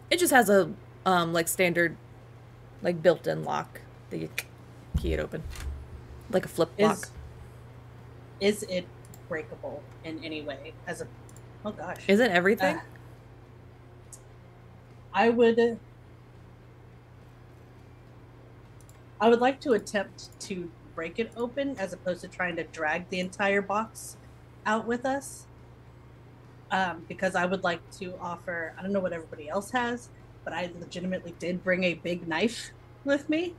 [SPEAKER 2] It just has a like standard, like built-in lock that you key it open, like a flip lock.
[SPEAKER 5] Is it breakable in any way? Oh gosh.
[SPEAKER 2] Isn't everything?
[SPEAKER 5] I would like to attempt to break it open as opposed to trying to drag the entire box out with us. Because I would like to offer, I don't know what everybody else has, but I legitimately did bring a big knife with me.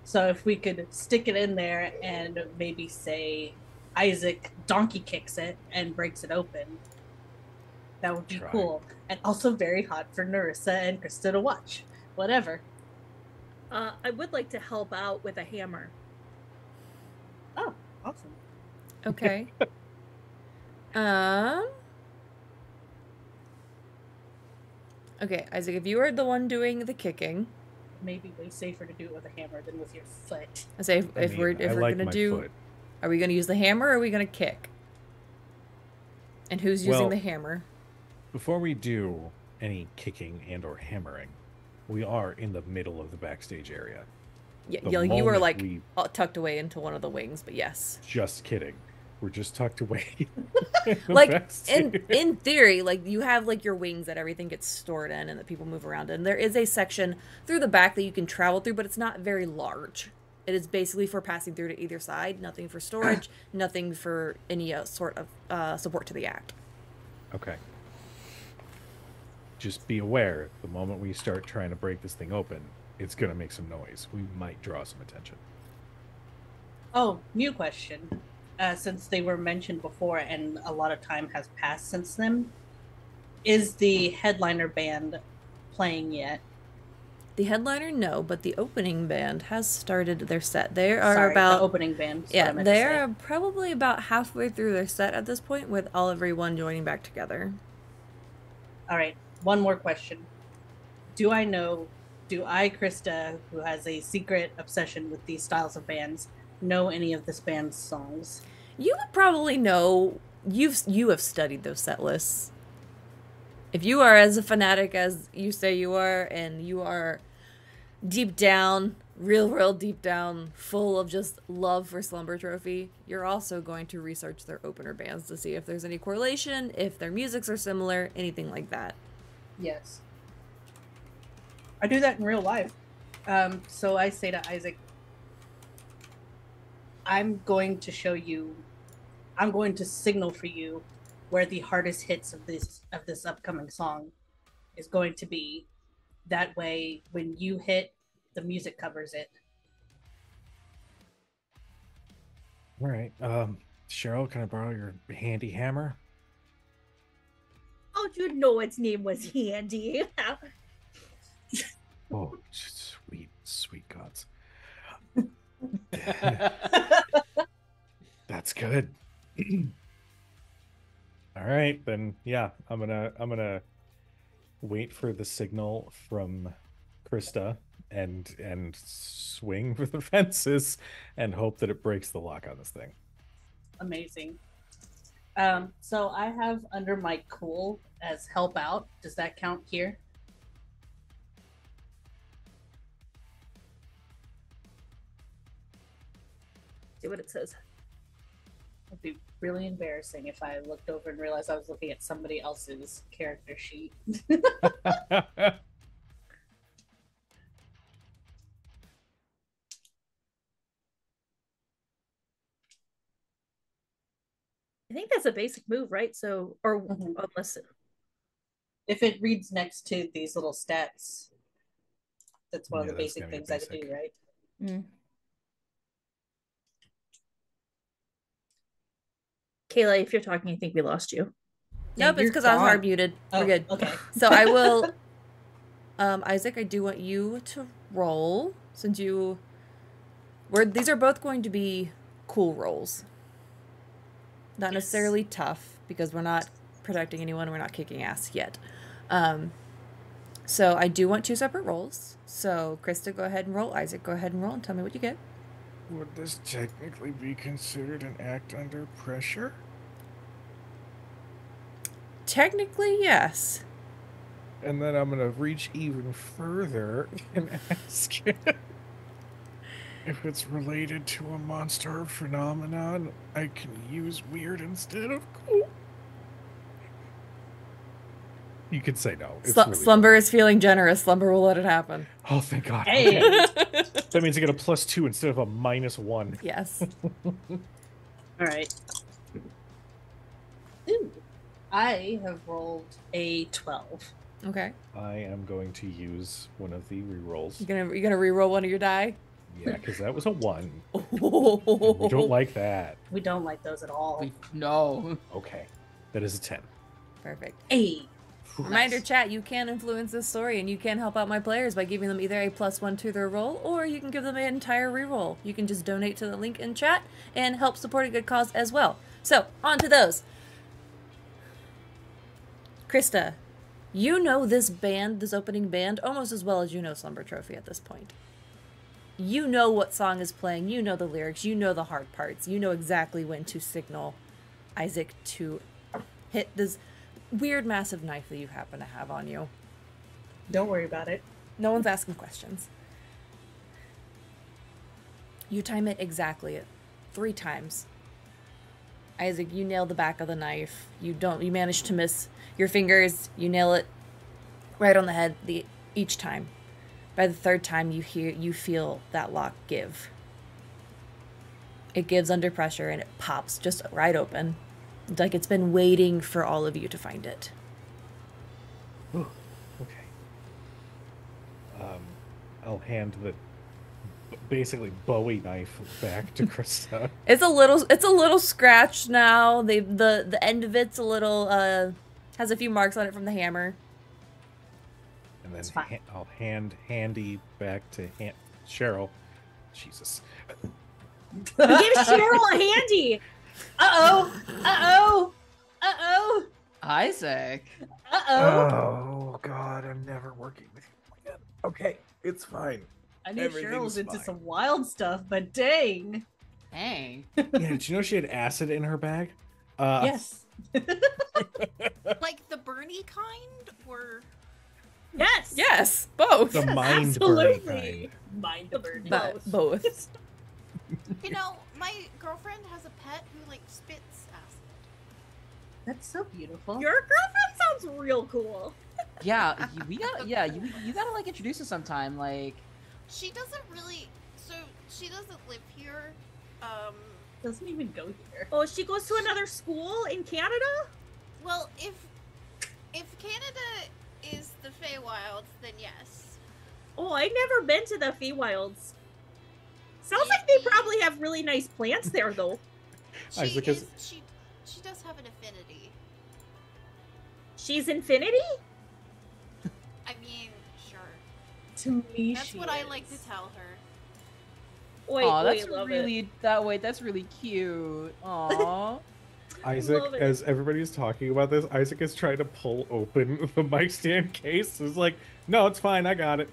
[SPEAKER 5] So if we could stick it in there and maybe say Isaac donkey kicks it and breaks it open, that would be
[SPEAKER 8] Try.
[SPEAKER 5] cool. And also very hot for Narissa and Krista to watch. Whatever.
[SPEAKER 4] I would like to help out with a hammer.
[SPEAKER 5] Oh, awesome.
[SPEAKER 2] Okay. Okay, Isaac, if you are the one doing the kicking,
[SPEAKER 5] Maybe way safer to do it with a hammer than with your foot.
[SPEAKER 2] I say if we're
[SPEAKER 8] I like
[SPEAKER 2] gonna
[SPEAKER 8] my
[SPEAKER 2] do,
[SPEAKER 8] foot.
[SPEAKER 2] are we gonna use the hammer or are we gonna kick? And who's using
[SPEAKER 8] Well-
[SPEAKER 2] the hammer?
[SPEAKER 8] Before we do any kicking and or hammering, we are in the middle of the backstage area.
[SPEAKER 2] Yeah,
[SPEAKER 8] The
[SPEAKER 2] you were
[SPEAKER 8] moment
[SPEAKER 2] like
[SPEAKER 8] we-
[SPEAKER 2] tucked away into one of the wings, but yes.
[SPEAKER 8] Just kidding. We're just tucked away. in the
[SPEAKER 2] Like
[SPEAKER 8] backstage.
[SPEAKER 2] in theory, like you have like your wings that everything gets stored in and that people move around in. There is a section through the back that you can travel through, but it's not very large. It is basically for passing through to either side, nothing for storage, nothing for any sort of support to the act.
[SPEAKER 8] Okay. Just be aware, the moment we start trying to break this thing open, it's going to make some noise. We might draw some attention.
[SPEAKER 5] Oh, new question. Since they were mentioned before and a lot of time has passed since then, is the headliner band playing yet?
[SPEAKER 2] The headliner, no, but the opening band has started their set. They are
[SPEAKER 5] Sorry,
[SPEAKER 2] about
[SPEAKER 5] the opening band.
[SPEAKER 2] Yeah, they're probably about halfway through their set at this point, with everyone joining back together.
[SPEAKER 5] All right, one more question. Do I, Krista, who has a secret obsession with these styles of bands, know any of this band's songs?
[SPEAKER 2] You would probably know. You have studied those set lists. If you are as a fanatic as you say you are, and you are deep down, real deep down, full of just love for Slumber Trophy, you're also going to research their opener bands to see if there's any correlation, if their musics are similar, anything like that.
[SPEAKER 5] Yes. I do that in real life. So I say to Isaac, I'm going to signal for you where the hardest hits of this upcoming song is going to be. That way, when you hit, the music covers it.
[SPEAKER 8] All right. Cheryl, can I borrow your handy hammer?
[SPEAKER 4] How'd you know its name was Handy?
[SPEAKER 8] Oh, sweet gods. That's good. All right, then. Yeah, I'm gonna wait for the signal from Krista and swing for the fences and hope that it breaks the lock on this thing.
[SPEAKER 5] Amazing. So I have under my cool as help out. Does that count here?
[SPEAKER 4] See what it says.
[SPEAKER 5] It'd be really embarrassing if I looked over and realized I was looking at somebody else's character sheet.
[SPEAKER 4] I think that's a basic move, right? So, or unless
[SPEAKER 5] if it reads next to these little stats, that's one of the
[SPEAKER 8] that's
[SPEAKER 5] basic
[SPEAKER 8] gonna be
[SPEAKER 5] things I could do, right?
[SPEAKER 4] Mm. Kaila, if you're talking, I think we lost you.
[SPEAKER 2] Nope, it's because I was hard muted.
[SPEAKER 5] Oh,
[SPEAKER 2] We're good.
[SPEAKER 5] okay.
[SPEAKER 2] So I will. Isaac, I do want you to roll, since these are both going to be cool rolls. Not necessarily tough, because we're not protecting anyone, we're not kicking ass yet. So I do want 2 separate rolls. So Krista, go ahead and roll. Isaac, go ahead and roll and tell me what you get.
[SPEAKER 8] Would this technically be considered an act under pressure?
[SPEAKER 2] Technically, yes.
[SPEAKER 8] And then I'm gonna reach even further and ask if it's related to a monster or phenomenon, I can use weird instead of cool. You could say no.
[SPEAKER 2] Slumber is feeling generous. Slumber will let it happen.
[SPEAKER 8] Oh, thank God.
[SPEAKER 5] Hey.
[SPEAKER 8] Okay. That means I get a +2 instead of a -1.
[SPEAKER 2] Yes.
[SPEAKER 5] All right. Ooh, I have rolled a 12.
[SPEAKER 2] Okay.
[SPEAKER 8] I am going to use one of the rerolls.
[SPEAKER 2] You're gonna re-roll one of your die?
[SPEAKER 8] Yeah, because that was a 1.
[SPEAKER 2] Oh.
[SPEAKER 8] We don't like that.
[SPEAKER 5] We don't like those at all.
[SPEAKER 3] No.
[SPEAKER 8] Okay. That is a 10.
[SPEAKER 2] Perfect.
[SPEAKER 5] Hey.
[SPEAKER 2] Reminder, chat, you can influence this story and you can help out my players by giving them either a +1 to their roll, or you can give them an entire reroll. You can just donate to the link in chat and help support a good cause as well. So, on to those. Krista, you know this opening band, almost as well as you know Slumber Trophy at this point. You know what song is playing, you know the lyrics, you know the hard parts, you know exactly when to signal Isaac to hit this weird massive knife that you happen to have on you.
[SPEAKER 5] Don't worry about it.
[SPEAKER 2] No one's asking questions. You time it exactly 3 times. Isaac, you nail the back of the knife. You manage to miss your fingers. You nail it right on the head each time. By the 3rd time, you feel that lock give. It gives under pressure and it pops just right open. It's like it's been waiting for all of you to find it.
[SPEAKER 8] Ooh, okay. I'll hand the basically Bowie knife back to Krista.
[SPEAKER 2] It's a little scratched now. The end of it's a little has a few marks on it from the hammer.
[SPEAKER 8] And then I'll hand Handy back to Cheryl. Jesus.
[SPEAKER 4] Give Cheryl a handy. Uh-oh.
[SPEAKER 3] Isaac.
[SPEAKER 8] Oh God, I'm never working with you again. Okay, it's fine.
[SPEAKER 5] I knew
[SPEAKER 8] Everything's
[SPEAKER 5] Cheryl was into
[SPEAKER 8] fine.
[SPEAKER 5] some wild stuff, but dang.
[SPEAKER 3] Dang.
[SPEAKER 8] Yeah, did you know she had acid in her bag?
[SPEAKER 5] Yes.
[SPEAKER 6] Like the Bernie kind, or
[SPEAKER 4] Yes.
[SPEAKER 2] Yes, both.
[SPEAKER 8] The mind burning
[SPEAKER 4] Absolutely.
[SPEAKER 8] kind.
[SPEAKER 4] Mind the burning.
[SPEAKER 2] Both.
[SPEAKER 6] you know, my girlfriend has a pet who like spits acid.
[SPEAKER 5] That's so beautiful.
[SPEAKER 4] Your girlfriend sounds real cool.
[SPEAKER 3] Yeah, we got. Yeah, you gotta like introduce us sometime. Like,
[SPEAKER 6] She doesn't really. So she doesn't live here.
[SPEAKER 5] Doesn't even go here.
[SPEAKER 4] Oh, she goes to another school in Canada?
[SPEAKER 6] Well, if Canada is the Feywilds, then yes.
[SPEAKER 4] Oh, I've never been to the Feywilds. Sounds like they probably have really nice plants there, though.
[SPEAKER 6] She
[SPEAKER 8] Isaac
[SPEAKER 6] is.
[SPEAKER 8] is-
[SPEAKER 6] She does have an affinity.
[SPEAKER 4] She's Infinity?
[SPEAKER 6] I mean, sure.
[SPEAKER 5] To me,
[SPEAKER 6] That's
[SPEAKER 5] she
[SPEAKER 6] what I
[SPEAKER 5] is.
[SPEAKER 6] like to tell her.
[SPEAKER 4] Wait,
[SPEAKER 3] oh,
[SPEAKER 4] wait,
[SPEAKER 3] that's
[SPEAKER 4] love
[SPEAKER 3] really
[SPEAKER 4] it.
[SPEAKER 3] that's really cute. Aw.
[SPEAKER 8] Isaac,
[SPEAKER 4] love it.
[SPEAKER 8] as everybody's talking about this, Isaac is trying to pull open the mic stand case. It's like, no, it's fine. I got it.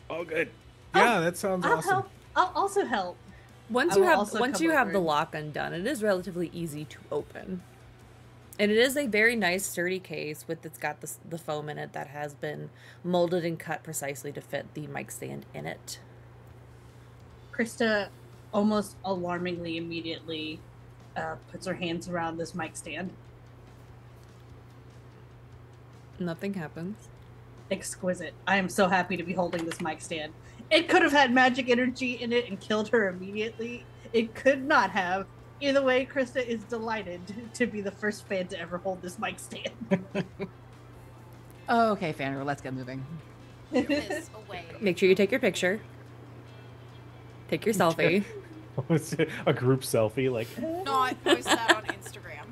[SPEAKER 8] All good. Yeah, that sounds
[SPEAKER 5] I'll
[SPEAKER 8] awesome.
[SPEAKER 5] help. I'll also help.
[SPEAKER 2] Once
[SPEAKER 5] I
[SPEAKER 2] you
[SPEAKER 5] will
[SPEAKER 2] have
[SPEAKER 5] also
[SPEAKER 2] once
[SPEAKER 5] come
[SPEAKER 2] you have the
[SPEAKER 5] over.
[SPEAKER 2] lock undone, it is relatively easy to open. And it is a very nice sturdy case with it's got the foam in it that has been molded and cut precisely to fit the mic stand in it.
[SPEAKER 5] Krista almost alarmingly immediately puts her hands around this mic stand.
[SPEAKER 2] Nothing happens.
[SPEAKER 5] Exquisite. I am so happy to be holding this mic stand. It could have had magic energy in it and killed her immediately. It could not have. Either way, Krista is delighted to be the first fan to ever hold this mic stand.
[SPEAKER 3] Okay, Fandor, let's get moving.
[SPEAKER 6] Miss away.
[SPEAKER 2] Make sure you take your picture. Take your selfie.
[SPEAKER 8] A group selfie, like,
[SPEAKER 6] Not post that on Instagram.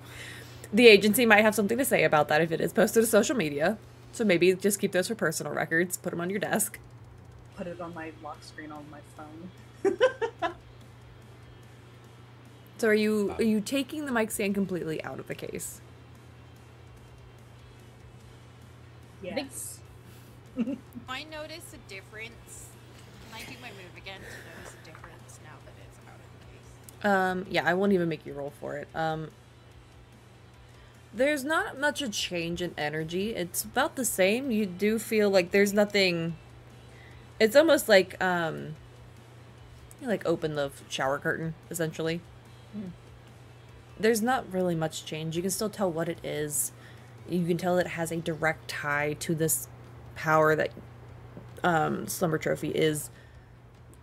[SPEAKER 2] The agency might have something to say about that if it is posted to social media. So maybe just keep those for personal records. Put them on your desk.
[SPEAKER 5] Put it on my lock screen on my phone.
[SPEAKER 2] So are you taking the mic stand completely out of the case?
[SPEAKER 5] Yes.
[SPEAKER 6] I notice a difference. Can I do my move again to notice a difference now that it's out of the case?
[SPEAKER 2] Yeah, I won't even make you roll for it. There's not much a change in energy. It's about the same. You do feel like there's nothing. It's almost like you like open the shower curtain essentially. There's not really much change. You can still tell what it is. You can tell it has a direct tie to this power that Slumber Trophy is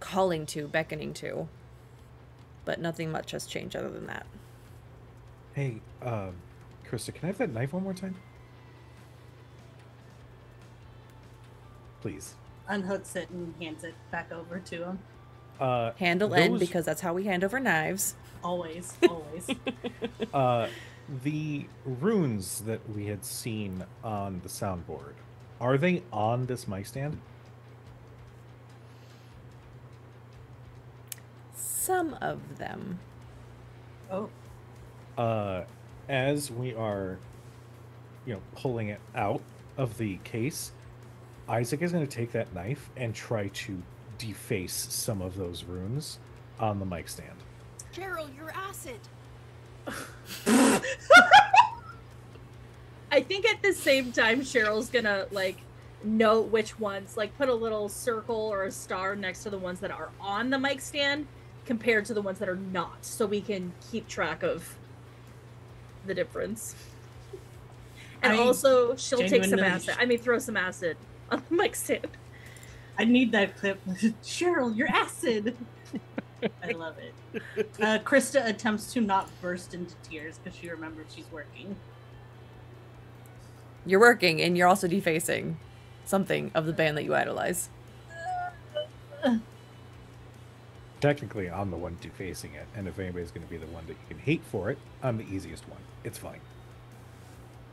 [SPEAKER 2] calling to, beckoning to. But nothing much has changed other than that.
[SPEAKER 8] hey, Krista, can I have that knife one more time? Please.
[SPEAKER 5] Unhooks it and hands it back over to him.
[SPEAKER 2] Handle end
[SPEAKER 8] those-
[SPEAKER 2] because that's how we hand over knives.
[SPEAKER 5] Always, always.
[SPEAKER 8] The runes that we had seen on the soundboard, are they on this mic stand?
[SPEAKER 2] Some of them.
[SPEAKER 5] Oh,
[SPEAKER 8] As we are, pulling it out of the case, Isaac is going to take that knife and try to deface some of those runes on the mic stand.
[SPEAKER 6] Cheryl, you're acid.
[SPEAKER 4] I think at the same time, Cheryl's gonna, like, note which ones, like, put a little circle or a star next to the ones that are on the mic stand compared to the ones that are not, so we can keep track of the difference. And
[SPEAKER 5] I
[SPEAKER 4] also, she'll take some
[SPEAKER 5] genuinely-
[SPEAKER 4] acid. I mean, throw some acid on the mic stand.
[SPEAKER 5] I need that clip. Cheryl, you're acid. I love it. Krista attempts to not burst into tears because she remembers she's working.
[SPEAKER 2] You're working, and you're also defacing something of the band that you idolize.
[SPEAKER 8] Technically, I'm the one defacing it, and if anybody's going to be the one that you can hate for it, I'm the easiest one. It's fine.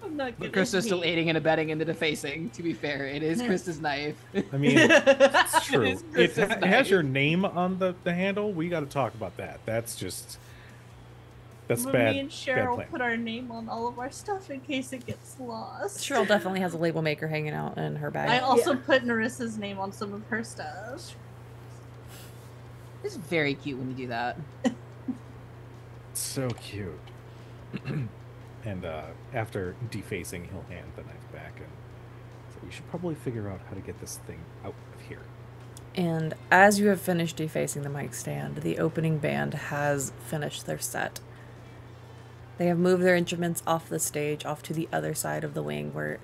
[SPEAKER 5] I'm not
[SPEAKER 3] But
[SPEAKER 5] gonna
[SPEAKER 3] Krista's still
[SPEAKER 5] hate.
[SPEAKER 3] aiding and abetting in the defacing. To be fair, it is Krista's knife.
[SPEAKER 8] I mean, it's true.
[SPEAKER 3] It's
[SPEAKER 8] It
[SPEAKER 3] Chris's
[SPEAKER 8] has
[SPEAKER 3] knife.
[SPEAKER 8] your name on the handle. We got to talk about that. That's
[SPEAKER 5] When
[SPEAKER 8] bad.
[SPEAKER 5] me and
[SPEAKER 8] bad
[SPEAKER 5] Cheryl
[SPEAKER 8] plan.
[SPEAKER 5] put our name on all of our stuff in case it gets lost.
[SPEAKER 2] Cheryl definitely has a label maker hanging out in her bag.
[SPEAKER 5] I also put Narissa's name on some of her stuff.
[SPEAKER 3] It's very cute when you do that.
[SPEAKER 8] So cute. And after defacing, he'll hand the knife back, and so we should probably figure out how to get this thing out of here.
[SPEAKER 2] And as you have finished defacing the mic stand, the opening band has finished their set. They have moved their instruments off the stage, off to the other side of the wing where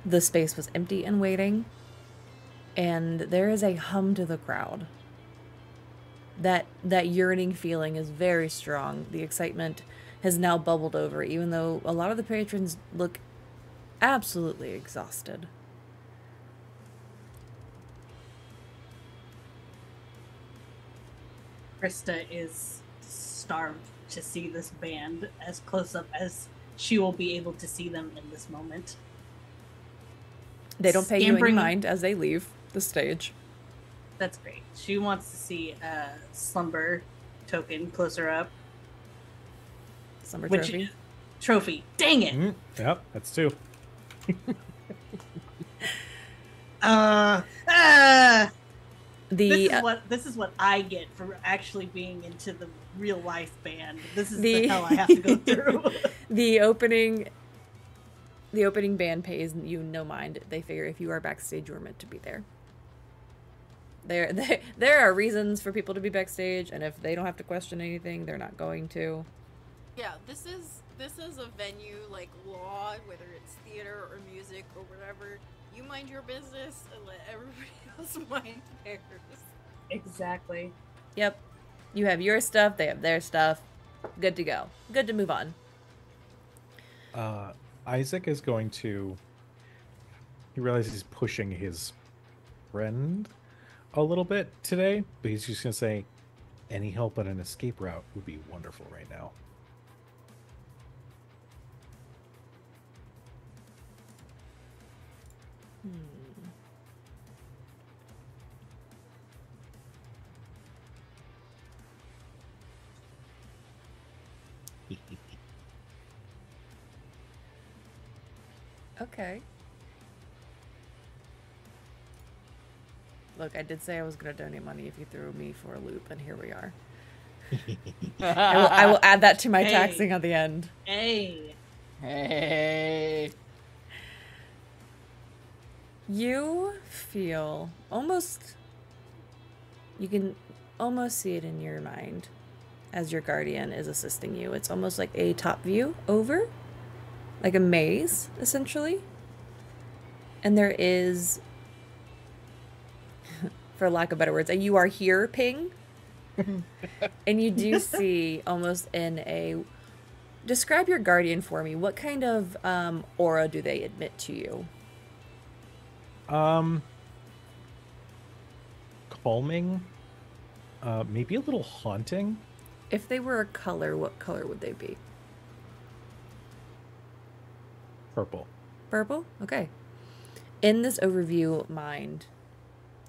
[SPEAKER 2] the space was empty and waiting. And there is a hum to the crowd. That yearning feeling is very strong. The excitement has now bubbled over, even though a lot of the patrons look absolutely exhausted.
[SPEAKER 5] Krista is starved to see this band as close up as she will be able to see them in this moment.
[SPEAKER 2] They don't pay you any
[SPEAKER 5] Scampering-
[SPEAKER 2] mind as they leave the stage.
[SPEAKER 5] That's great. She wants to see a slumber token closer up.
[SPEAKER 2] Slumber
[SPEAKER 5] Which
[SPEAKER 2] Trophy.
[SPEAKER 5] trophy. Dang it!
[SPEAKER 8] Yep, that's two.
[SPEAKER 5] This is what I get for actually being into the real life band. This is
[SPEAKER 2] The-
[SPEAKER 5] the hell I have to go through.
[SPEAKER 2] The opening band pays you no mind. They figure if you are backstage, you are meant to be there. There are reasons for people to be backstage, and if they don't have to question anything, they're not going to.
[SPEAKER 6] Yeah, this is a venue like law, whether it's theater or music or whatever. You mind your business and let everybody else mind theirs.
[SPEAKER 5] Exactly.
[SPEAKER 2] Yep. You have your stuff, they have their stuff. Good to go. Good to move on.
[SPEAKER 8] Isaac is going to. He realizes he's pushing his friend a little bit today, but he's just going to say, any help on an escape route would be wonderful right now.
[SPEAKER 2] Okay. Look, I did say I was going to donate money if you threw me for a loop, and here we are. I will add that to my
[SPEAKER 5] Hey.
[SPEAKER 2] taxing at the end.
[SPEAKER 5] Hey.
[SPEAKER 3] Hey.
[SPEAKER 2] You feel almost... You can almost see it in your mind as your guardian is assisting you. It's almost like a top view over, like a maze, essentially. And there is, for lack of better words, a "you are here" ping. And you do see almost in a... Describe your guardian for me. What kind of aura do they emit to you?
[SPEAKER 8] Calming, maybe a little haunting.
[SPEAKER 2] If they were a color, what color would they be?
[SPEAKER 8] Purple.
[SPEAKER 2] Purple? Okay. In this overview mind,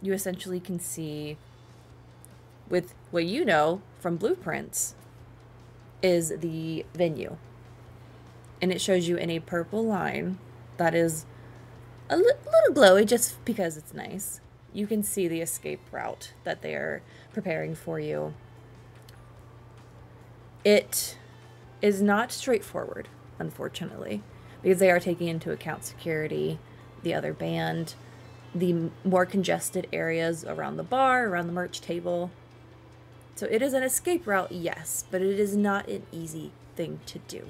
[SPEAKER 2] you essentially can see, with what you know from blueprints, is the venue. And it shows you in a purple line that is a little glowy just because it's nice. You can see the escape route that they are preparing for you. It is not straightforward, unfortunately, because they are taking into account security, the other band, the more congested areas around the bar, around the merch table. So it is an escape route, yes, but it is not an easy thing to do.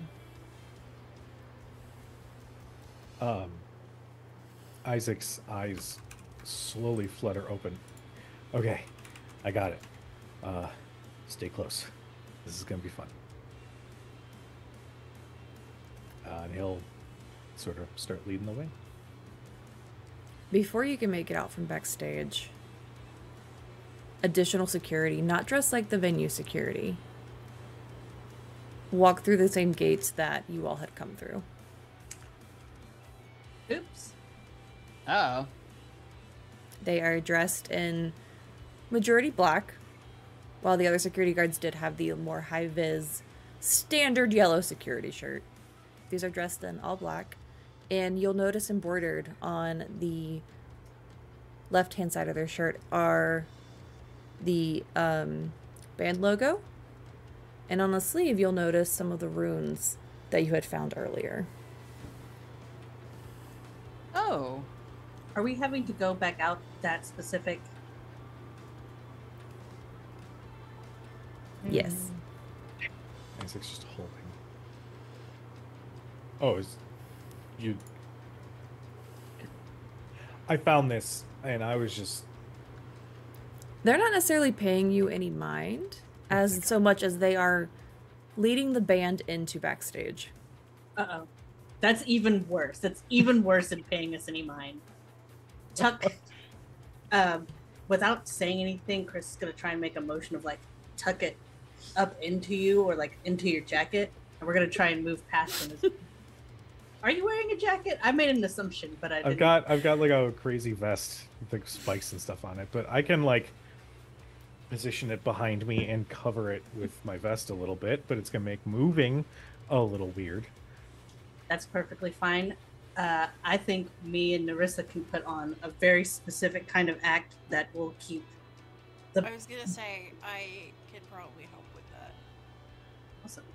[SPEAKER 8] Isaac's eyes slowly flutter open. Okay, I got it. Stay close. This is gonna be fun. And he'll sort of start leading the way.
[SPEAKER 2] Before you can make it out from backstage, additional security, not dressed like the venue security, walk through the same gates that you all had come through.
[SPEAKER 5] Oops.
[SPEAKER 3] Oh.
[SPEAKER 2] They are dressed in majority black, while the other security guards did have the more high-vis, standard yellow security shirt. These are dressed in all black, and you'll notice embroidered on the left-hand side of their shirt are the band logo, and on the sleeve you'll notice some of the runes that you had found earlier.
[SPEAKER 3] Oh.
[SPEAKER 5] Are we having to go back out that specific?
[SPEAKER 2] Yes.
[SPEAKER 8] Isaac's just holding. Oh, is you? I found this, and I was just.
[SPEAKER 2] They're not necessarily paying you any mind, as so much as they are leading the band into backstage.
[SPEAKER 5] Uh-oh. That's even worse. That's even worse than paying us any mind. Tuck, without saying anything, Chris is going to try and make a motion of, like, tuck it up into you or, like, into your jacket, and we're going to try and move past him. Are you wearing a jacket? I made an assumption, but I didn't.
[SPEAKER 8] I've got like a crazy vest with like spikes and stuff on it, but I can like position it behind me and cover it with my vest a little bit, but it's gonna make moving a little weird.
[SPEAKER 5] That's perfectly fine. I think me and Narissa can put on a very specific kind of act that will keep the.
[SPEAKER 6] I was gonna say I can probably help with that.
[SPEAKER 5] Awesome.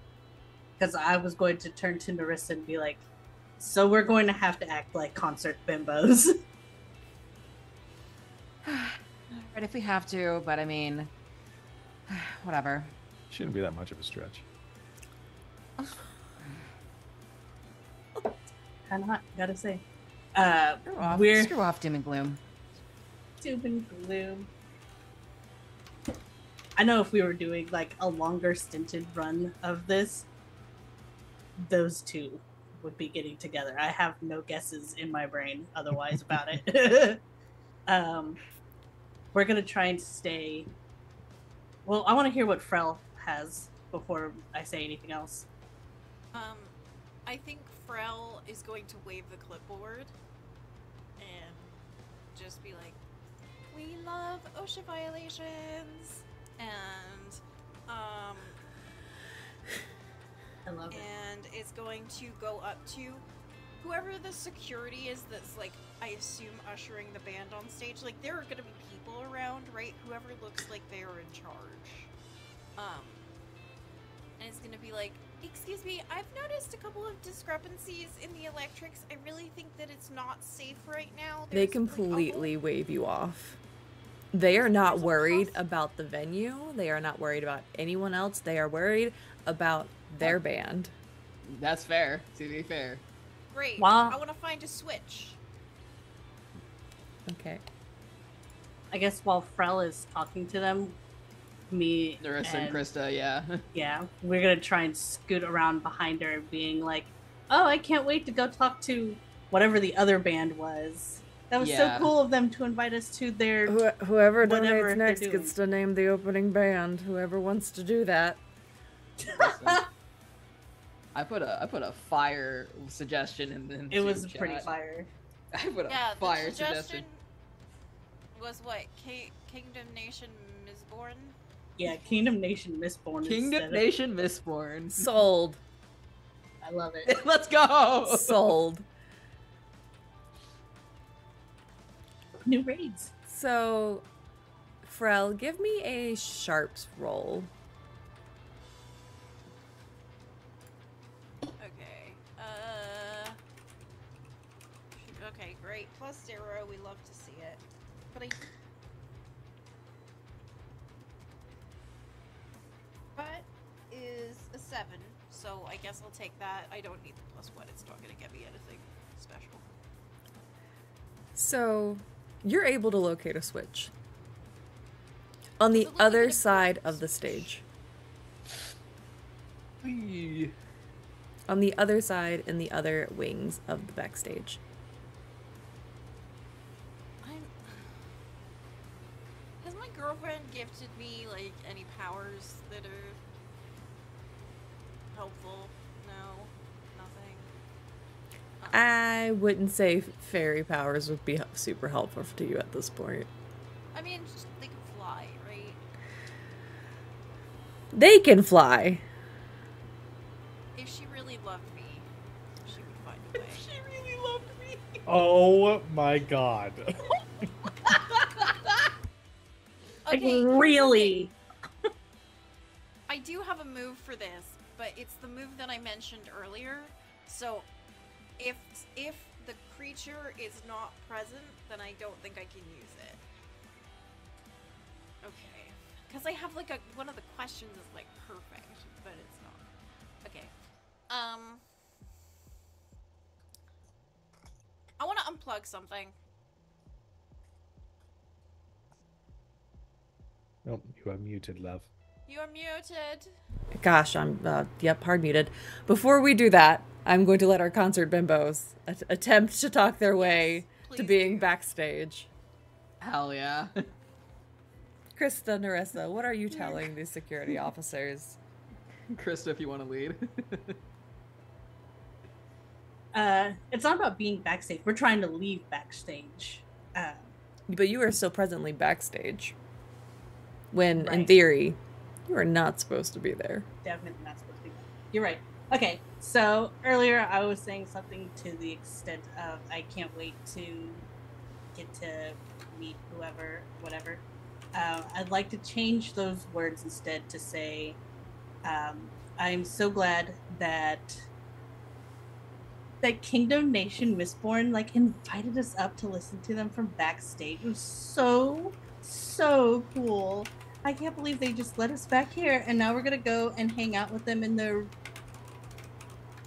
[SPEAKER 5] Because I was going to turn to Narissa and be like, so we're going to have to act like concert bimbos.
[SPEAKER 3] Right, if we have to, but I mean, whatever.
[SPEAKER 8] Shouldn't be that much of a stretch.
[SPEAKER 5] Cannot, gotta say.
[SPEAKER 3] Screw off, doom and gloom.
[SPEAKER 5] Doom and gloom. I know if we were doing like a longer stinted run of this, those two would be getting together. I have no guesses in my brain otherwise about it. We're gonna try and stay. Well, I want to hear what Frel has before I say anything else.
[SPEAKER 6] I think Frel is going to wave the clipboard and just be like, "We love OSHA violations," and
[SPEAKER 5] I love it.
[SPEAKER 6] and is going to go up to whoever the security is that's, like, I assume ushering the band on stage. Like, there are gonna be people around, right? Whoever looks like they are in charge. And it's gonna be like, "Excuse me, I've noticed a couple of discrepancies in the electrics. I really think that it's not safe right now."
[SPEAKER 2] They
[SPEAKER 6] There's,
[SPEAKER 2] completely wave you off. They are not worried about the venue. They are not worried about anyone else. They are worried about their band.
[SPEAKER 3] That's fair, to be fair.
[SPEAKER 6] Great.
[SPEAKER 5] Wow.
[SPEAKER 6] I want to find a switch.
[SPEAKER 2] Okay.
[SPEAKER 5] I guess while Frel is talking to them, me
[SPEAKER 3] Narissa and Krista, yeah.
[SPEAKER 5] Yeah, we're gonna try and scoot around behind her, being like, "Oh, I can't wait to go talk to whatever the other band was. That was
[SPEAKER 3] Yeah.
[SPEAKER 5] so cool of them to invite us to their."
[SPEAKER 2] Whoever
[SPEAKER 5] Whatever
[SPEAKER 2] donates
[SPEAKER 5] they're
[SPEAKER 2] next
[SPEAKER 5] doing.
[SPEAKER 2] gets to name the opening band. Whoever wants to do that.
[SPEAKER 3] I put a fire suggestion in the
[SPEAKER 5] It was
[SPEAKER 3] chat.
[SPEAKER 5] pretty fire.
[SPEAKER 3] I put a
[SPEAKER 6] Yeah,
[SPEAKER 3] fire
[SPEAKER 6] the suggestion
[SPEAKER 3] suggestion.
[SPEAKER 6] was what? Kingdom Nation Mistborn?
[SPEAKER 5] Yeah, Kingdom Nation Mistborn.
[SPEAKER 3] Kingdom Nation Mistborn.
[SPEAKER 2] Sold.
[SPEAKER 5] I love it.
[SPEAKER 3] Let's go.
[SPEAKER 2] Sold.
[SPEAKER 5] New raids.
[SPEAKER 2] So, Frel, give me a sharps roll.
[SPEAKER 6] Okay. Okay, great. +0. We love to see it. But That is a 7, so I guess I'll take that. I don't need the +1. It's not going to get me anything special.
[SPEAKER 2] So, you're able to locate a switch on the
[SPEAKER 6] So looking
[SPEAKER 2] other
[SPEAKER 6] at a
[SPEAKER 2] side
[SPEAKER 6] switch.
[SPEAKER 2] of the stage.
[SPEAKER 3] Eee.
[SPEAKER 2] On the other side, in the other wings of the backstage.
[SPEAKER 6] Has my girlfriend gifted me like any powers that are helpful? No, nothing.
[SPEAKER 2] I wouldn't say fairy powers would be super helpful to you at this point.
[SPEAKER 6] I mean, just, they can fly, right?
[SPEAKER 2] They can fly.
[SPEAKER 6] If she really loved me, she would find a way.
[SPEAKER 5] She really loved me.
[SPEAKER 8] Oh my god.
[SPEAKER 4] Like,
[SPEAKER 6] Okay, here's the
[SPEAKER 4] really?
[SPEAKER 6] thing. I do have a move for this, but it's the move that I mentioned earlier. So, if the creature is not present, then I don't think I can use it. Okay, because I have like one of the questions is like perfect, but it's not. Okay, I want to unplug something.
[SPEAKER 8] Nope, you are muted, love.
[SPEAKER 6] You are muted.
[SPEAKER 2] Gosh, I'm, hard muted. Before we do that, I'm going to let our concert bimbos attempt to talk their way to
[SPEAKER 6] please
[SPEAKER 2] being
[SPEAKER 6] do.
[SPEAKER 2] backstage.
[SPEAKER 3] Hell yeah.
[SPEAKER 2] Krista, Narissa, what are you telling these security officers?
[SPEAKER 3] Krista, if you want to lead.
[SPEAKER 5] It's not about being backstage. We're trying to leave backstage.
[SPEAKER 2] But you are still presently backstage. When, in
[SPEAKER 5] Right.
[SPEAKER 2] theory, you are not supposed to be there.
[SPEAKER 5] Definitely not supposed to be. You're right. Okay, so earlier I was saying something to the extent of I can't wait to get to meet whoever, whatever. I'd like to change those words instead to say, I'm so glad that Kingdom Nation Mistborn like invited us up to listen to them from backstage. It was so cool. I can't believe they just let us back here, and now we're gonna go and hang out with them in their.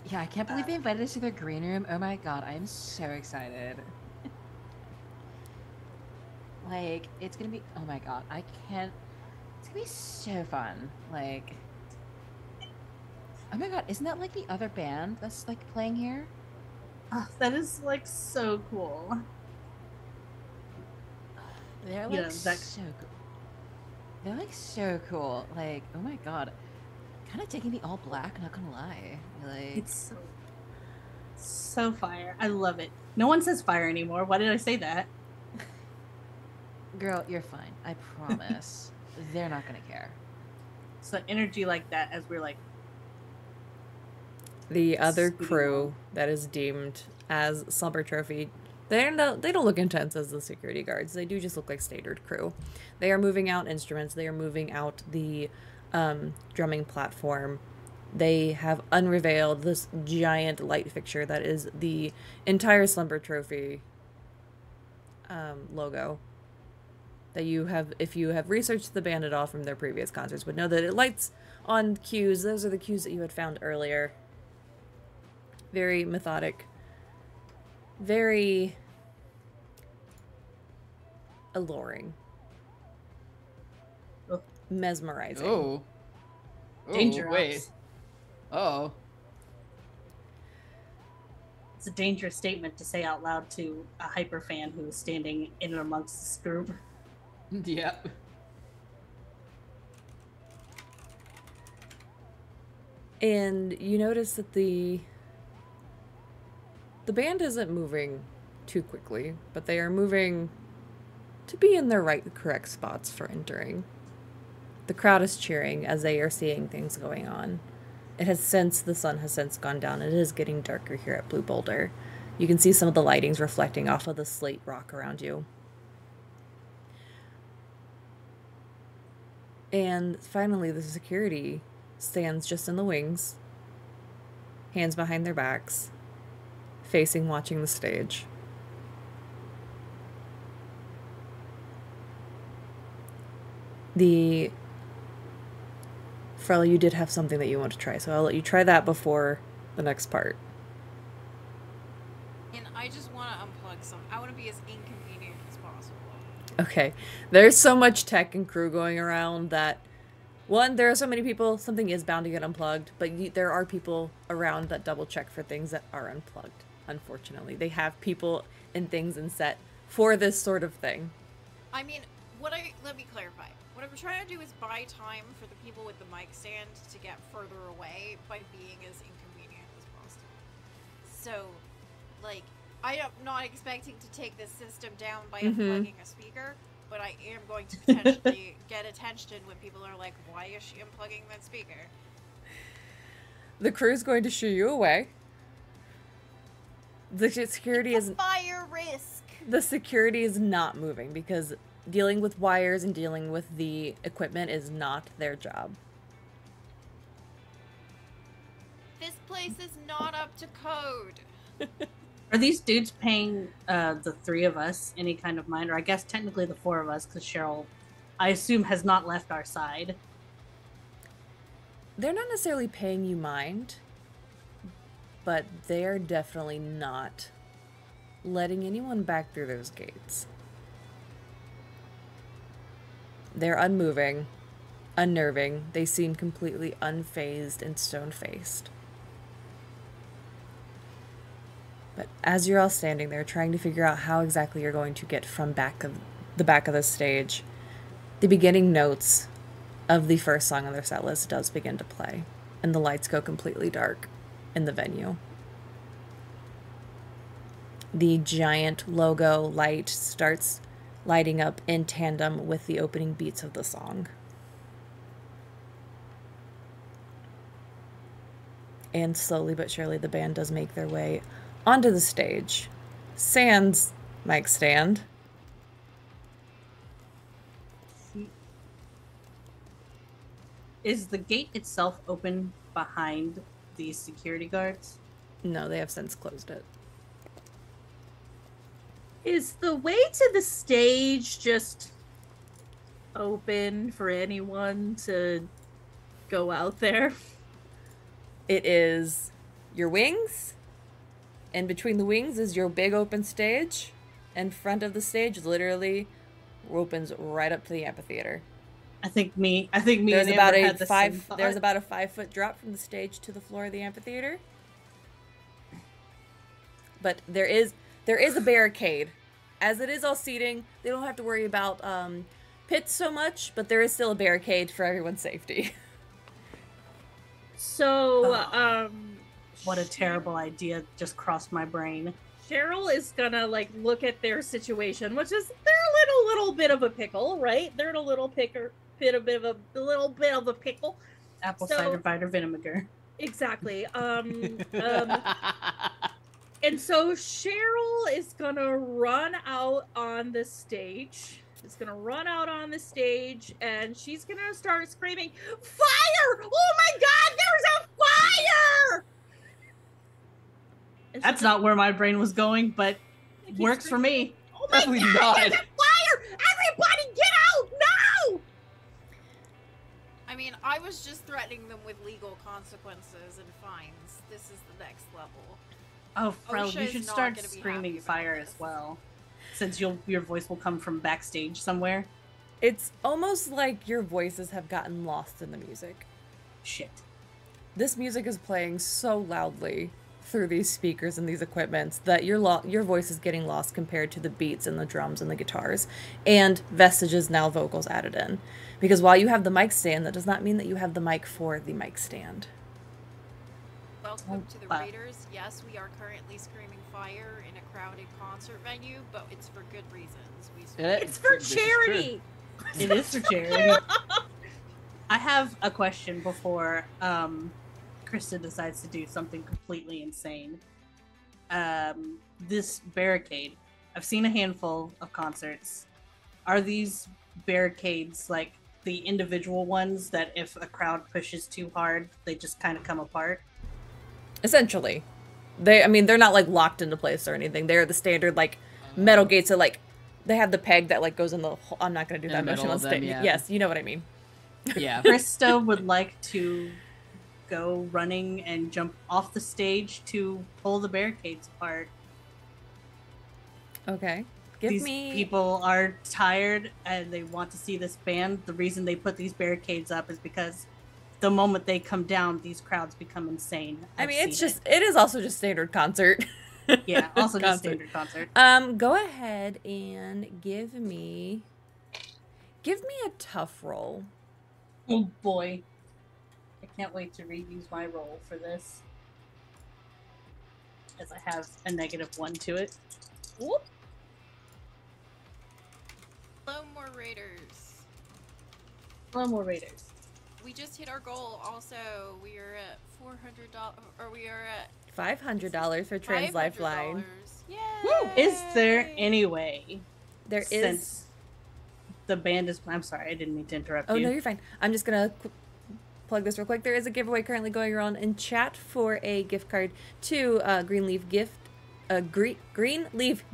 [SPEAKER 3] Yeah, I can't believe they invited us to their green room. Oh my god, I am so excited. Like, it's gonna be. Oh my god, I can't. It's gonna be so fun. Like. Oh my god, isn't that like the other band that's like playing here?
[SPEAKER 5] Oh, that is like so cool.
[SPEAKER 3] They're like
[SPEAKER 5] Yeah, that-
[SPEAKER 3] so cool. They're like so cool. Like, oh my god. Kind of taking me all black, not gonna lie. Like,
[SPEAKER 5] It's so fire. I love it. No one says fire anymore. Why did I say that?
[SPEAKER 3] girl, you're fine. I promise. They're not gonna care.
[SPEAKER 5] So energy like that as we're like.
[SPEAKER 2] The other
[SPEAKER 5] Speeding
[SPEAKER 2] crew
[SPEAKER 5] on.
[SPEAKER 2] that is deemed as Slumber Trophy, they don't look intense as the security guards. They do just look like standard crew. They are moving out instruments. They are moving out the drumming platform. They have unveiled this giant light fixture that is the entire Slumber Trophy logo. That you have, if you have researched the band at all from their previous concerts, would know that it lights on cues. Those are the cues that you had found earlier. Very methodic. Very alluring.
[SPEAKER 5] Oh.
[SPEAKER 2] Mesmerizing.
[SPEAKER 3] Oh.
[SPEAKER 5] Danger
[SPEAKER 3] Wait.
[SPEAKER 5] ops.
[SPEAKER 3] Oh.
[SPEAKER 5] It's a dangerous statement to say out loud to a hyper fan who is standing in and amongst this group.
[SPEAKER 3] Yep.
[SPEAKER 2] And you notice that the band isn't moving too quickly, but they are moving to be in their correct spots for entering. The crowd is cheering as they are seeing things going on. The sun has since gone down. It is getting darker here at Blue Boulder. You can see some of the lightings reflecting off of the slate rock around you. And finally, the security stands just in the wings, hands behind their backs, watching the stage. Frella, you did have something that you want to try, so I'll let you try that before the next part.
[SPEAKER 6] And I just want to unplug some. I want to be as inconvenient as possible.
[SPEAKER 2] Okay, there's so much tech and crew going around that One, there are so many people, something is bound to get unplugged, but there are people around that double check for things that are unplugged, unfortunately. They have people and things in set for this sort of thing.
[SPEAKER 6] I mean, let me clarify. What I'm trying to do is buy time for the people with the mic stand to get further away by being as inconvenient as possible. So, like, I am not expecting to take this system down by unplugging a speaker, but I am going to potentially get attention when people are like, why is she unplugging that speaker?
[SPEAKER 2] The crew's going to shoo you away. The security is
[SPEAKER 6] fire risk.
[SPEAKER 2] The security is not moving because dealing with wires and dealing with the equipment is not their job.
[SPEAKER 6] This place is not up to code.
[SPEAKER 5] Are these dudes paying the three of us any kind of mind? Or I guess technically the four of us, because Cheryl, I assume, has not left our side.
[SPEAKER 2] They're not necessarily paying you mind, but they're definitely not letting anyone back through those gates. They're unmoving, unnerving. They seem completely unfazed and stone-faced. But as you're all standing there trying to figure out how exactly you're going to get from the back of the stage, the beginning notes of the first song on their set list does begin to play, and the lights go completely dark in the venue. The giant logo light starts lighting up in tandem with the opening beats of the song. And slowly but surely the band does make their way onto the stage. Sans mic stand.
[SPEAKER 5] Is the gate itself open behind these security guards?
[SPEAKER 2] No, they have since closed it.
[SPEAKER 4] Is the way to the stage just open for anyone to go out there?
[SPEAKER 2] It is your wings, and between the wings is your big open stage, and front of the stage literally opens right up to the amphitheater.
[SPEAKER 5] I think me and
[SPEAKER 2] there's
[SPEAKER 5] Amber had the same thought.
[SPEAKER 2] There's about a 5-foot drop from the stage to the floor of the amphitheater. But there is a barricade. As it is all seating, they don't have to worry about pits so much, but there is still a barricade for everyone's safety.
[SPEAKER 4] So,
[SPEAKER 5] what a terrible idea just crossed my brain.
[SPEAKER 4] Cheryl is gonna look at their situation, which is they're in a little bit of a pickle, right? They're in a little little bit of a pickle.
[SPEAKER 5] Apple cider vinegar.
[SPEAKER 4] Exactly. And so Cheryl is gonna run out on the stage. And she's gonna start screaming, "Fire! Oh my God, there's a fire!"
[SPEAKER 5] That's not where my brain was going, but works for me.
[SPEAKER 4] Oh my God, there's a fire! Everybody get out now!
[SPEAKER 6] I mean, I was just threatening them with legal consequences and fines. This is the next level.
[SPEAKER 5] Oh, Frel,
[SPEAKER 6] OSHA
[SPEAKER 5] you
[SPEAKER 6] is
[SPEAKER 5] should
[SPEAKER 6] not
[SPEAKER 5] start
[SPEAKER 6] gonna be
[SPEAKER 5] screaming
[SPEAKER 6] happy about
[SPEAKER 5] fire
[SPEAKER 6] this.
[SPEAKER 5] as well. Since your voice will come from backstage somewhere.
[SPEAKER 2] It's almost like your voices have gotten lost in the music.
[SPEAKER 5] Shit.
[SPEAKER 2] This music is playing so loudly through these speakers and these equipments that your voice is getting lost compared to the beats and the drums and the guitars, and Vestige's now vocals added in. Because while you have the mic stand, that does not mean that you have the mic for the mic stand.
[SPEAKER 6] Welcome to the Raiders. Yes, we are currently screaming fire in a crowded concert venue, but it's for good reasons.
[SPEAKER 4] It's for charity.
[SPEAKER 5] It is for charity. I have a question before Krista decides to do something completely insane. This barricade. I've seen a handful of concerts. Are these barricades like the individual ones that if a crowd pushes too hard, they just kind of come apart?
[SPEAKER 2] Essentially. They're not locked into place or anything. They're the standard metal gates that they have the peg that goes in the hole. I'm not going to do that motion on stage.
[SPEAKER 3] Yeah.
[SPEAKER 2] Yes, you know what I mean.
[SPEAKER 3] Yeah.
[SPEAKER 5] Krista would like to go running and jump off the stage to pull the barricades apart.
[SPEAKER 2] Okay.
[SPEAKER 5] these people are tired and they want to see this band. The reason they put these barricades up is because the moment they come down, these crowds become insane.
[SPEAKER 2] I mean, it is also just standard concert.
[SPEAKER 5] Yeah, also just standard concert.
[SPEAKER 2] Go ahead and give me a tough roll.
[SPEAKER 5] Oh boy. I can't wait to reuse my roll for this. As I have a -1 to it. Whoop.
[SPEAKER 6] Hello, more raiders.
[SPEAKER 5] Hello, more raiders.
[SPEAKER 6] We just hit our goal. Also, we are at $400, or we are at
[SPEAKER 2] $500 for Trans Lifeline.
[SPEAKER 6] Yay!
[SPEAKER 5] Woo! Is there any way?
[SPEAKER 2] There is.
[SPEAKER 5] Since the band is. I'm sorry, I didn't mean to interrupt you.
[SPEAKER 2] Oh no, you're fine. I'm just gonna plug this real quick. There is a giveaway currently going around in chat for a gift card to Greenleaf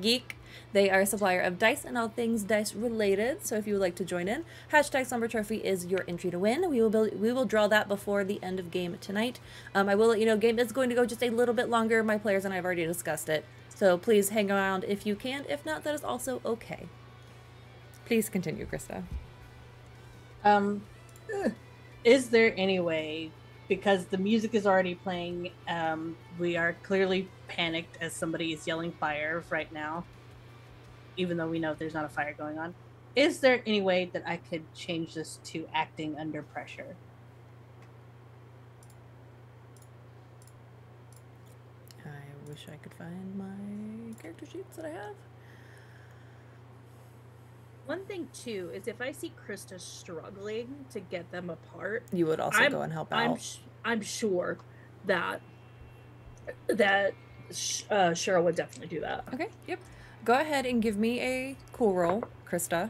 [SPEAKER 2] Geek. They are a supplier of dice and all things dice related. So if you would like to join in, #Slumber Trophy is your entry to win. We will draw that before the end of game tonight. I will let you know game is going to go just a little bit longer. My players and I have already discussed it. So please hang around if you can. If not, that is also okay. Please continue, Krista.
[SPEAKER 5] Is there any way, because the music is already playing, we are clearly panicked as somebody is yelling fire right now, even though we know there's not a fire going on. Is there any way that I could change this to acting under pressure?
[SPEAKER 2] I wish I could find my character sheets that I have.
[SPEAKER 4] One thing too is if I see Krista struggling to get them apart,
[SPEAKER 2] you would also go and help out.
[SPEAKER 4] I'm sure that Cheryl would definitely do that.
[SPEAKER 2] Okay. Yep. Go ahead and give me a cool roll, Krista,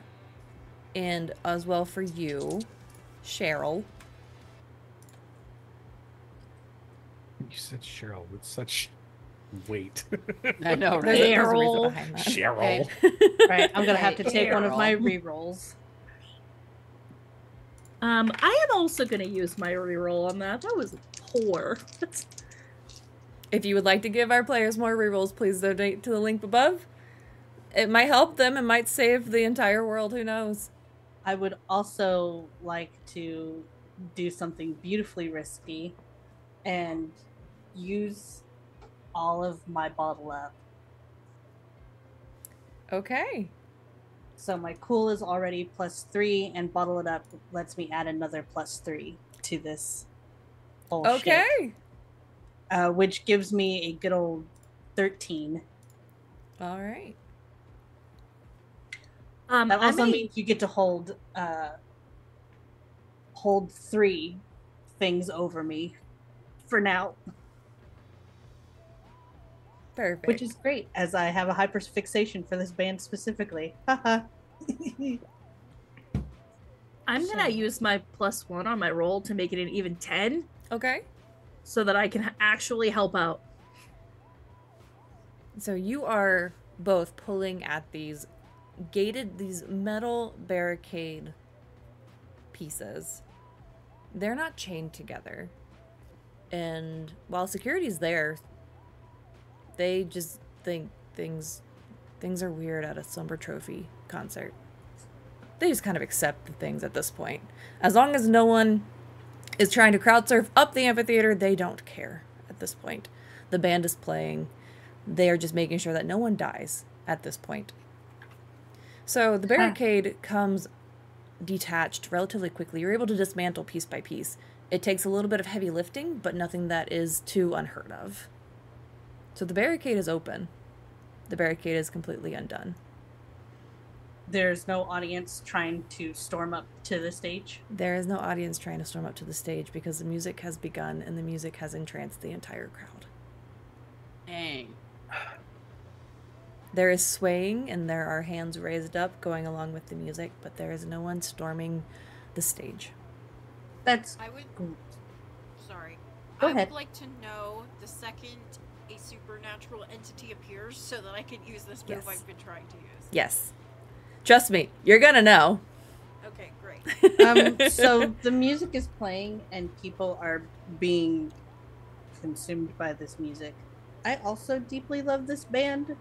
[SPEAKER 2] and as well for you, Cheryl.
[SPEAKER 8] You said Cheryl with such weight.
[SPEAKER 3] I know, right?
[SPEAKER 2] There's a reason behind that.
[SPEAKER 8] Cheryl.
[SPEAKER 5] Right, I'm gonna have to take one of my re-rolls.
[SPEAKER 4] I am also gonna use my re-roll on that. That was poor.
[SPEAKER 2] If you would like to give our players more rerolls, please donate to the link above. It might help them. It might save the entire world. Who knows?
[SPEAKER 5] I would also like to do something beautifully risky and use all of my bottle up.
[SPEAKER 2] Okay.
[SPEAKER 5] So my cool is already +3, and bottle it up lets me add another +3 to this whole
[SPEAKER 2] Okay.
[SPEAKER 5] shit, which gives me a good old 13.
[SPEAKER 2] All right.
[SPEAKER 5] That also means you get to hold 3 things over me for now.
[SPEAKER 2] Perfect.
[SPEAKER 5] Which is great, as I have a hyperfixation for this band specifically. Haha.
[SPEAKER 4] I'm gonna use my +1 on my roll to make it an even 10.
[SPEAKER 2] Okay.
[SPEAKER 4] So that I can actually help out.
[SPEAKER 2] So you are both pulling at these metal barricade pieces. They're not chained together. And while security's there, they just think things are weird at a Slumber Trophy concert. They just kind of accept the things at this point. As long as no one is trying to crowd surf up the amphitheater, they don't care at this point. The band is playing. They are just making sure that no one dies at this point. So the barricade comes detached relatively quickly. You're able to dismantle piece by piece. It takes a little bit of heavy lifting, but nothing that is too unheard of. So the barricade is open. The barricade is completely undone.
[SPEAKER 5] There's no audience trying to storm up to the stage?
[SPEAKER 2] There is no audience trying to storm up to the stage because the music has begun and the music has entranced the entire crowd.
[SPEAKER 3] Dang.
[SPEAKER 2] There is swaying and there are hands raised up going along with the music, but there is no one storming the stage.
[SPEAKER 5] That's...
[SPEAKER 6] Sorry.
[SPEAKER 5] Go
[SPEAKER 6] I
[SPEAKER 5] ahead.
[SPEAKER 6] would like to know the second a supernatural entity appears so that I can use this move
[SPEAKER 2] Yes.
[SPEAKER 6] I've been trying to use.
[SPEAKER 2] Yes. Trust me, you're gonna know.
[SPEAKER 6] Okay, great.
[SPEAKER 5] So the music is playing and people are being consumed by this music. I also deeply love this band,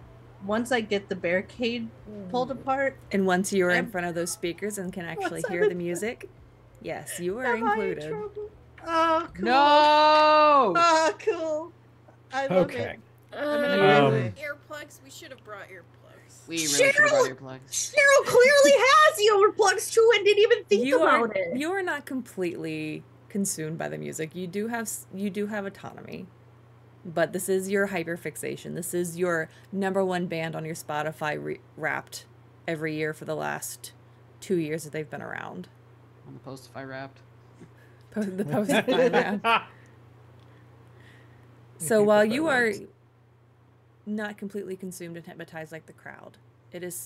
[SPEAKER 5] once I get the barricade pulled apart,
[SPEAKER 2] And once you are in front of those speakers and can actually
[SPEAKER 5] Once I'm
[SPEAKER 2] hear
[SPEAKER 5] in
[SPEAKER 2] the music, yes, you are
[SPEAKER 5] am I in
[SPEAKER 2] included.
[SPEAKER 5] trouble? Oh, cool.
[SPEAKER 3] No.
[SPEAKER 5] Oh, cool. I love
[SPEAKER 8] Okay.
[SPEAKER 5] it. I'm in a
[SPEAKER 2] You-
[SPEAKER 5] good mood.
[SPEAKER 6] Earplugs. We should have brought earplugs.
[SPEAKER 3] We really should have brought earplugs.
[SPEAKER 4] Cheryl clearly has the earplugs too and didn't even think about it.
[SPEAKER 2] You are not completely consumed by the music. You do have autonomy. But this is your hyperfixation. This is your #1 band on your Spotify Wrapped every year for the last 2 years that they've been around.
[SPEAKER 3] On the Postify Wrapped.
[SPEAKER 2] The Postify Wrapped. So while you are not completely consumed and hypnotized like the crowd,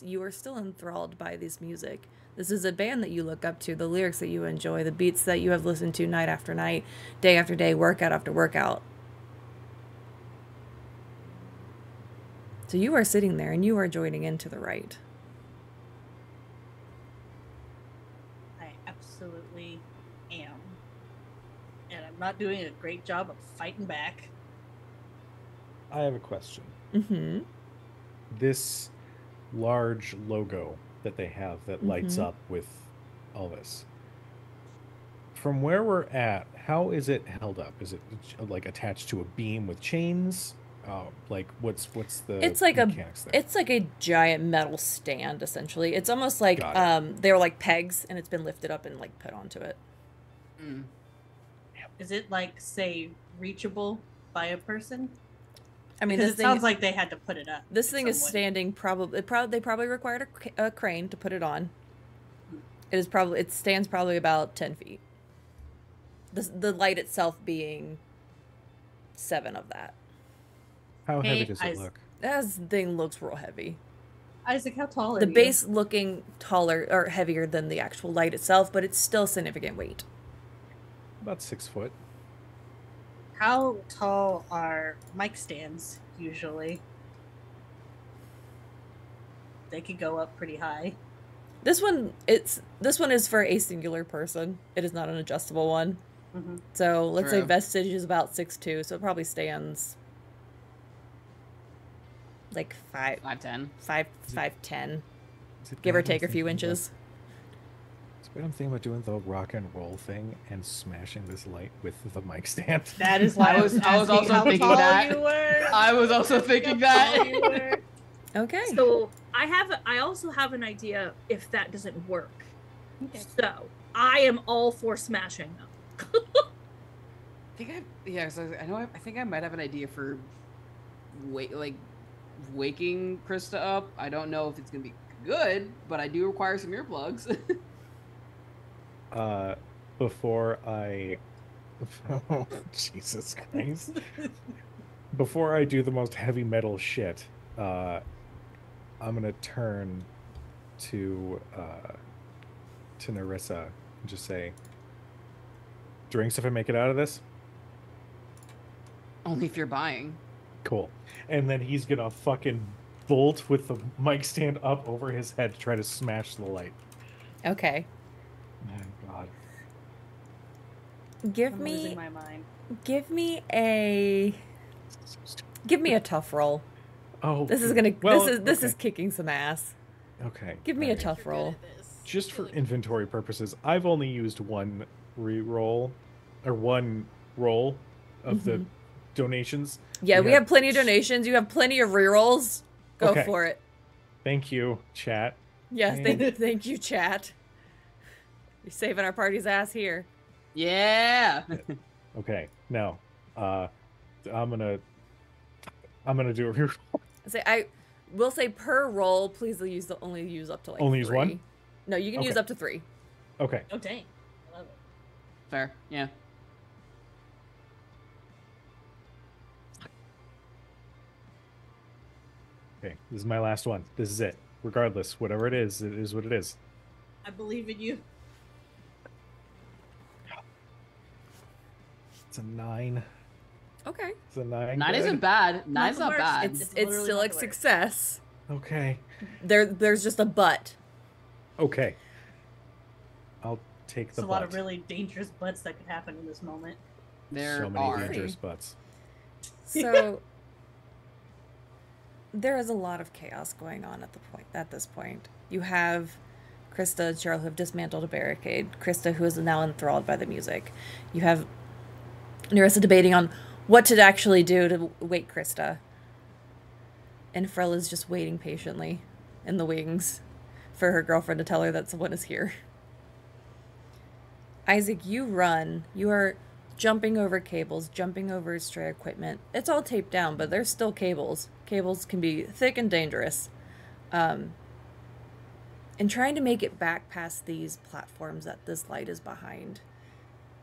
[SPEAKER 2] you are still enthralled by this music. This is a band that you look up to, the lyrics that you enjoy, the beats that you have listened to night after night, day after day, workout after workout. So you are sitting there and you are joining in to the right.
[SPEAKER 5] I absolutely am. And I'm not doing a great job of fighting back.
[SPEAKER 8] I have a question.
[SPEAKER 2] Mm-hmm.
[SPEAKER 8] This large logo that they have that lights up with all this. From where we're at, how is it held up? Is it like attached to a beam with chains? Like what's the mechanics there?
[SPEAKER 2] It's like a giant metal stand essentially. It's almost like
[SPEAKER 8] Got
[SPEAKER 2] they're like pegs and it's been lifted up and like put onto it.
[SPEAKER 3] Mm.
[SPEAKER 5] Is it like, say, reachable by a person?
[SPEAKER 2] I mean,
[SPEAKER 5] Because
[SPEAKER 2] this
[SPEAKER 5] it sounds like they had to put it up.
[SPEAKER 2] this
[SPEAKER 5] in
[SPEAKER 2] thing is
[SPEAKER 5] some way.
[SPEAKER 2] standing they probably required a crane to put it on. It stands probably about 10 feet. The light itself being 7 of that.
[SPEAKER 8] How heavy
[SPEAKER 5] Hey,
[SPEAKER 8] does it look?
[SPEAKER 2] This thing looks real heavy.
[SPEAKER 5] Isaac, how tall are
[SPEAKER 2] The
[SPEAKER 5] you?
[SPEAKER 2] base looking taller or heavier than the actual light itself, but it's still significant weight.
[SPEAKER 8] About 6 foot.
[SPEAKER 5] How tall are mic stands usually? They could go up pretty high.
[SPEAKER 2] This one is for a singular person. It is not an adjustable one.
[SPEAKER 5] Mm-hmm.
[SPEAKER 2] So let's say
[SPEAKER 3] True.
[SPEAKER 2] Vestige is about 6'2", so it probably stands like
[SPEAKER 3] 5'10".
[SPEAKER 2] 5'10",
[SPEAKER 8] Is it
[SPEAKER 2] give or
[SPEAKER 8] bad I'm
[SPEAKER 2] take a few
[SPEAKER 8] thinking
[SPEAKER 2] inches.
[SPEAKER 8] It's bad I'm thinking about doing the rock and roll thing and smashing this light with the mic stand.
[SPEAKER 5] That is why
[SPEAKER 3] I was
[SPEAKER 5] asking
[SPEAKER 3] also
[SPEAKER 5] how
[SPEAKER 3] thinking
[SPEAKER 5] tall
[SPEAKER 3] that.
[SPEAKER 5] you were.
[SPEAKER 3] I was also thinking
[SPEAKER 5] How tall
[SPEAKER 3] that.
[SPEAKER 5] you were.
[SPEAKER 2] Okay.
[SPEAKER 4] So I also have an idea if that doesn't work.
[SPEAKER 5] Okay.
[SPEAKER 4] So I am all for smashing them.
[SPEAKER 3] I think I might have an idea for waking Krista up. I don't know if it's gonna be good, but I do require some earplugs.
[SPEAKER 8] Before I oh, Jesus Christ. Before I do the most heavy metal shit, I'm gonna turn to Narissa and just say, drinks if I make it out of this?
[SPEAKER 3] Only if you're buying.
[SPEAKER 8] Cool. And then he's gonna fucking bolt with the mic stand up over his head to try to smash the light.
[SPEAKER 2] Okay.
[SPEAKER 8] Oh god.
[SPEAKER 2] Give
[SPEAKER 5] I'm losing
[SPEAKER 2] me
[SPEAKER 5] my mind.
[SPEAKER 2] give me a tough roll.
[SPEAKER 8] Oh,
[SPEAKER 2] This is
[SPEAKER 8] okay.
[SPEAKER 2] kicking some ass.
[SPEAKER 8] Okay.
[SPEAKER 2] Give me a
[SPEAKER 8] alright.
[SPEAKER 2] tough
[SPEAKER 6] You're good
[SPEAKER 2] roll.
[SPEAKER 6] at this.
[SPEAKER 8] Just for
[SPEAKER 6] Really.
[SPEAKER 8] inventory purposes, I've only used one re-roll or one roll of the donations.
[SPEAKER 2] Yeah, we
[SPEAKER 8] had-
[SPEAKER 2] have plenty of donations. You have plenty of rerolls. Go
[SPEAKER 8] Okay.
[SPEAKER 2] for it.
[SPEAKER 8] Thank you, chat.
[SPEAKER 2] Yes, thank you, chat. You're saving our party's ass here.
[SPEAKER 3] Yeah.
[SPEAKER 8] Okay, now, I'm gonna do a reroll.
[SPEAKER 2] I will say per roll, please only use up to like
[SPEAKER 8] Only use
[SPEAKER 2] 3.
[SPEAKER 8] one?
[SPEAKER 2] No, you can use
[SPEAKER 8] Okay.
[SPEAKER 2] up to 3.
[SPEAKER 8] Okay.
[SPEAKER 5] Oh dang. I love it.
[SPEAKER 3] Fair. Yeah.
[SPEAKER 8] Okay, this is my last one. This is it. Regardless, whatever it is what it is.
[SPEAKER 5] I believe in you.
[SPEAKER 8] It's a 9.
[SPEAKER 2] Okay.
[SPEAKER 8] It's a 9.
[SPEAKER 3] 9
[SPEAKER 8] good?
[SPEAKER 3] isn't bad.
[SPEAKER 4] Not
[SPEAKER 3] 9's
[SPEAKER 4] the
[SPEAKER 3] not
[SPEAKER 4] worst.
[SPEAKER 3] bad.
[SPEAKER 2] It's
[SPEAKER 5] literally
[SPEAKER 2] still
[SPEAKER 5] not
[SPEAKER 2] a
[SPEAKER 5] the worst.
[SPEAKER 2] success.
[SPEAKER 8] Okay.
[SPEAKER 2] There's just a but.
[SPEAKER 8] Okay. I'll take
[SPEAKER 5] There's
[SPEAKER 8] the
[SPEAKER 5] a lot
[SPEAKER 8] butt.
[SPEAKER 5] of really dangerous butts that could happen in this moment.
[SPEAKER 3] There
[SPEAKER 8] so many
[SPEAKER 3] are.
[SPEAKER 8] dangerous butts.
[SPEAKER 2] So there is a lot of chaos going on at this point. You have Krista and Cheryl who have dismantled a barricade. Krista who is now enthralled by the music. You have Nerissa debating on what to actually do to wake Krista. And Frel is just waiting patiently in the wings for her girlfriend to tell her that someone is here. Isaac, you run. You are jumping over cables, jumping over stray equipment. It's all taped down, but there's still cables. Cables can be thick and dangerous. And trying to make it back past these platforms that this light is behind.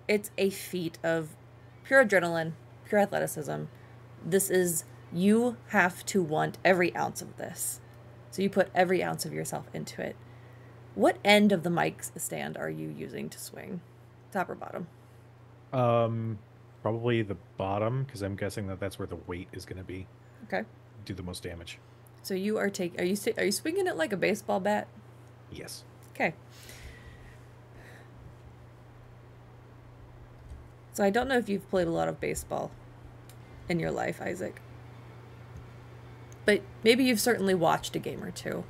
[SPEAKER 2] It's a feat of pure adrenaline, pure athleticism. You have to want every ounce of this. So you put every ounce of yourself into it. What end of the mic stand are you using to swing? Top or bottom?
[SPEAKER 8] Probably the bottom, because I'm guessing that's where the weight is going to be.
[SPEAKER 2] Okay.
[SPEAKER 8] Do the most damage.
[SPEAKER 2] So you are are you swinging it like a baseball bat?
[SPEAKER 8] Yes.
[SPEAKER 2] Okay. So I don't know if you've played a lot of baseball in your life, Isaac. But maybe you've certainly watched a game or two.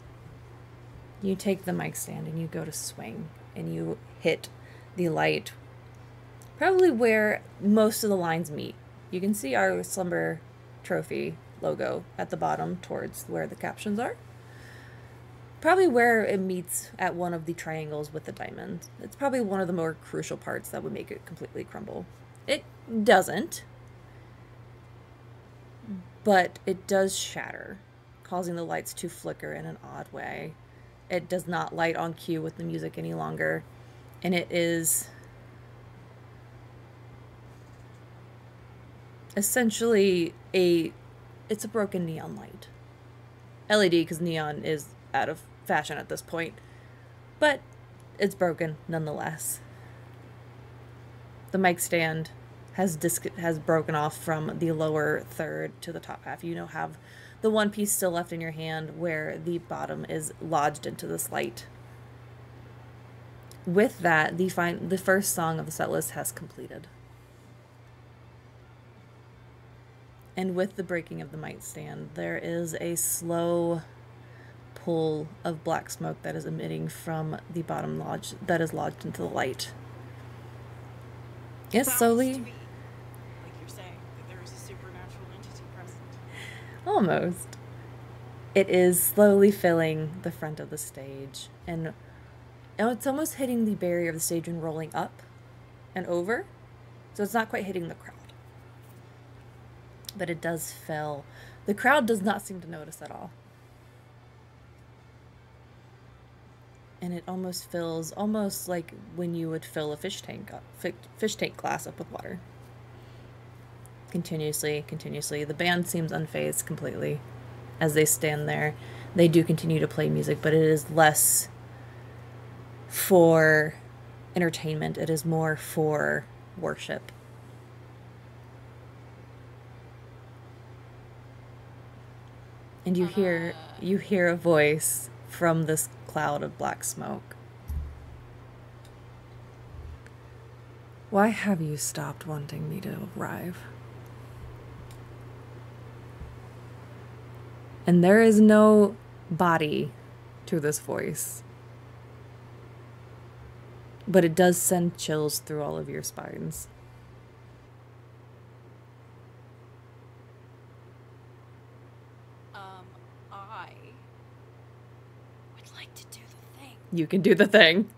[SPEAKER 2] You take the mic stand and you go to swing and you hit the light probably where most of the lines meet. You can see our Slumber Trophy logo at the bottom towards where the captions are. Probably where it meets at one of the triangles with the diamond. It's probably one of the more crucial parts that would make it completely crumble. It doesn't, but it does shatter, causing the lights to flicker in an odd way. It does not light on cue with the music any longer, and it is essentially it's a broken neon light. LED, because neon is out of fashion at this point, but it's broken nonetheless. The mic stand has broken off from the lower third to the top half. You now have the one piece still left in your hand where the bottom is lodged into this light. With that, the first song of the set list has completed. And with the breaking of the mic stand, there is a slow pull of black smoke that is emitting from the bottom lodge that is lodged into the light. Yes, slowly.
[SPEAKER 6] Like you're saying, that there is a supernatural entity present.
[SPEAKER 2] Almost. It is slowly filling the front of the stage, and it's almost hitting the barrier of the stage and rolling up and over. So it's not quite hitting the crowd. But it does fill. The crowd does not seem to notice at all. And it almost fills, almost like when you would fill a fish tank glass up with water. Continuously. The band seems unfazed completely as they stand there. They do continue to play music, but it is less for entertainment. It is more for worship. And you hear a voice from this cloud of black smoke. Why have you stopped wanting me to arrive? And there is no body to this voice. But it does send chills through all of your spines.
[SPEAKER 6] I would like to do the thing.
[SPEAKER 2] You can do the thing.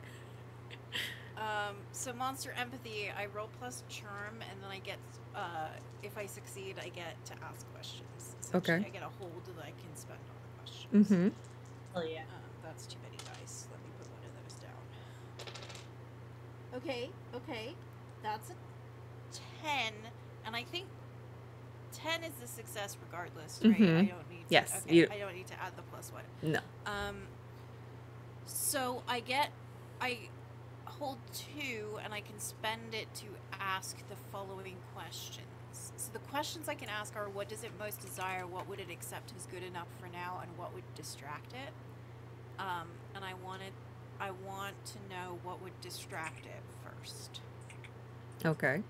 [SPEAKER 6] So monster empathy, I roll plus charm, and then I get, if I succeed, I get to ask questions.
[SPEAKER 2] Okay.
[SPEAKER 6] I get a hold that I can spend on the questions.
[SPEAKER 2] Mm-hmm.
[SPEAKER 4] Oh yeah.
[SPEAKER 6] That's too many dice. Let me put one of those down. Okay. That's a 10, and I think 10 is the success regardless, right?
[SPEAKER 2] Mm-hmm.
[SPEAKER 6] I don't need to,
[SPEAKER 2] Yes,
[SPEAKER 6] okay, I don't need to add the plus one.
[SPEAKER 2] No.
[SPEAKER 6] So I hold 2, and I can spend it to ask the following questions. So the questions I can ask are: what does it most desire? What would it accept as good enough for now? And what would distract it? And I want to know what would distract it first.
[SPEAKER 2] Okay.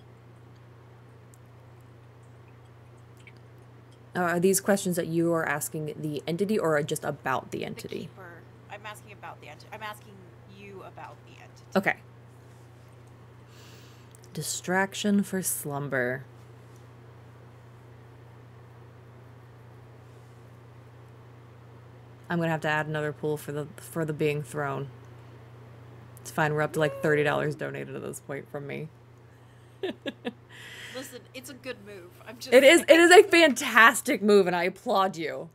[SPEAKER 2] Are these questions that you are asking the entity or are just about the
[SPEAKER 6] The
[SPEAKER 2] entity?
[SPEAKER 6] keeper. I'm asking about the entity. I'm asking you about the entity.
[SPEAKER 2] Okay. Distraction for slumber. I'm gonna have to add another pool for the being thrown. It's fine. We're up to like $30 donated at this point from me.
[SPEAKER 6] Listen, it's a good move. I'm just
[SPEAKER 2] It is
[SPEAKER 6] saying.
[SPEAKER 2] a fantastic move, and I applaud you.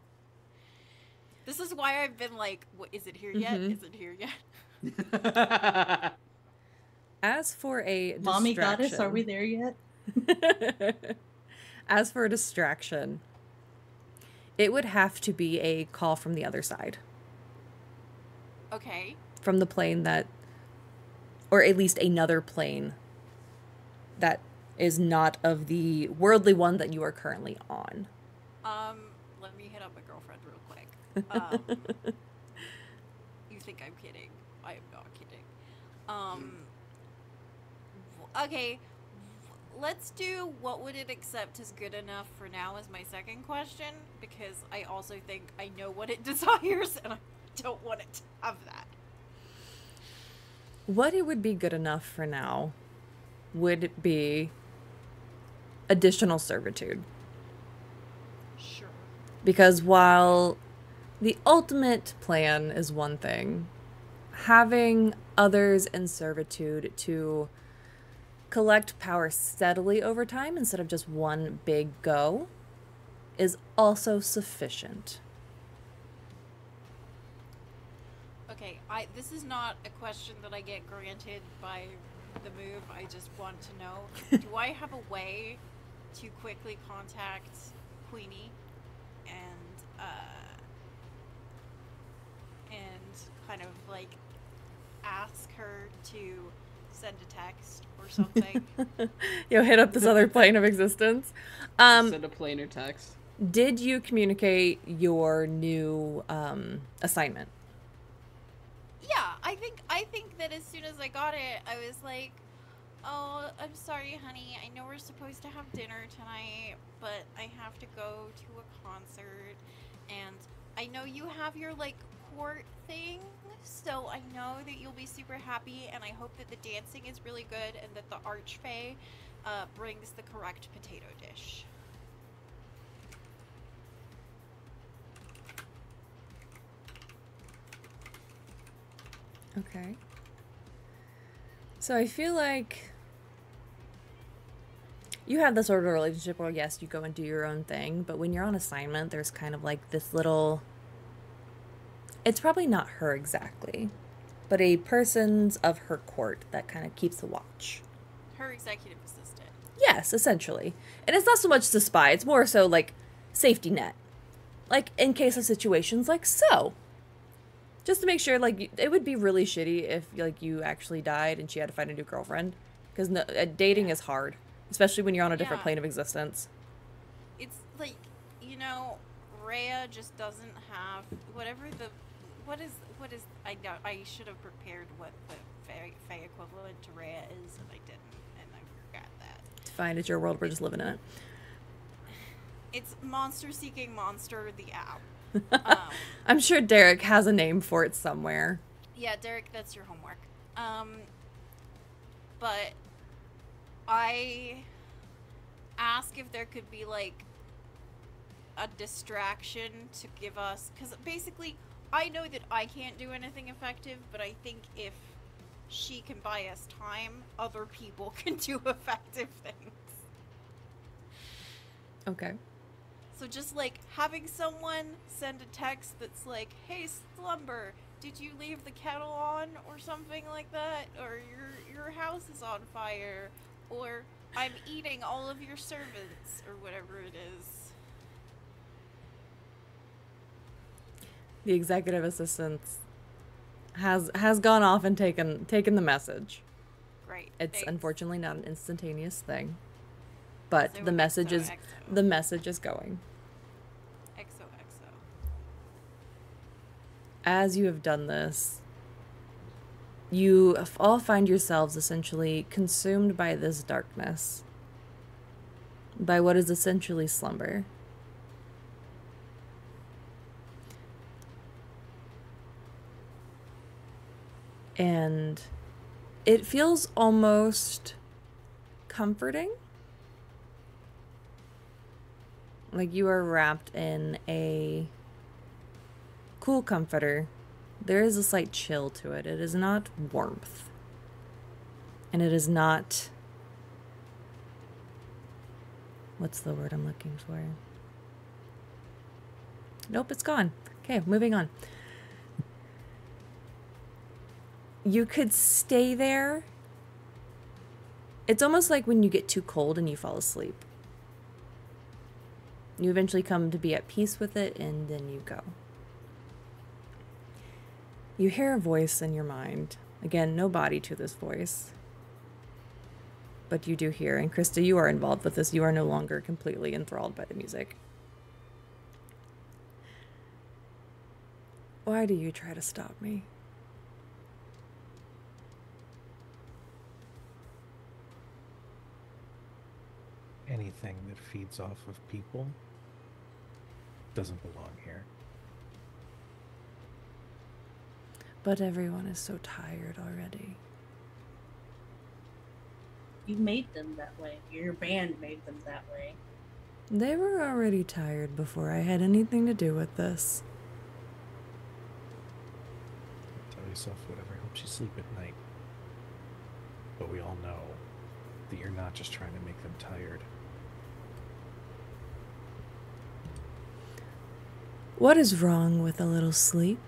[SPEAKER 6] This is why I've been like, what, is it here yet?
[SPEAKER 2] Mhm.
[SPEAKER 6] Is it here yet?
[SPEAKER 2] As for a distraction,
[SPEAKER 5] Mommy goddess, are we there yet?
[SPEAKER 2] as for a distraction, it would have to be a call from the other side,
[SPEAKER 6] Okay.
[SPEAKER 2] from the plane that, or at least another plane that is not of the worldly one that you are currently on.
[SPEAKER 6] Let me hit up my girlfriend real quick. You think I'm kidding? I am not kidding. Okay. Let's do what would it accept as good enough for now as my second question, because I also think I know what it desires and I don't want it to have that.
[SPEAKER 2] What it would be good enough for now would be additional servitude.
[SPEAKER 6] Sure.
[SPEAKER 2] Because while the ultimate plan is one thing, having others in servitude to collect power steadily over time instead of just one big go is also sufficient.
[SPEAKER 6] Okay, this is not a question that I get granted by the move. I just want to know, do I have a way to quickly contact Queenie and kind of like ask her to send a text or something?
[SPEAKER 2] You'll hit up this other plane of existence.
[SPEAKER 3] Send a planar text.
[SPEAKER 2] Did you communicate your new assignment?
[SPEAKER 6] Yeah, I think that as soon as I got it, I was like, oh, I'm sorry, honey. I know we're supposed to have dinner tonight, but I have to go to a concert. And I know you have your, like, court thing, so I know that you'll be super happy, and I hope that the dancing is really good and that the Archfey brings the correct potato dish.
[SPEAKER 2] Okay. So I feel like you have this sort of relationship where, yes, you go and do your own thing, but when you're on assignment, there's kind of like this little... It's probably not her exactly, but a person's of her court that kind of keeps a watch.
[SPEAKER 6] Her executive assistant.
[SPEAKER 2] Yes, essentially. And it's not so much to spy, it's more so like safety net. Like in case of situations like so. Just to make sure, like, it would be really shitty if, like, you actually died and she had to find a new girlfriend. Because dating is hard. Especially when you're on a different plane of existence.
[SPEAKER 6] It's like, you know, Rhea just doesn't have whatever the... What is... I know, I should have prepared what the Fae equivalent to Rhea is, and I didn't, and I forgot that.
[SPEAKER 2] It's fine, it's your world, we're just living in it.
[SPEAKER 6] It's Monster Seeking Monster, the app.
[SPEAKER 2] I'm sure Derek has a name for it somewhere.
[SPEAKER 6] Yeah, Derek, that's your homework. But I ask if there could be, like, a distraction to give us... Because basically, I know that I can't do anything effective, but I think if she can buy us time, other people can do effective things.
[SPEAKER 2] Okay.
[SPEAKER 6] So just, like, having someone send a text that's like, hey, Slumber, did you leave the kettle on? Or something like that? Or your house is on fire? Or I'm eating all of your servants? Or whatever it is.
[SPEAKER 2] The executive assistant has gone off and taken the message.
[SPEAKER 6] Great.
[SPEAKER 2] It's
[SPEAKER 6] thanks.
[SPEAKER 2] unfortunately not an instantaneous thing. But
[SPEAKER 6] Say
[SPEAKER 2] the
[SPEAKER 6] what
[SPEAKER 2] message
[SPEAKER 6] XO,
[SPEAKER 2] is
[SPEAKER 6] XO.
[SPEAKER 2] the message is going.
[SPEAKER 6] XOXO.
[SPEAKER 2] As you have done this, you all find yourselves essentially consumed by this darkness. By what is essentially slumber. And it feels almost comforting. Like you are wrapped in a cool comforter. There is a slight chill to it. It is not warmth. And it is not... What's the word I'm looking for? Nope, it's gone. Okay, moving on. You could stay there. It's almost like when you get too cold and you fall asleep. You eventually come to be at peace with it, and then you go. You hear a voice in your mind. Again, no body to this voice. But you do hear, and Krista, you are involved with this. You are no longer completely enthralled by the music. Why do you try to stop me?
[SPEAKER 8] Anything that feeds off of people doesn't belong here.
[SPEAKER 2] But everyone is so tired already.
[SPEAKER 4] You made them that way. Your band made them that way.
[SPEAKER 2] They were already tired before I had anything to do with this.
[SPEAKER 8] Tell yourself whatever helps you sleep at night. But we all know that you're not just trying to make them tired.
[SPEAKER 2] What is wrong with a little sleep?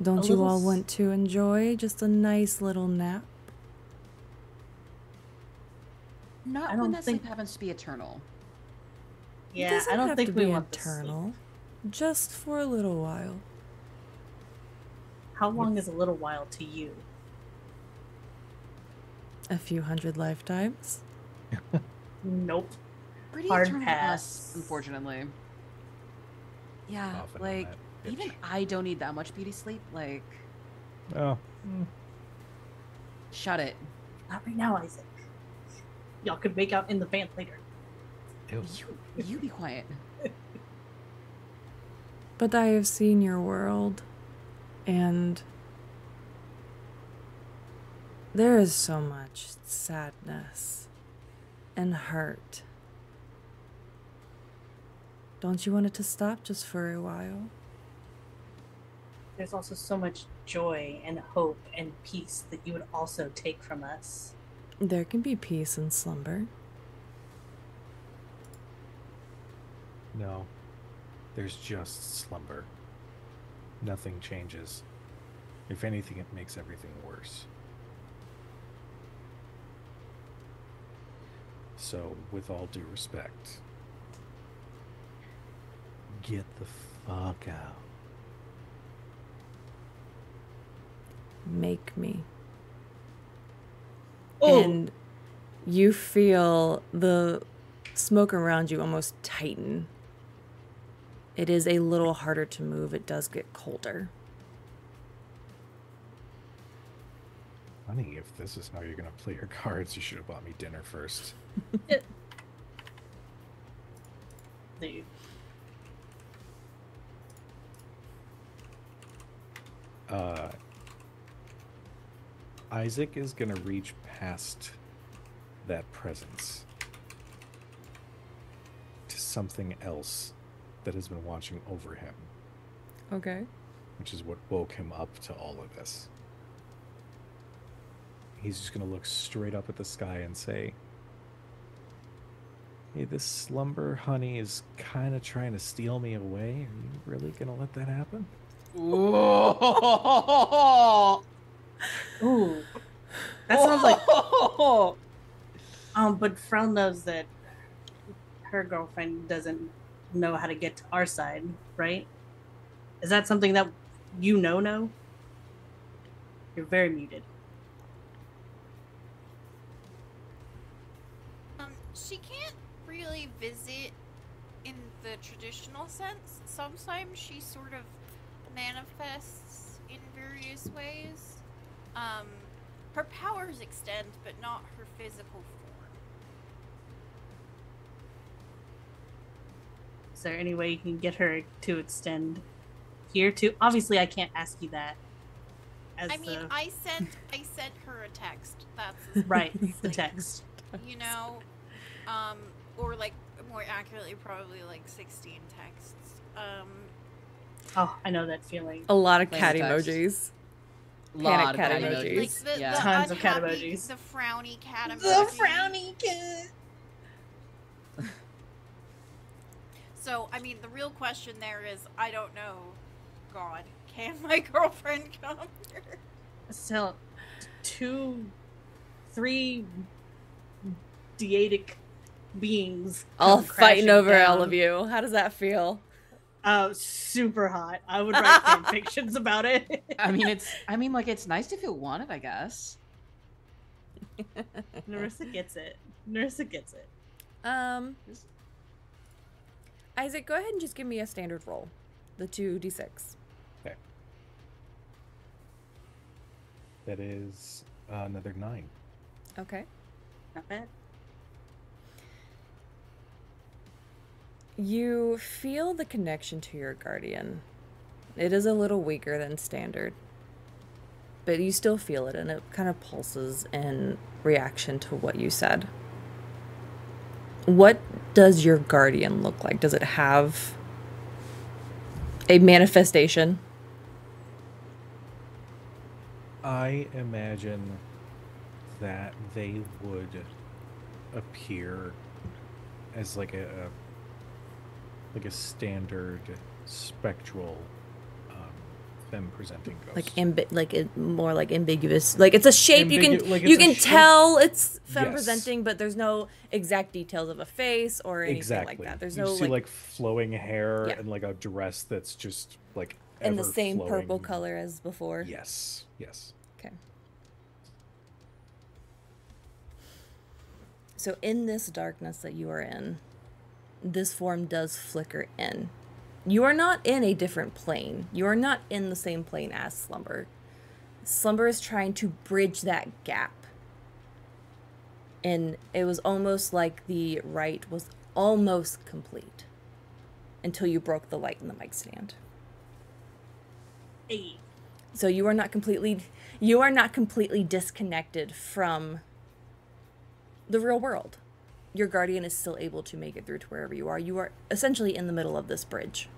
[SPEAKER 2] Don't you all want to enjoy just a nice little nap?
[SPEAKER 3] Not when that sleep happens to be eternal.
[SPEAKER 4] Yeah, I don't think we want
[SPEAKER 2] eternal. Just for a little while.
[SPEAKER 4] How long is a little while to you?
[SPEAKER 2] A few hundred lifetimes.
[SPEAKER 4] Nope.
[SPEAKER 3] Pretty
[SPEAKER 4] Hard
[SPEAKER 3] eternal to
[SPEAKER 4] pass.
[SPEAKER 3] us, unfortunately. Yeah,
[SPEAKER 8] Often on
[SPEAKER 3] like,
[SPEAKER 8] that
[SPEAKER 3] even
[SPEAKER 8] bitch.
[SPEAKER 3] I don't need that much beauty sleep. Like,
[SPEAKER 8] Oh.
[SPEAKER 3] shut it.
[SPEAKER 4] Not right now, Isaac. Y'all could make out in the van later.
[SPEAKER 8] Ew.
[SPEAKER 3] You be quiet.
[SPEAKER 2] But I have seen your world, and there is so much sadness and hurt. Don't you want it to stop just for a while?
[SPEAKER 4] There's also so much joy and hope and peace that you would also take from us.
[SPEAKER 2] There can be peace in slumber.
[SPEAKER 8] No. There's just slumber. Nothing changes. If anything, it makes everything worse. So, with all due respect, get the fuck out.
[SPEAKER 2] Make me.
[SPEAKER 4] Oh.
[SPEAKER 2] And you feel the smoke around you almost tighten. It is a little harder to move. It does get colder.
[SPEAKER 8] Honey, if this is how you're gonna play your cards, you should have bought me dinner first.
[SPEAKER 4] Dude.
[SPEAKER 8] Isaac is gonna reach past that presence to something else that has been watching over him,
[SPEAKER 2] Okay.
[SPEAKER 8] which is what woke him up to all of this. He's just gonna look straight up at the sky and say, "Hey, this slumber honey is kind of trying to steal me away. Are you really gonna let that happen?"
[SPEAKER 4] Ooh. That sounds like... But Frel knows that her girlfriend doesn't know how to get to our side, right? Is that something that you know? You're very muted.
[SPEAKER 6] She can't really visit in the traditional sense. Sometimes she sort of manifests in various ways. Her powers extend, but not her physical form.
[SPEAKER 4] Is there any way you can get her to extend
[SPEAKER 5] here too? Obviously, I can't ask you that.
[SPEAKER 6] I mean, I sent her a text. That's
[SPEAKER 5] right, the text.
[SPEAKER 6] You know, or like more accurately, probably like 16 texts.
[SPEAKER 5] Oh, I know that feeling.
[SPEAKER 2] A lot of cat
[SPEAKER 3] Plain text.
[SPEAKER 2] emojis.
[SPEAKER 3] Lot of
[SPEAKER 2] cat
[SPEAKER 3] cat
[SPEAKER 2] emojis.
[SPEAKER 6] Like the
[SPEAKER 3] Yeah.
[SPEAKER 5] Tons of cat
[SPEAKER 6] unhappy-
[SPEAKER 5] emojis.
[SPEAKER 6] The frowny cat emoji.
[SPEAKER 5] The frowny cat.
[SPEAKER 6] So, I mean, the real question there is, I don't know. God, can my girlfriend come here?
[SPEAKER 5] So, 3 deitic beings
[SPEAKER 2] All
[SPEAKER 5] come
[SPEAKER 2] fighting
[SPEAKER 5] crashing
[SPEAKER 2] over
[SPEAKER 5] down.
[SPEAKER 2] all of you. How does that feel?
[SPEAKER 5] Super hot. I would write fan fictions about it.
[SPEAKER 3] I mean, it's nice to feel wanted, I guess.
[SPEAKER 5] Narissa gets it. Narissa gets it.
[SPEAKER 2] Isaac, go ahead and just give me a standard roll. The 2d6.
[SPEAKER 8] Okay. That is another 9.
[SPEAKER 2] Okay.
[SPEAKER 5] Not bad.
[SPEAKER 2] You feel the connection to your guardian. It is a little weaker than standard, but you still feel it, and it kind of pulses in reaction to what you said. What does your guardian look like? Does it have a manifestation?
[SPEAKER 8] I imagine that they would appear as like a standard spectral femme presenting ghost.
[SPEAKER 2] More like ambiguous. Like it's a shape you can
[SPEAKER 8] like it's
[SPEAKER 2] you
[SPEAKER 8] a
[SPEAKER 2] can
[SPEAKER 8] shape.
[SPEAKER 2] tell it's femme
[SPEAKER 8] Yes.
[SPEAKER 2] presenting, but there's no exact details of a face or anything
[SPEAKER 8] Exactly.
[SPEAKER 2] like that. There's
[SPEAKER 8] you
[SPEAKER 2] no
[SPEAKER 8] see like flowing hair
[SPEAKER 2] Yeah.
[SPEAKER 8] and like a dress that's just like
[SPEAKER 2] in the
[SPEAKER 8] ever
[SPEAKER 2] same
[SPEAKER 8] flowing.
[SPEAKER 2] purple color as before.
[SPEAKER 8] Yes.
[SPEAKER 2] Okay. So in this darkness that you are in, this form does flicker in. You are not in a different plane. You are not in the same plane as Slumber. Slumber is trying to bridge that gap. And it was almost like the rite was almost complete until you broke the light in the mic stand.
[SPEAKER 5] Hey.
[SPEAKER 2] So you are not completely disconnected from the real world. Your guardian is still able to make it through to wherever you are. You are essentially in the middle of this bridge.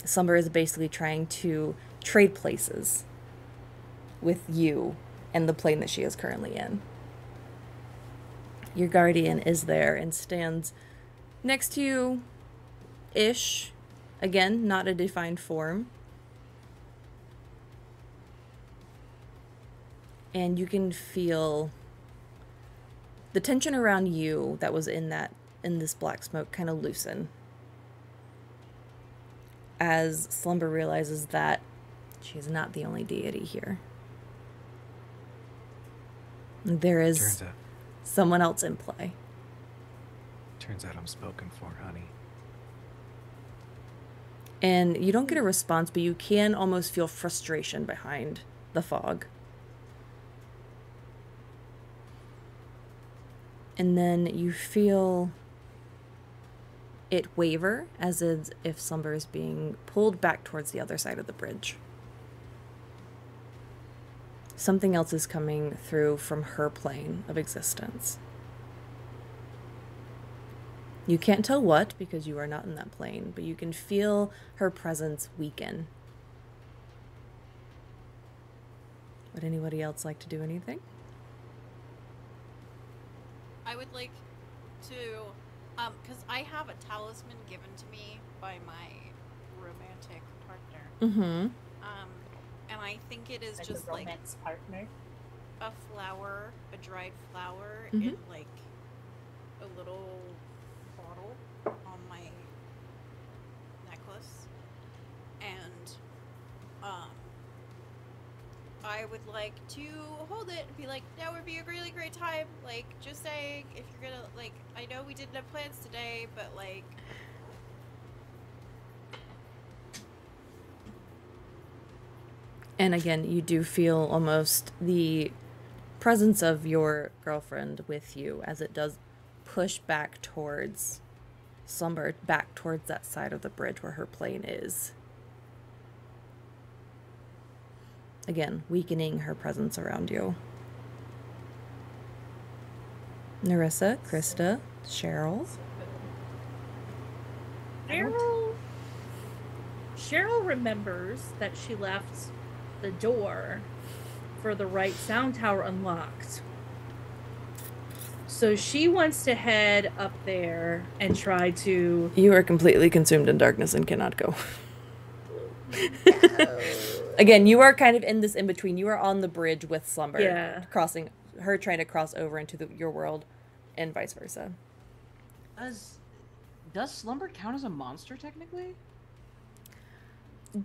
[SPEAKER 2] Slumber is basically trying to trade places with you and the plane that she is currently in. Your guardian is there and stands next to you, ish. Again, not a defined form. And you can feel the tension around you that was in this black smoke kind of loosen as Slumber realizes that she's not the only deity here. There is someone else in play.
[SPEAKER 8] Turns out I'm spoken for, honey.
[SPEAKER 2] And you don't get a response, but you can almost feel frustration behind the fog. And then you feel it waver as if Slumber is being pulled back towards the other side of the bridge. Something else is coming through from her plane of existence. You can't tell what because you are not in that plane, but you can feel her presence weaken. Would anybody else like to do anything?
[SPEAKER 6] I would like to, because I have a talisman given to me by my romantic partner.
[SPEAKER 2] Mm-hmm.
[SPEAKER 6] And I think it is
[SPEAKER 4] Like
[SPEAKER 6] just
[SPEAKER 4] a
[SPEAKER 6] like
[SPEAKER 4] romance partner.
[SPEAKER 6] a flower, a dried flower
[SPEAKER 2] Mhm.
[SPEAKER 6] in like a little bottle on my necklace. And I would like to hold it and be like, that would be a really great time. Like, just saying, if you're gonna, like, I know we didn't have plans today, but like,
[SPEAKER 2] And again, you do feel almost the presence of your girlfriend with you as it does push back towards Slumber, back towards that side of the bridge where her plane is. again, weakening her presence around you. Narissa, Krista, Cheryl.
[SPEAKER 4] Cheryl remembers that she left the door for the right sound tower unlocked. So she wants to head up there and try to...
[SPEAKER 2] You are completely consumed in darkness and cannot go. Again, you are kind of in this in-between. You are on the bridge with Slumber.
[SPEAKER 4] Yeah.
[SPEAKER 2] Trying to cross over into your world and vice versa.
[SPEAKER 3] Does Slumber count as a monster technically?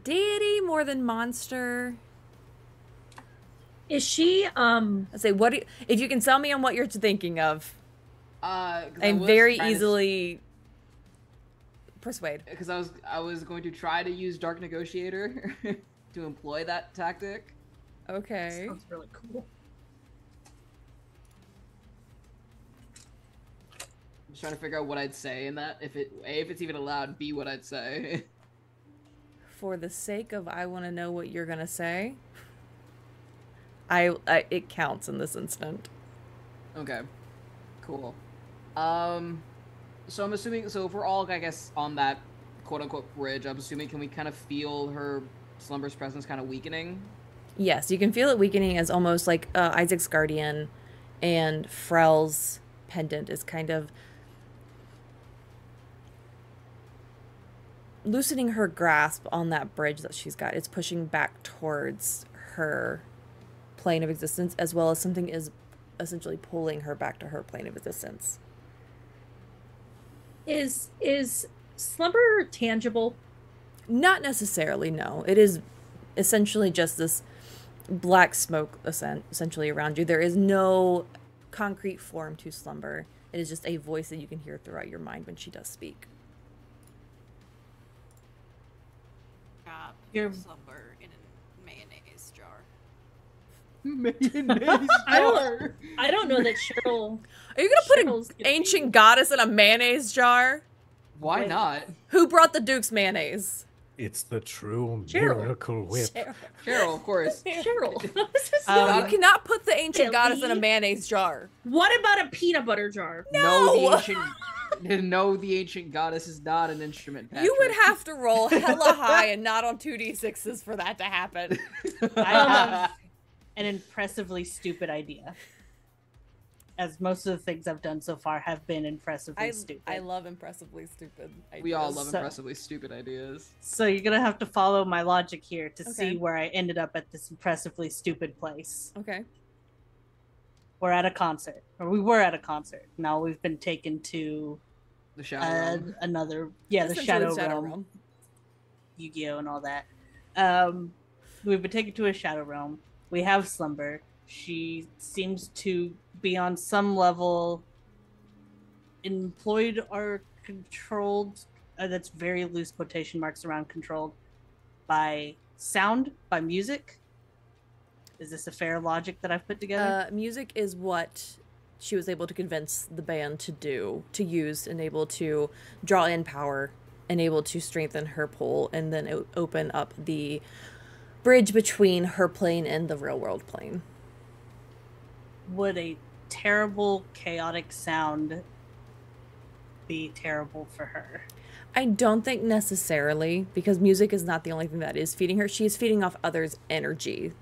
[SPEAKER 2] Deity more than monster.
[SPEAKER 4] Is she,
[SPEAKER 2] I say, if you can sell me on what you're thinking of, I'm very easily persuade.
[SPEAKER 3] Because I was going to try to use Dark Negotiator to employ that tactic.
[SPEAKER 2] Okay.
[SPEAKER 4] Sounds really cool.
[SPEAKER 3] I'm just trying to figure out what I'd say in that, if it's even allowed, B, what I'd say.
[SPEAKER 2] For the sake of I want to know what you're gonna say, it counts in this instant.
[SPEAKER 3] Okay, cool. So I'm assuming, so if we're all, I guess, on that quote-unquote bridge, I'm assuming, can we kind of feel her Slumber's presence kind of weakening?
[SPEAKER 2] Yes, you can feel it weakening as almost like Isaac's guardian and Frel's pendant is kind of loosening her grasp on that bridge that she's got. It's pushing back towards her plane of existence, as well as something is essentially pulling her back to her plane of existence.
[SPEAKER 4] Is Slumber tangible?
[SPEAKER 2] Not necessarily, no. It is essentially just this black smoke essentially around you. There is no concrete form to Slumber. It is just a voice that you can hear throughout your mind when she does speak.
[SPEAKER 6] Your Slumber in a mayonnaise jar.
[SPEAKER 3] Mayonnaise jar!
[SPEAKER 4] I don't know that Cheryl...
[SPEAKER 2] Are you going to put an ancient goddess in a mayonnaise jar?
[SPEAKER 3] Why not?
[SPEAKER 2] Who brought the Duke's mayonnaise?
[SPEAKER 8] It's the true
[SPEAKER 4] Cheryl.
[SPEAKER 8] miracle whip.
[SPEAKER 3] Cheryl, of course.
[SPEAKER 4] Cheryl.
[SPEAKER 2] No, you cannot put the ancient goddess in a mayonnaise jar.
[SPEAKER 4] What about a peanut butter jar?
[SPEAKER 2] No!
[SPEAKER 3] No, the ancient goddess is not an instrument, Patrick.
[SPEAKER 2] You would have to roll hella high and not on 2d6s for that to happen.
[SPEAKER 5] I have an impressively stupid idea. As most of the things I've done so far have been impressively stupid.
[SPEAKER 2] I love impressively stupid ideas.
[SPEAKER 3] We all love impressively stupid ideas.
[SPEAKER 5] So you're gonna have to follow my logic here to see where I ended up at this impressively stupid place.
[SPEAKER 2] Okay.
[SPEAKER 5] We're at a concert. Or we were at a concert. Now we've been taken to
[SPEAKER 3] The Shadow Realm.
[SPEAKER 5] The Shadow Realm. Yu-Gi-Oh! And all that. We've been taken to a Shadow Realm. We have Slumber. She seems to be on some level employed or controlled, that's very loose quotation marks around controlled, by sound, by music. Is this a fair logic that I've put together?
[SPEAKER 2] Music is what she was able to convince the band to use, and able to draw in power, and able to strengthen her pull, and then open up the bridge between her plane and the real world plane.
[SPEAKER 5] Would a terrible, chaotic sound be terrible for her?
[SPEAKER 2] I don't think necessarily, because music is not the only thing that is feeding her. She is feeding off others' energy.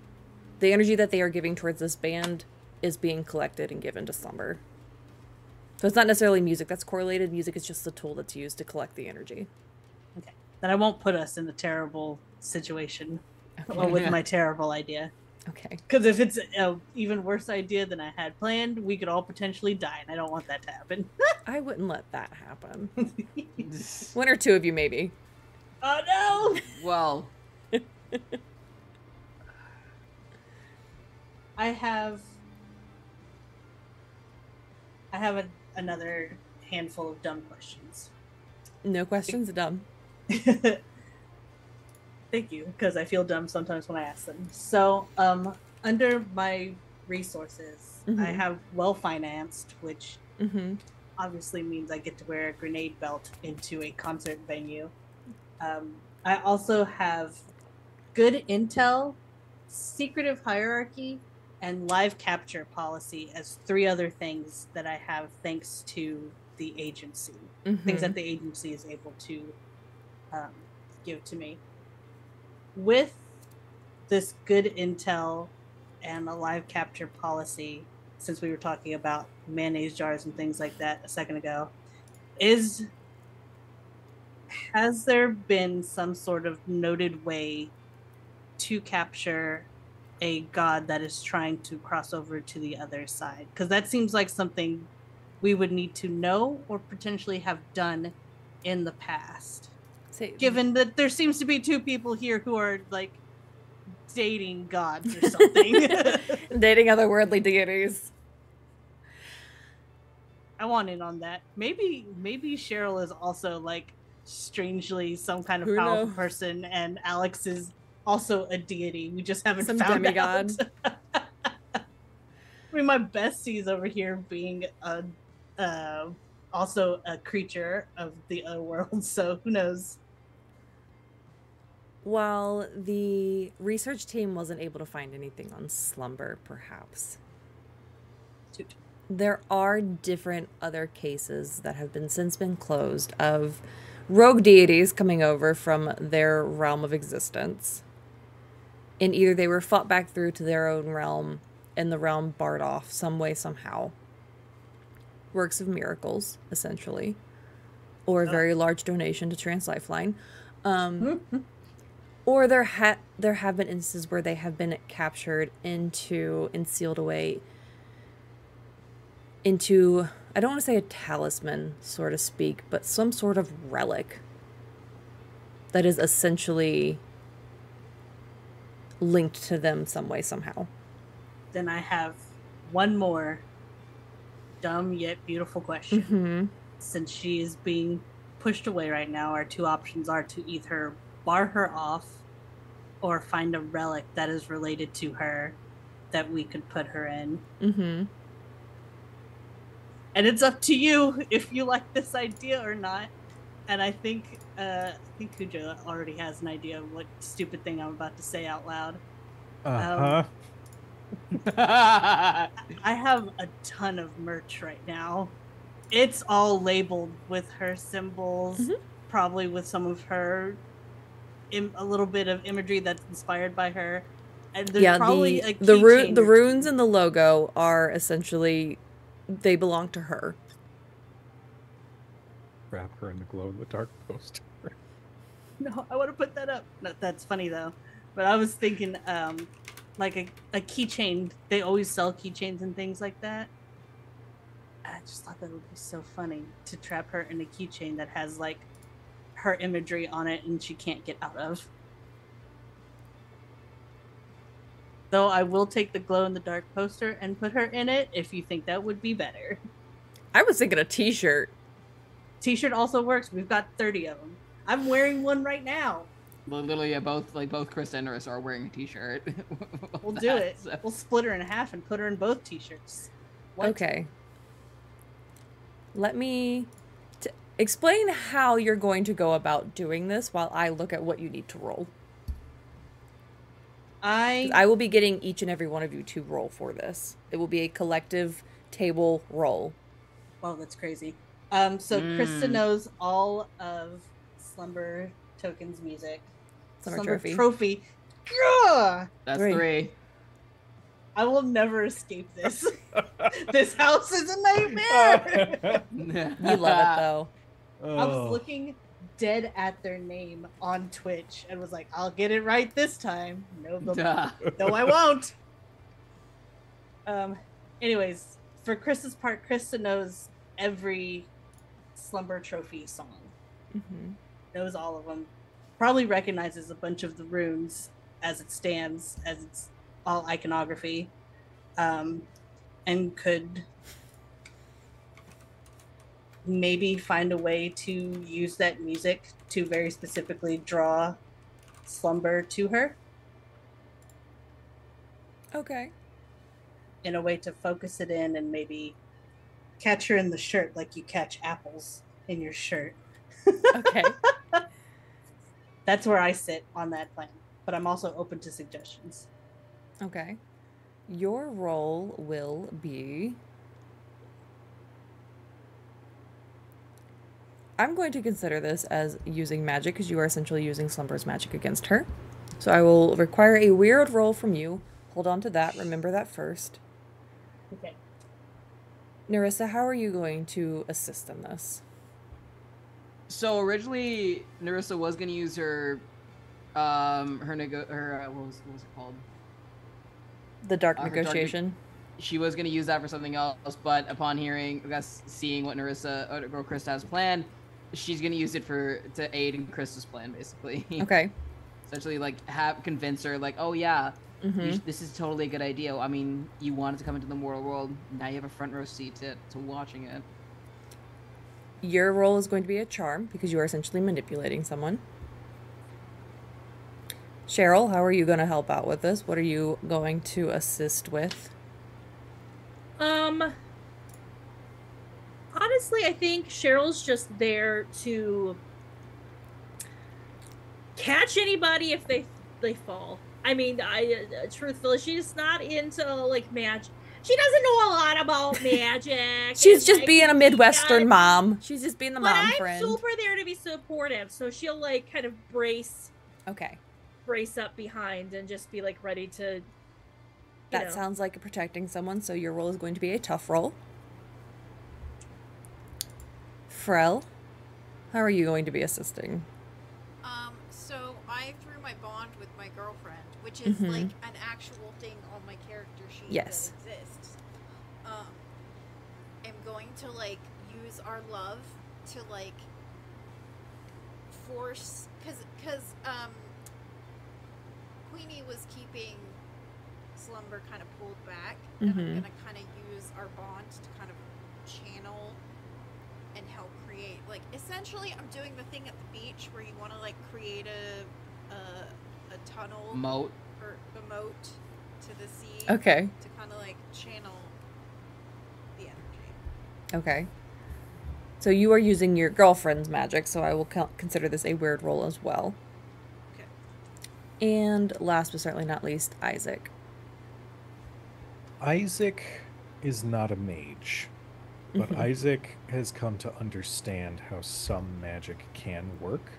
[SPEAKER 2] The energy that they are giving towards this band is being collected and given to Slumber. So it's not necessarily music that's correlated. Music is just the tool that's used to collect the energy.
[SPEAKER 5] Okay. Then I won't put us in a terrible situation with my terrible idea.
[SPEAKER 2] Okay.
[SPEAKER 5] Because if it's an even worse idea than I had planned, we could all potentially die, and I don't want that to happen.
[SPEAKER 2] I wouldn't let that happen. One or two of you, maybe.
[SPEAKER 5] Oh, no!
[SPEAKER 3] Well...
[SPEAKER 5] I have another handful of dumb questions.
[SPEAKER 2] No questions, dumb.
[SPEAKER 5] Thank you, because I feel dumb sometimes when I ask them. So, under my resources, I have well-financed, which obviously means I get to wear a grenade belt into a concert venue. I also have good intel secretive hierarchy, and live capture policy as 3 other things that I have thanks to the agency. Things that the agency is able to give to me. With this good intel and a live capture policy, since we were talking about mayonnaise jars and things like that a second ago, has there been some sort of noted way to capture a god that is trying to cross over to the other side? Because that seems like something we would need to know or potentially have done in the past. Given that there seems to be 2 people here who are like dating gods or something.
[SPEAKER 2] Dating otherworldly deities.
[SPEAKER 5] I want in on that. Maybe Cheryl is also like strangely some kind of powerful person, and Alex is also a deity. We just haven't found demigod out. I mean, my bestie's over here being also a creature of the other world, so who knows?
[SPEAKER 2] While the research team wasn't able to find anything on Slumber, perhaps, there are different other cases that have since been closed of rogue deities coming over from their realm of existence. And either they were fought back through to their own realm, and the realm barred off some way, somehow. Works of miracles, essentially. Or a very large donation to Trans Lifeline. Or there have been instances where they have been captured and sealed away into, I don't want to say a talisman, so to speak, but some sort of relic that is essentially linked to them some way, somehow.
[SPEAKER 5] Then I have one more dumb yet beautiful question. Since she is being pushed away right now, our 2 options are to either bar her off or find a relic that is related to her that we could put her in. And it's up to you if you like this idea or not. And I think Kujo already has an idea of what stupid thing I'm about to say out loud. I have a ton of merch right now. It's all labeled with her symbols, probably with some of her, a little bit of imagery that's inspired by her. And there's probably
[SPEAKER 2] the runes and the logo are essentially, they belong to her.
[SPEAKER 8] Wrap her in the glow in the dark poster.
[SPEAKER 5] No, I want to put that up. No, that's funny though. But I was thinking, like a keychain. They always sell keychains and things like that. I just thought that would be so funny to trap her in a keychain that has like her imagery on it and she can't get out of. Though I will take the glow in the dark poster and put her in it if you think that would be better.
[SPEAKER 2] I was thinking a t-shirt.
[SPEAKER 5] T-shirt also works. We've got 30 of them. I'm wearing one right now.
[SPEAKER 3] Well, literally, both Chris and Iris are wearing a t-shirt.
[SPEAKER 5] We'll do it. So. We'll split her in half and put her in both t-shirts.
[SPEAKER 2] Okay. Let me explain how you're going to go about doing this while I look at what you need to roll. I will be getting each and every one of you to roll for this. It will be a collective table roll.
[SPEAKER 5] Wow, that's crazy. So Krista knows all of Slumber Token's music.
[SPEAKER 2] Slumber
[SPEAKER 5] Trophy. Yeah!
[SPEAKER 3] That's 3.
[SPEAKER 5] I will never escape this. This house is a nightmare.
[SPEAKER 2] You love it though.
[SPEAKER 5] I was looking dead at their name on Twitch and was like, I'll get it right this time. No, I won't. Anyways, for Krista's part, Krista knows every Slumber Trophy song. Knows all of them. Probably recognizes a bunch of the runes as it stands, as it's all iconography, and could maybe find a way to use that music to very specifically draw Slumber to her.
[SPEAKER 2] Okay.
[SPEAKER 5] In a way to focus it in and maybe catch her in the shirt like you catch apples in your shirt.
[SPEAKER 2] Okay.
[SPEAKER 5] That's where I sit on that plan, but I'm also open to suggestions.
[SPEAKER 2] Okay. Your role will be... I'm going to consider this as using magic because you are essentially using Slumber's magic against her. So I will require a weird roll from you. Hold on to that. Remember that first.
[SPEAKER 4] Okay.
[SPEAKER 2] Narissa, how are you going to assist in this?
[SPEAKER 3] So originally, Narissa was gonna use her, what was it called?
[SPEAKER 2] The dark
[SPEAKER 3] Her
[SPEAKER 2] negotiation.
[SPEAKER 3] She was gonna use that for something else, but upon hearing, I guess, seeing what girl Krista has planned, she's gonna use it to aid in Krista's plan, basically.
[SPEAKER 2] Okay.
[SPEAKER 3] Essentially, like, convince her, like, oh yeah, this is totally a good idea. I mean, you wanted to come into the mortal world, now you have a front row seat to watching it.
[SPEAKER 2] Your role is going to be a charm because you are essentially manipulating someone. Cheryl, how are you going to help out with this? What are you going to assist with?
[SPEAKER 4] Honestly, I think Cheryl's just there to catch anybody if they fall. I mean, truthfully, she's not into like magic. She doesn't know a lot about magic.
[SPEAKER 2] She's just being a Midwestern mom. She's just being the mom friend.
[SPEAKER 4] But I'm super there to be supportive, so she'll like kind of brace up behind and just be like ready to.
[SPEAKER 2] That sounds like protecting someone. So your role is going to be a tough role. Frel, how are you going to be assisting?
[SPEAKER 6] So I threw my bond with my girlfriend, which is like an actual thing on my character sheet that exists. I'm going to like use our love to like force, because Queenie was keeping Slumber kind of pulled back, and I'm gonna kind of use our bond to kind of channel and help create, like, essentially I'm doing the thing at the beach where you want to like create a tunnel
[SPEAKER 3] moat
[SPEAKER 6] or a moat to the sea,
[SPEAKER 2] to kind
[SPEAKER 6] of like channel the energy.
[SPEAKER 2] Okay, so you are using your girlfriend's magic, so I will consider this a weird roll as well.
[SPEAKER 6] Okay.
[SPEAKER 2] And last but certainly not least, Isaac.
[SPEAKER 8] Isaac is not a mage, but Isaac has come to understand how some magic can work.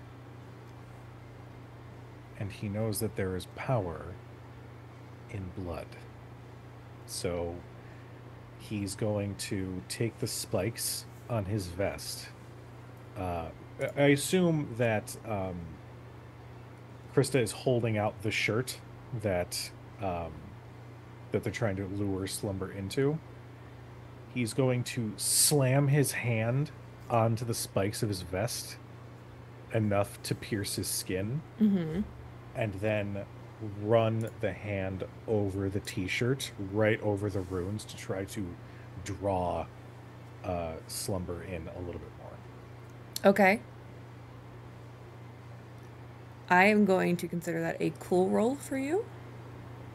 [SPEAKER 8] And he knows that there is power in blood. So he's going to take the spikes on his vest. I assume that Krista is holding out the shirt that they're trying to lure Slumber into. He's going to slam his hand onto the spikes of his vest enough to pierce his skin, and then run the hand over the t-shirt, right over the runes, to try to draw Slumber in a little bit more.
[SPEAKER 2] Okay. I am going to consider that a cool roll for you.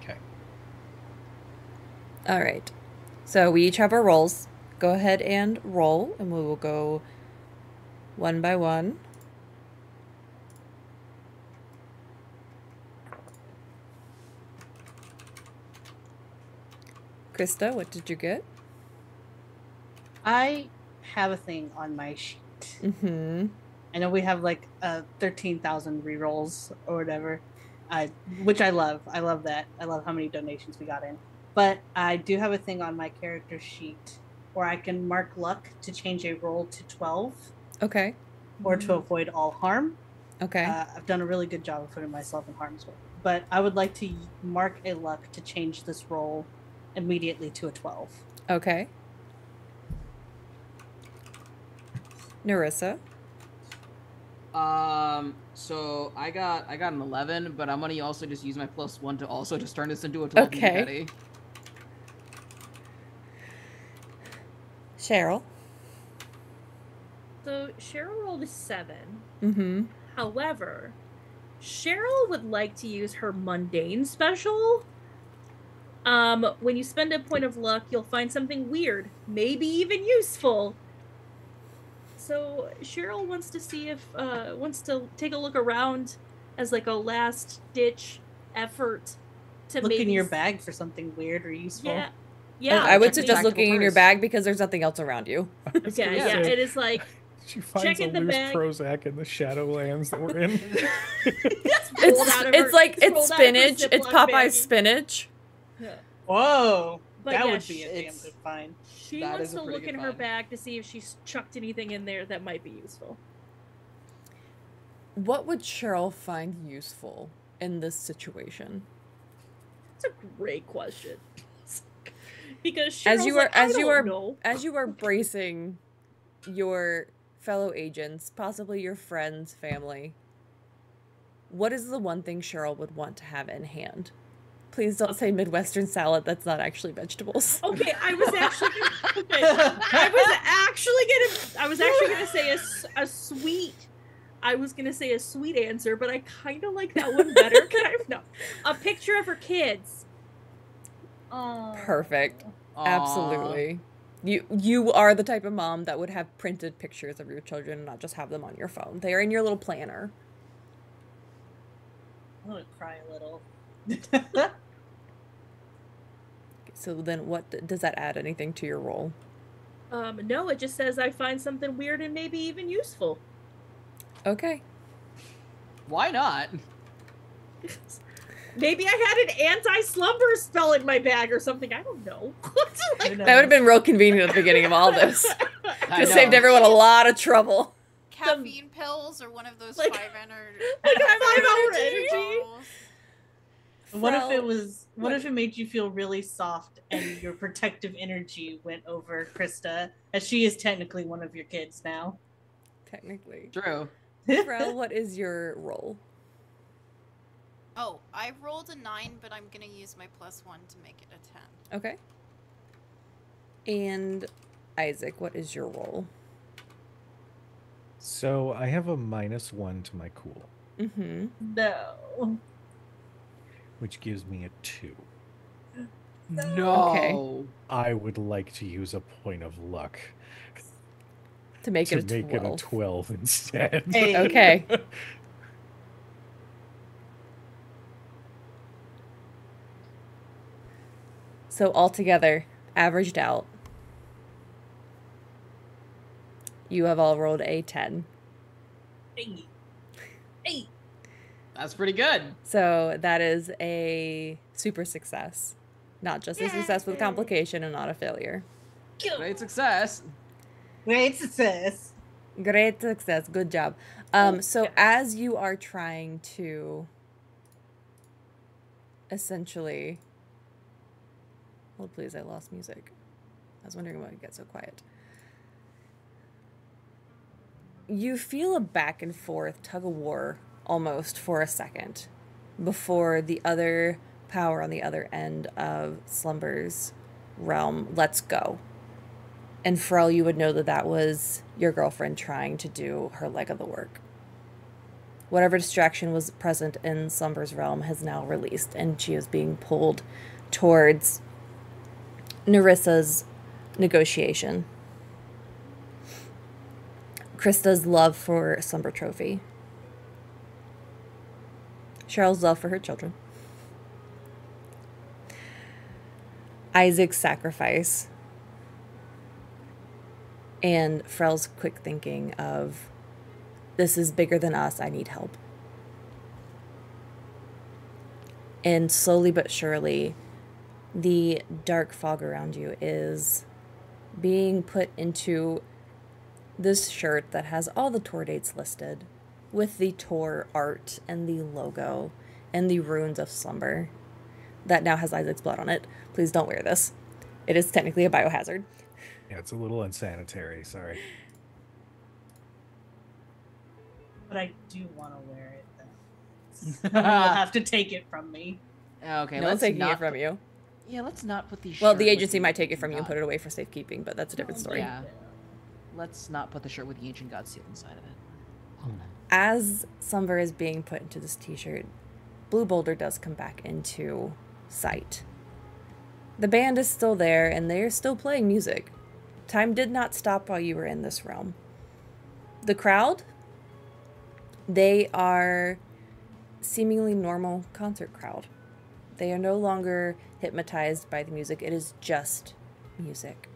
[SPEAKER 8] Okay.
[SPEAKER 2] All right. So we each have our rolls. Go ahead and roll, and we will go one by one. Krista, what did you get?
[SPEAKER 5] I have a thing on my sheet. I know we have like 13,000 rerolls or whatever, which I love. I love that. I love how many donations we got in. But I do have a thing on my character sheet where I can mark luck to change a roll to 12.
[SPEAKER 2] Okay.
[SPEAKER 5] Or to avoid all harm.
[SPEAKER 2] Okay.
[SPEAKER 5] I've done a really good job of putting myself in harm's way. But I would like to mark a luck to change this roll immediately to a 12.
[SPEAKER 2] Okay. Narissa.
[SPEAKER 3] So I got an 11, but I'm gonna also just use my +1 to also just turn this into a 12.
[SPEAKER 2] Okay. Cheryl.
[SPEAKER 4] So Cheryl rolled a 7. However, Cheryl would like to use her mundane special. When you spend a point of luck, you'll find something weird, maybe even useful. So Cheryl wants to see if wants to take a look around as like a last ditch effort to
[SPEAKER 5] look
[SPEAKER 4] maybe
[SPEAKER 5] in your bag for something weird or useful.
[SPEAKER 4] Yeah. Yeah.
[SPEAKER 2] I would
[SPEAKER 3] check the
[SPEAKER 2] suggest
[SPEAKER 3] tactical
[SPEAKER 2] looking in your
[SPEAKER 3] purse.
[SPEAKER 2] bag because there's nothing else around you.
[SPEAKER 4] Okay, yeah, it is like
[SPEAKER 8] She finds
[SPEAKER 4] checking
[SPEAKER 8] a
[SPEAKER 4] the
[SPEAKER 8] loose
[SPEAKER 4] bag.
[SPEAKER 8] Prozac in the Shadowlands that we're in.
[SPEAKER 4] rolled out of her-
[SPEAKER 2] It's like
[SPEAKER 4] it's
[SPEAKER 2] it's
[SPEAKER 4] rolled out of her
[SPEAKER 2] spinach. It's
[SPEAKER 4] Ziploc
[SPEAKER 2] Popeye's
[SPEAKER 4] baggie.
[SPEAKER 2] spinach.
[SPEAKER 4] Yeah.
[SPEAKER 5] Whoa,
[SPEAKER 4] But
[SPEAKER 5] that
[SPEAKER 4] yeah,
[SPEAKER 5] would be a damn
[SPEAKER 3] it's-
[SPEAKER 5] good find.
[SPEAKER 4] She
[SPEAKER 3] That
[SPEAKER 4] wants
[SPEAKER 3] is a
[SPEAKER 4] to
[SPEAKER 3] pretty
[SPEAKER 4] look in
[SPEAKER 3] good
[SPEAKER 4] her
[SPEAKER 3] find.
[SPEAKER 4] bag to see if she's chucked anything in there that might be useful.
[SPEAKER 2] What would Cheryl find useful in this situation?
[SPEAKER 4] That's a great question. Because Cheryl's
[SPEAKER 2] As you are
[SPEAKER 4] like,
[SPEAKER 2] as you are bracing your fellow agents, possibly your friends, family, what is the one thing Cheryl would want to have in hand? Please don't say Midwestern salad. That's not actually vegetables.
[SPEAKER 4] Okay, I was actually gonna say a sweet. I was gonna say a sweet answer, but I kind of like that one better. No, a picture of her kids. Oh,
[SPEAKER 2] Perfect.
[SPEAKER 3] Aw.
[SPEAKER 2] Absolutely. You are the type of mom that would have printed pictures of your children and not just have them on your phone. They are in your little planner.
[SPEAKER 5] I'm gonna cry a little.
[SPEAKER 2] So then what does that add anything to your role?
[SPEAKER 4] No, it just says I find something weird and maybe even useful.
[SPEAKER 2] Okay.
[SPEAKER 3] Why not?
[SPEAKER 4] Maybe I had an anti-slumber spell in my bag or something. I don't know.
[SPEAKER 5] Who
[SPEAKER 2] That would have been real convenient at the beginning of all this.
[SPEAKER 3] I
[SPEAKER 2] Could have
[SPEAKER 3] know.
[SPEAKER 2] saved everyone a lot of trouble.
[SPEAKER 6] Caffeine pills or one of those
[SPEAKER 4] Like-
[SPEAKER 6] 5-hour
[SPEAKER 4] energy.
[SPEAKER 5] What if it
[SPEAKER 2] Frau-
[SPEAKER 5] was? What if it made you feel really soft and your protective energy went over Krista, as she is technically one of your kids now?
[SPEAKER 2] Technically.
[SPEAKER 3] True.
[SPEAKER 2] Frau, what is your role?
[SPEAKER 6] Oh, I rolled a 9, but I'm gonna use my +1 to make it a 10.
[SPEAKER 2] Okay. And Isaac, what is your role?
[SPEAKER 8] So I have a -1 to my cool,
[SPEAKER 2] Mm-hmm.
[SPEAKER 5] No.
[SPEAKER 8] which gives me a 2.
[SPEAKER 3] No.
[SPEAKER 2] Okay.
[SPEAKER 8] I would like to use a point of luck
[SPEAKER 2] To make
[SPEAKER 8] to
[SPEAKER 2] it a
[SPEAKER 8] make
[SPEAKER 2] 12.
[SPEAKER 8] it a 12 instead.
[SPEAKER 5] Hey.
[SPEAKER 2] Okay. So altogether, averaged out, you have all rolled a 10.
[SPEAKER 5] Hey. Hey.
[SPEAKER 3] That's pretty good.
[SPEAKER 2] So that is a super success. Not just a success with
[SPEAKER 4] Yay.
[SPEAKER 2] complication and not a failure.
[SPEAKER 3] Great success.
[SPEAKER 5] Great success.
[SPEAKER 2] Great success. Good job. So
[SPEAKER 4] yeah.
[SPEAKER 2] as you are trying to essentially... Hold please, I lost music. I was wondering why it got so quiet. You feel a back and forth tug of war almost for a second before the other power on the other end of Slumber's realm lets go. And Frel, you would know that that was your girlfriend trying to do her leg of the work. Whatever distraction was present in Slumber's realm has now released, and she is being pulled towards Nerissa's negotiation. Krista's love for Slumber Trophy. Cheryl's love for her children. Isaac's sacrifice. And Frel's quick thinking of, this is bigger than us, I need help. And slowly but surely, the dark fog around you is being put into this shirt that has all the tour dates listed, with the tour art and the logo and the runes of slumber that now has Isaac's blood on it. Please don't wear this. It is technically a biohazard.
[SPEAKER 8] Yeah, it's a little unsanitary. Sorry.
[SPEAKER 5] But I do want to wear it, though. Someone will have to take it from me.
[SPEAKER 3] Okay,
[SPEAKER 2] No one's
[SPEAKER 3] let's
[SPEAKER 2] taking
[SPEAKER 3] not
[SPEAKER 2] it from you.
[SPEAKER 3] Yeah, let's not put the
[SPEAKER 2] Well,
[SPEAKER 3] shirt
[SPEAKER 2] the
[SPEAKER 3] with
[SPEAKER 2] agency might take it from you and
[SPEAKER 3] God.
[SPEAKER 2] put it away for safekeeping, but that's a different story.
[SPEAKER 3] Yeah. Let's not put the shirt with the ancient god seal inside of it.
[SPEAKER 2] As Slumber is being put into this t-shirt, Blue Boulder does come back into sight. The band is still there, and they're still playing music. Time did not stop while you were in this realm. The crowd, they are seemingly normal concert crowd. They are no longer hypnotized by the music. It is just music.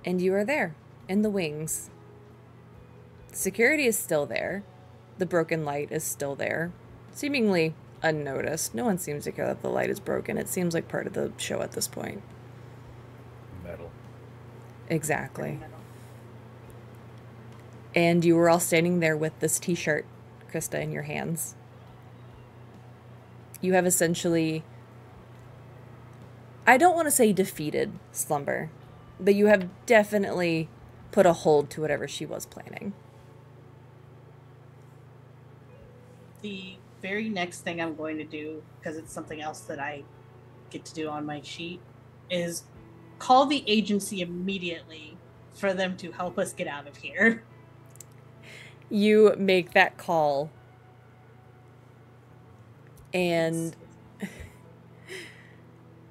[SPEAKER 2] And you are there, in the wings. Security is still there. The broken light is still there, seemingly unnoticed. No one seems to care that the light is broken. It seems like part of the show at this point.
[SPEAKER 8] Metal.
[SPEAKER 2] Exactly. And you were all standing there with this t-shirt, Krista, in your hands. You have essentially, I don't want to say defeated Slumber, but you have definitely put a hold to whatever she was planning.
[SPEAKER 5] The very next thing I'm going to do, because it's something else that I get to do on my sheet, is call the agency immediately for them to help us get out of here.
[SPEAKER 2] You make that call, and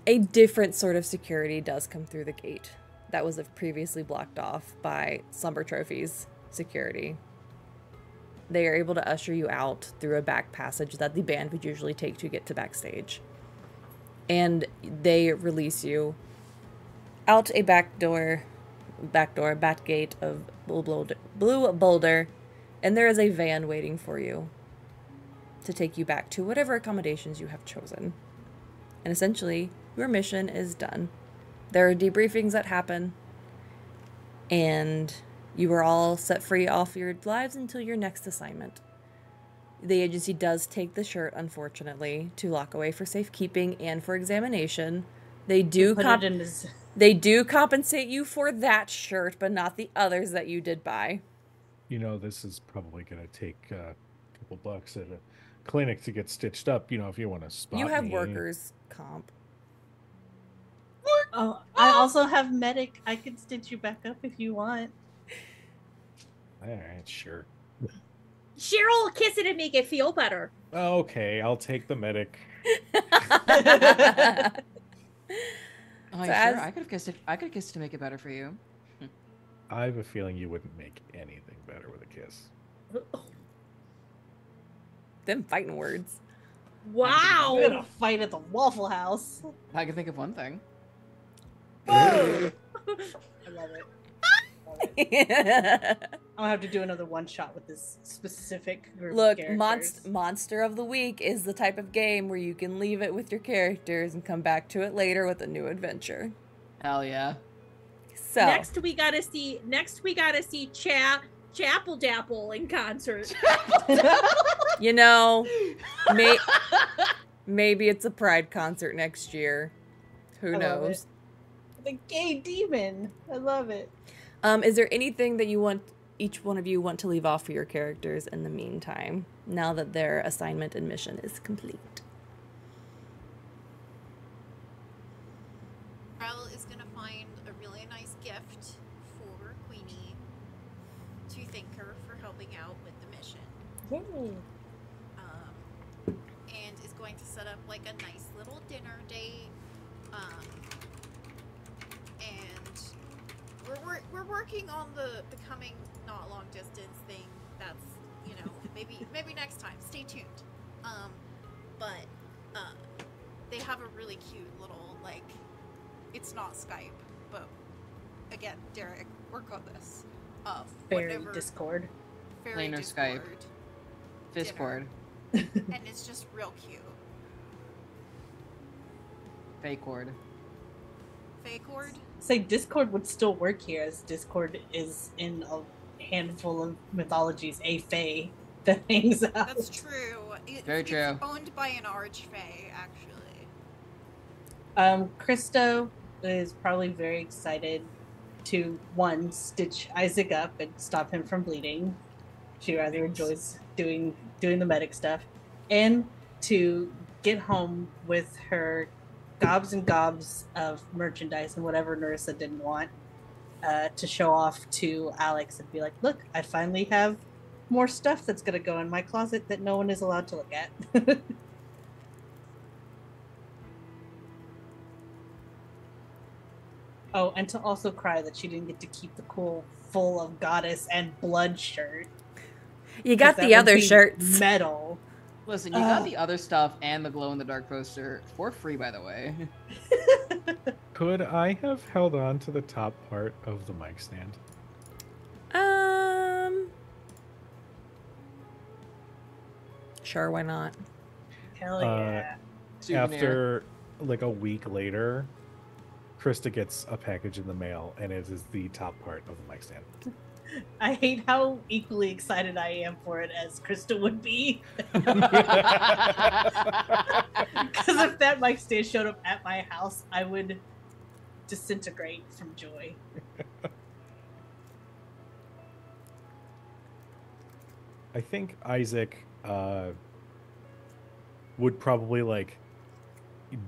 [SPEAKER 2] a different sort of security does come through the gate that was previously blocked off by Slumber Trophy's security. They are able to usher you out through a back passage that the band would usually take to get to backstage. And they release you out a back gate of Blue Boulder, and there is a van waiting for you to take you back to whatever accommodations you have chosen. And essentially, your mission is done. There are debriefings that happen, and you are all set free off your lives until your next assignment. The agency does take the shirt, unfortunately, to lock away for safekeeping and for examination. They do compensate you for that shirt, but not the others that you did buy.
[SPEAKER 8] You know, this is probably going to take a couple bucks at a clinic to get stitched up, you know, if you want to spot me.
[SPEAKER 2] You have workers' comp.
[SPEAKER 5] Oh, I also have medic. I can stitch you back up if you want.
[SPEAKER 8] All right, sure.
[SPEAKER 4] Cheryl will kiss it and make it feel better.
[SPEAKER 8] Okay, I'll take the medic.
[SPEAKER 3] Oh,
[SPEAKER 2] So
[SPEAKER 3] sure. I could have kissed to make it better for you.
[SPEAKER 8] I have a feeling you wouldn't make anything better with a kiss.
[SPEAKER 2] Them fighting words.
[SPEAKER 4] Wow.
[SPEAKER 5] We're gonna fight at the Waffle House.
[SPEAKER 3] I can think of one thing.
[SPEAKER 5] I love it. I'll have to do another one shot with this specific group
[SPEAKER 2] Look,
[SPEAKER 5] of characters.
[SPEAKER 2] Monster of the Week is the type of game where you can leave it with your characters and come back to it later with a new adventure.
[SPEAKER 3] Hell yeah.
[SPEAKER 2] So
[SPEAKER 4] Next we gotta see Chapel Dapple in concert.
[SPEAKER 2] you know, maybe it's a Pride concert next year. Who knows?
[SPEAKER 5] The gay demon. I love it.
[SPEAKER 2] Is there anything that each one of you want to leave off for your characters in the meantime, now that their assignment and mission is complete?
[SPEAKER 6] Rel is gonna find a really nice gift for Queenie to thank her for helping out with the mission. And is going to set up like a nice little dinner date. And we're working on the becoming not long distance thing. That's, you know, maybe next time. Stay tuned. But they have a really cute little, like, it's not Skype, but again, Derek, work on this.
[SPEAKER 5] Fairy Discord.
[SPEAKER 6] Fairy
[SPEAKER 3] Plain or
[SPEAKER 6] Discord.
[SPEAKER 3] Skype. Fistboard.
[SPEAKER 6] And it's just real cute.
[SPEAKER 3] Faycord.
[SPEAKER 6] Faycord?
[SPEAKER 5] Say Discord would still work here, as Discord is in a handful of mythologies a fae that hangs out.
[SPEAKER 6] That's true.
[SPEAKER 3] Very true.
[SPEAKER 6] It's owned by an archfey, actually.
[SPEAKER 5] Christo is probably very excited to, one, stitch Isaac up and stop him from bleeding. She rather enjoys doing the medic stuff. And to get home with her gobs and gobs of merchandise and whatever Narissa didn't want, to show off to Alex and be like, look, I finally have more stuff that's going to go in my closet that no one is allowed to look at. Oh, and to also cry that she didn't get to keep the cool full of goddess and blood shirt.
[SPEAKER 2] You got
[SPEAKER 4] 'Cause
[SPEAKER 2] the
[SPEAKER 4] that
[SPEAKER 2] other
[SPEAKER 4] would be
[SPEAKER 2] shirts.
[SPEAKER 4] Metal.
[SPEAKER 3] Listen, you got the other stuff and the glow-in-the-dark poster for free, by the way.
[SPEAKER 8] Could I have held on to the top part of the mic stand?
[SPEAKER 2] Sure, why not?
[SPEAKER 4] Hell yeah.
[SPEAKER 3] Souvenir.
[SPEAKER 8] After like a week later, Krista gets a package in the mail, and it is the top part of the mic stand.
[SPEAKER 4] I hate how equally excited I am for it as Krista would be. Because if that mic stand showed up at my house, I would disintegrate from joy.
[SPEAKER 8] I think Isaac would probably like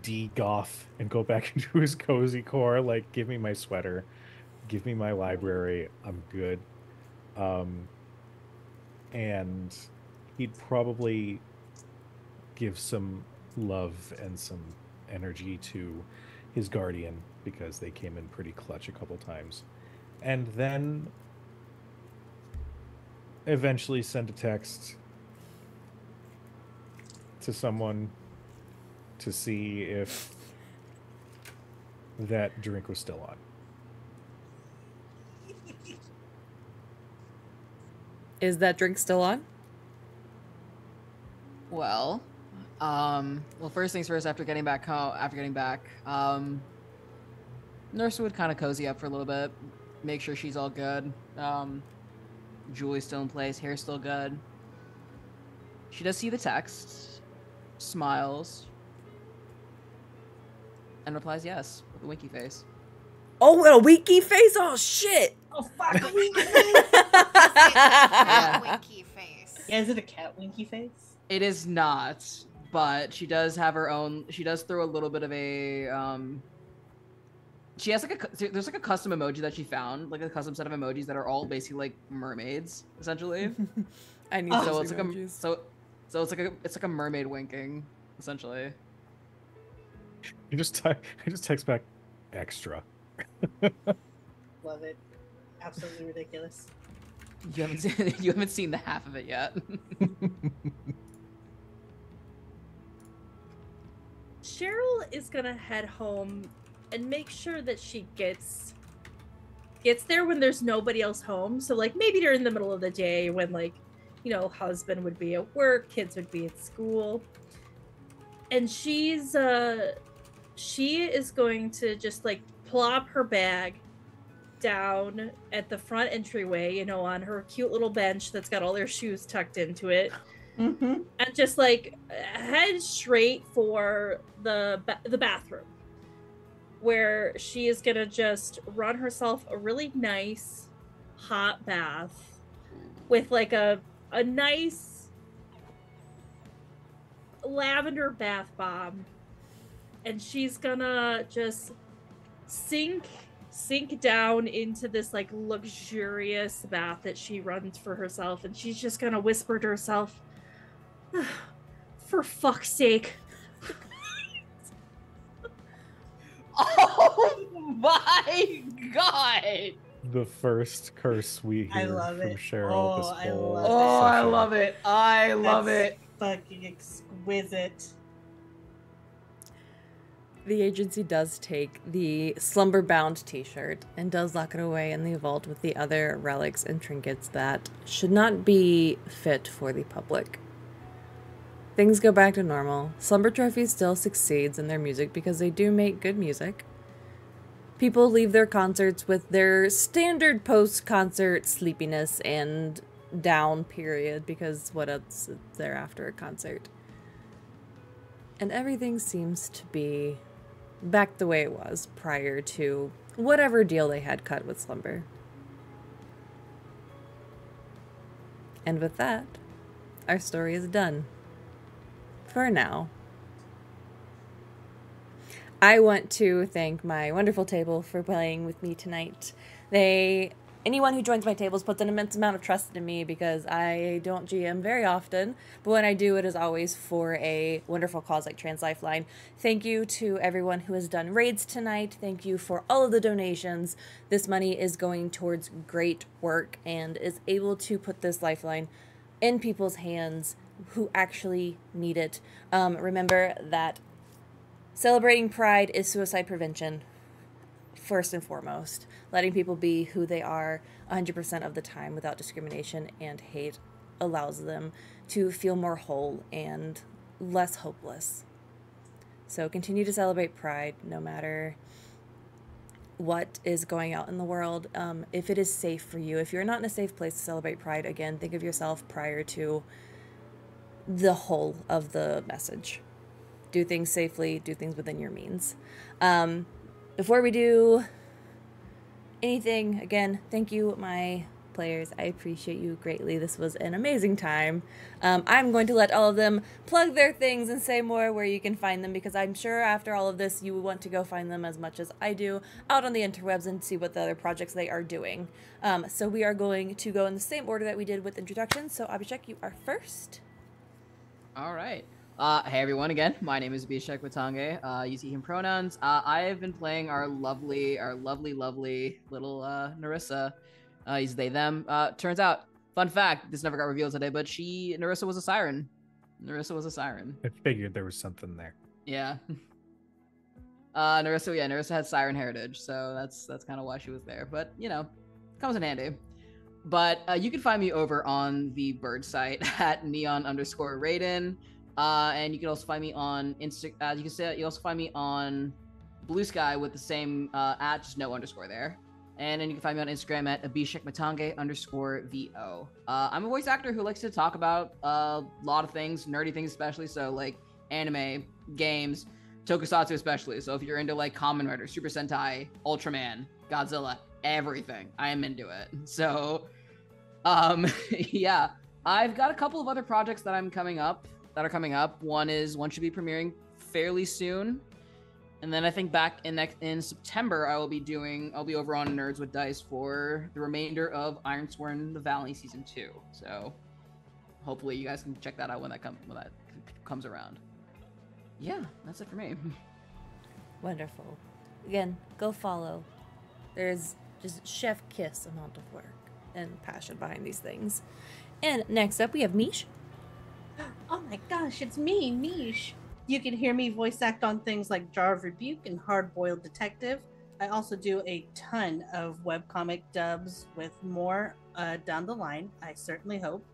[SPEAKER 8] de-goth and go back into his cozy core. Like, give me my sweater, give me my library, I'm good. And he'd probably give some love and some energy to his guardian because they came in pretty clutch a couple times. And then eventually send a text to someone to see if that drink was still on.
[SPEAKER 2] Is that drink still on?
[SPEAKER 3] Well, first things first. After getting back, Nurse would kind of cozy up for a little bit, make sure she's all good. Julie's still in place, hair's still good. She does see the text, smiles, and replies yes with a winky face.
[SPEAKER 2] Oh, with a winky face? Oh, shit!
[SPEAKER 4] Oh, fuck.
[SPEAKER 3] Yeah.
[SPEAKER 6] Winky face.
[SPEAKER 4] Yeah, is it a cat winky face?
[SPEAKER 3] It is not, but she does have her own. She does throw a little bit of a. She has like there's like a custom emoji that she found, like a custom set of emojis that are all basically like mermaids, essentially.
[SPEAKER 2] I need
[SPEAKER 3] So
[SPEAKER 2] those
[SPEAKER 3] it's like
[SPEAKER 2] emojis.
[SPEAKER 3] so it's like a mermaid winking, essentially.
[SPEAKER 8] I just text back extra.
[SPEAKER 4] Love it. Absolutely ridiculous.
[SPEAKER 3] You haven't seen the half of it yet.
[SPEAKER 4] Cheryl is gonna head home and make sure that she gets there when there's nobody else home. So like maybe during the middle of the day when like, you know, husband would be at work, kids would be at school. And she is going to just like plop her bag down at the front entryway, you know, on her cute little bench that's got all their shoes tucked into it.
[SPEAKER 5] Mm-hmm.
[SPEAKER 4] And just like head straight for the bathroom, where she is gonna just run herself a really nice hot bath with like a nice lavender bath bomb, and she's gonna just sink down into this like luxurious bath that she runs for herself, and she's just gonna whisper to herself, for fuck's sake.
[SPEAKER 3] Oh my god!
[SPEAKER 8] The first curse we
[SPEAKER 4] I
[SPEAKER 8] hear
[SPEAKER 4] love
[SPEAKER 8] from
[SPEAKER 4] it.
[SPEAKER 8] Cheryl
[SPEAKER 4] Oh,
[SPEAKER 8] this
[SPEAKER 4] I
[SPEAKER 8] whole
[SPEAKER 4] love it.
[SPEAKER 3] Oh, I
[SPEAKER 8] session.
[SPEAKER 3] love it. I love
[SPEAKER 4] That's
[SPEAKER 3] it.
[SPEAKER 4] fucking exquisite.
[SPEAKER 2] The agency does take the Slumber Bound t-shirt and does lock it away in the vault with the other relics and trinkets that should not be fit for the public. Things go back to normal. Slumber Trophy still succeeds in their music because they do make good music. People leave their concerts with their standard post-concert sleepiness and down period, because what else is there after a concert? And everything seems to be back the way it was prior to whatever deal they had cut with Slumber. And with that, our story is done. For now. I want to thank my wonderful table for playing with me tonight. Anyone who joins my tables puts an immense amount of trust in me because I don't GM very often, but when I do, it is always for a wonderful cause like Trans Lifeline. Thank you to everyone who has done raids tonight. Thank you for all of the donations. This money is going towards great work and is able to put this Lifeline in people's hands who actually need it. Remember that celebrating Pride is suicide prevention, first and foremost. Letting people be who they are 100% of the time without discrimination and hate allows them to feel more whole and less hopeless. So continue to celebrate Pride no matter what is going out in the world. If it is safe for you, if you're not in a safe place to celebrate Pride, again, think of yourself prior to the whole of the message. Do things safely, do things within your means. Before we do anything, again, thank you, my players. I appreciate you greatly. This was an amazing time. I'm going to let all of them plug their things and say more where you can find them, because I'm sure after all of this you want to go find them as much as I do out on the interwebs and see what the other projects they are doing. So we are going to go in the same order that we did with introductions. So Abhishek, you are first.
[SPEAKER 3] All right. Hey everyone again. My name is Abhishek Watange. You see him pronouns. I have been playing our lovely little Narissa. He's they them. Turns out, fun fact, this never got revealed today, but Narissa was a siren. Narissa was a siren.
[SPEAKER 8] I figured there was something there.
[SPEAKER 3] Yeah. Narissa had siren heritage, so that's kind of why she was there. But you know, comes in handy. But you can find me over on the bird site at neon_Raiden. And you can also find me on you also find me on Blue Sky with the same at, just no underscore there. And then you can find me on Instagram at Abhishek Matange_VO. I'm a voice actor who likes to talk about a lot of things, nerdy things especially, so like anime, games, tokusatsu especially. So if you're into like Kamen Rider, Super Sentai, Ultraman, Godzilla, everything, I am into it. So yeah, I've got a couple of other projects that are coming up. One should be premiering fairly soon. And then I think back in September, I'll be over on Nerds with Dice for the remainder of Ironsworn: The Valley Season 2. So hopefully you guys can check that out when that comes around. Yeah, that's it for me.
[SPEAKER 2] Wonderful. Again, go follow. There's just chef kiss amount of work and passion behind these things. And next up, we have Miche.
[SPEAKER 5] Oh my gosh, it's me, Miche. You can hear me voice act on things like Jar of Rebuke and Hard Boiled Detective. I also do a ton of webcomic dubs with more down the line, I certainly hope.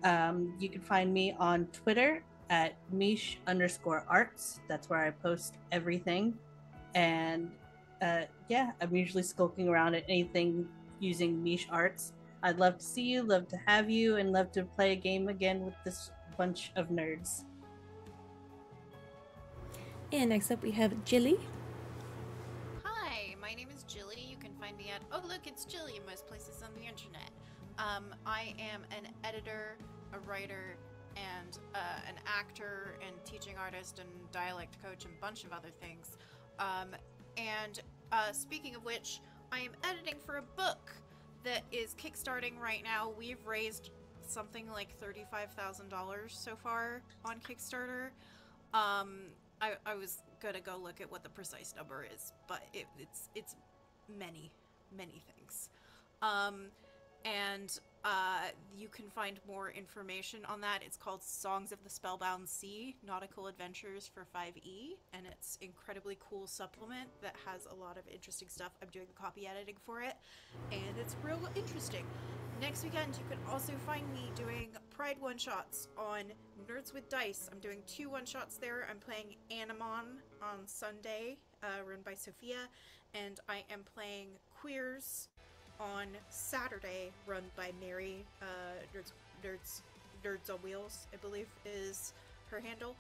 [SPEAKER 5] You can find me on Twitter at Miche_arts. That's where I post everything. And yeah, I'm usually skulking around at anything using Miche Arts. I'd love to see you, love to have you, and love to play a game again with this bunch of nerds.
[SPEAKER 2] And next up we have Gilly.
[SPEAKER 6] Hi, my name is Gilly. You can find me at Oh Look, It's Gilly in most places on the internet. I am an editor, a writer, and an actor and teaching artist and dialect coach and a bunch of other things. Speaking of which, I am editing for a book that is kickstarting right now. We've raised something like $35,000 so far on Kickstarter. I was gonna go look at what the precise number is, but it's many things. You can find more information on that. It's called Songs of the Spellbound Sea, Nautical Adventures for 5e, and it's incredibly cool supplement that has a lot of interesting stuff. I'm doing the copy editing for it, and it's real interesting. Next weekend, you can also find me doing Pride one-shots on Nerds with Dice. I'm doing 2 one-shots there. I'm playing Animon on Sunday, run by Sophia, and I am playing Queers on Saturday, run by Mary. Nerds on Wheels, I believe, is her handle.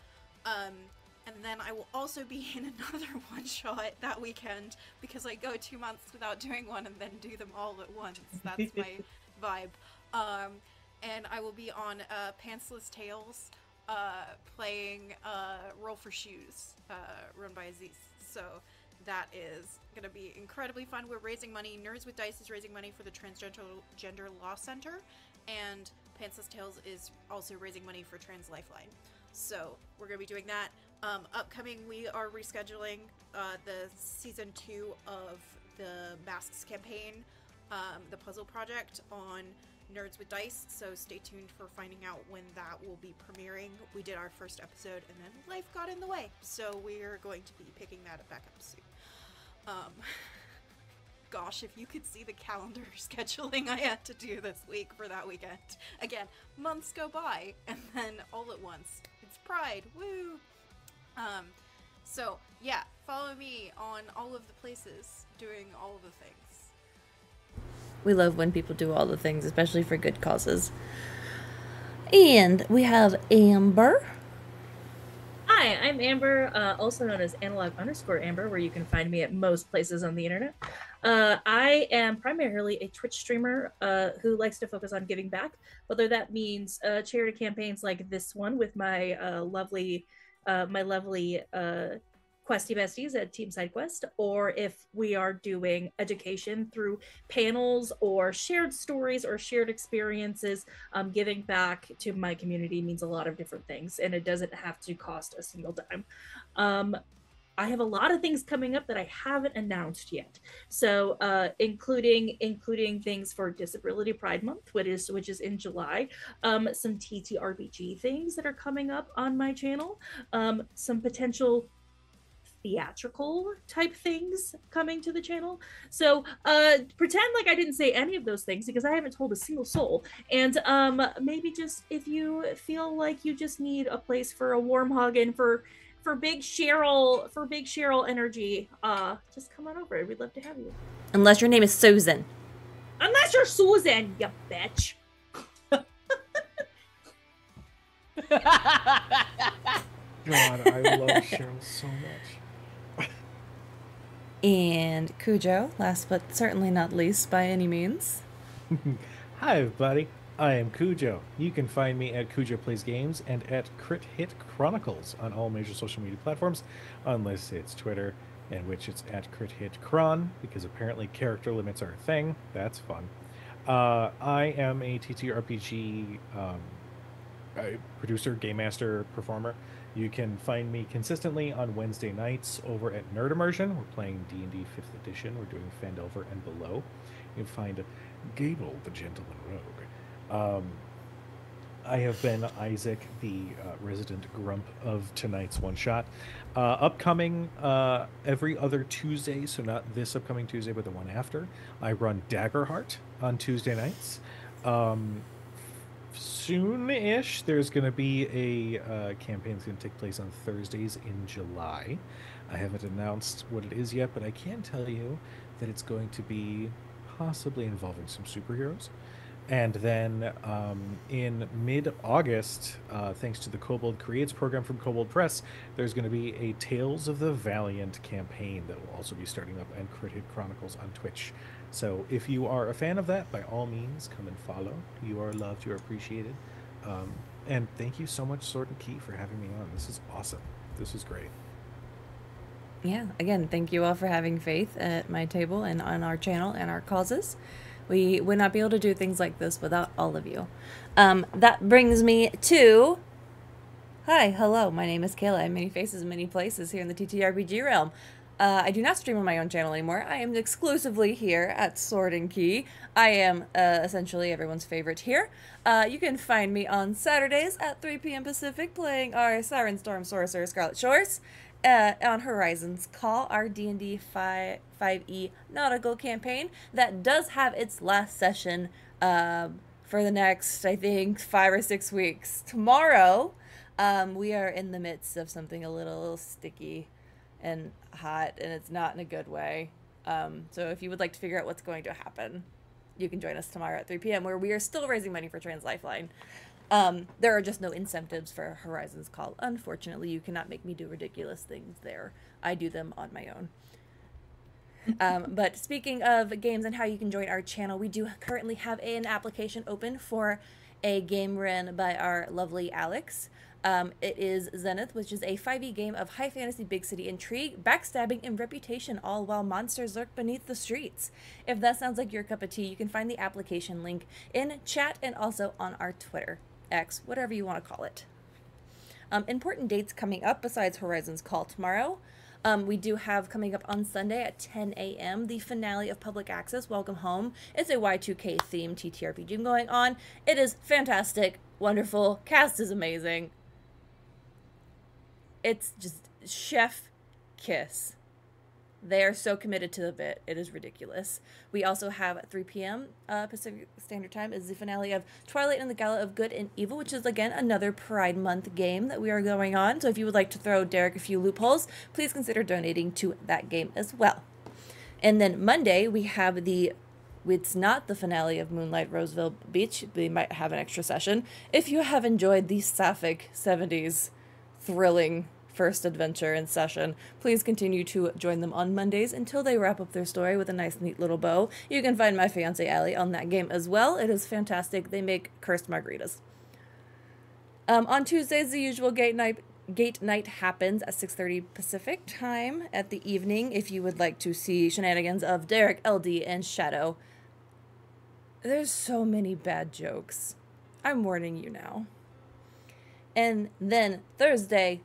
[SPEAKER 6] And then I will also be in another one-shot that weekend because I go 2 months without doing one and then do them all at once. That's my vibe. And I will be on Pantsless Tales, playing Roll for Shoes, run by Aziz. So that is going to be incredibly fun. We're raising money. Nerds with Dice is raising money for the Transgender Law Center, and Pantsless Tales is also raising money for Trans Lifeline. So we're going to be doing that. Upcoming, we are rescheduling the season 2 of the Masks campaign, the puzzle project, on
[SPEAKER 7] Nerds with Dice, so stay tuned for finding out when that will be premiering. We did our first episode and then life got in the way, so we're going to be picking that back up soon. Gosh, if you could see the calendar scheduling I had to do this week for that weekend. Again, months go by, and then all at once, it's Pride, woo! So, yeah, follow me on all of the places doing all of the things.
[SPEAKER 2] We love when people do all the things, especially for good causes. And we have Amber.
[SPEAKER 4] Hi, I'm Amber, also known as analog_Amber, where you can find me at most places on the internet. I am primarily a Twitch streamer who likes to focus on giving back, whether that means charity campaigns like this one with my lovely questy besties at Team SideQuest, or if we are doing education through panels or shared stories or shared experiences. Giving back to my community means a lot of different things, and it doesn't have to cost a single dime. I have a lot of things coming up that I haven't announced yet. So including things for Disability Pride Month, which is in July, some TTRPG things that are coming up on my channel, some potential theatrical type things coming to the channel. So pretend like I didn't say any of those things because I haven't told a single soul. And maybe just if you feel like you just need a place for a warm hug and for big Cheryl energy, just come on over. We'd love to have you.
[SPEAKER 2] Unless your name is Susan.
[SPEAKER 4] Unless you're Susan, you bitch.
[SPEAKER 8] God, I love Cheryl so much.
[SPEAKER 2] And Kujo, last but certainly not least by any means.
[SPEAKER 8] Hi, everybody. I am Kujo. You can find me at Kujo Plays Games and at Crit Hit Chronicles on all major social media platforms, unless it's Twitter, in which it's at Crit Hit Chron, because apparently character limits are a thing. That's fun. I am a TTRPG producer, game master, performer. You can find me consistently on Wednesday nights over at Nerd Immersion. We're playing D&D 5th Edition. We're doing Fandelver and Below. You can find Gable, the Gentleman Rogue. I have been Isaac, the resident grump of tonight's one-shot. Upcoming every other Tuesday, so not this upcoming Tuesday, but the one after, I run Daggerheart on Tuesday nights. Soon-ish, there's going to be a campaign that's going to take place on Thursdays in July. I haven't announced what it is yet, but I can tell you that it's going to be possibly involving some superheroes. And then in mid-August, thanks to the Kobold Creates program from Kobold Press, there's going to be a Tales of the Valiant campaign that will also be starting up and Crit Hit Chronicles on Twitch. So if you are a fan of that, by all means, come and follow. You are loved, you are appreciated. And thank you so much, Sword and Key, for having me on. This is awesome. This is great.
[SPEAKER 2] Yeah, again, thank you all for having faith at my table and on our channel and our causes. We would not be able to do things like this without all of you. That brings me to... Hi, hello, my name is Kaila. I have many faces in many places here in the TTRPG realm. I do not stream on my own channel anymore. I am exclusively here at Sword and Key. I am essentially everyone's favorite here. You can find me on Saturdays at 3 p.m. Pacific playing our Siren Storm Sorcerer Scarlet Shores. On Horizon's Call, our D&D 5e nautical campaign that does have its last session for the next, I think, 5 or 6 weeks. Tomorrow, we are in the midst of something a little sticky and hot, and it's not in a good way. So if you would like to figure out what's going to happen, you can join us tomorrow at 3 p.m. where we are still raising money for Trans Lifeline. There are just no incentives for Horizon's Call. Unfortunately, you cannot make me do ridiculous things there. I do them on my own. But speaking of games and how you can join our channel, we do currently have an application open for a game run by our lovely Alex. It is Zenith, which is a 5e game of high fantasy big city intrigue, backstabbing, and reputation, all while monsters lurk beneath the streets. If that sounds like your cup of tea, you can find the application link in chat and also on our Twitter, X, whatever you want to call it. Important dates coming up besides Horizon's Call tomorrow. We do have coming up on Sunday at 10 a.m. the finale of Public Access, Welcome Home. It's a Y2K themed TTRPG going on. It is fantastic, wonderful, cast is amazing. It's just chef kiss. They are so committed to the bit. It is ridiculous. We also have at 3 p.m. Pacific Standard Time is the finale of Twilight and the Gala of Good and Evil, which is, again, another Pride Month game that we are going on. So if you would like to throw Derek a few loopholes, please consider donating to that game as well. And then Monday, we have it's not the finale of Moonlight Roseville Beach. We might have an extra session. If you have enjoyed the sapphic 70s thrilling first adventure and session, please continue to join them on Mondays until they wrap up their story with a nice neat little bow. You can find my fiance Allie on that game as well. It is fantastic. They make cursed margaritas. On Tuesdays, the usual gate night happens at 6:30 Pacific time at the evening. If you would like to see shenanigans of Derek, LD, and Shadow, there's so many bad jokes. I'm warning you now. And then Thursday,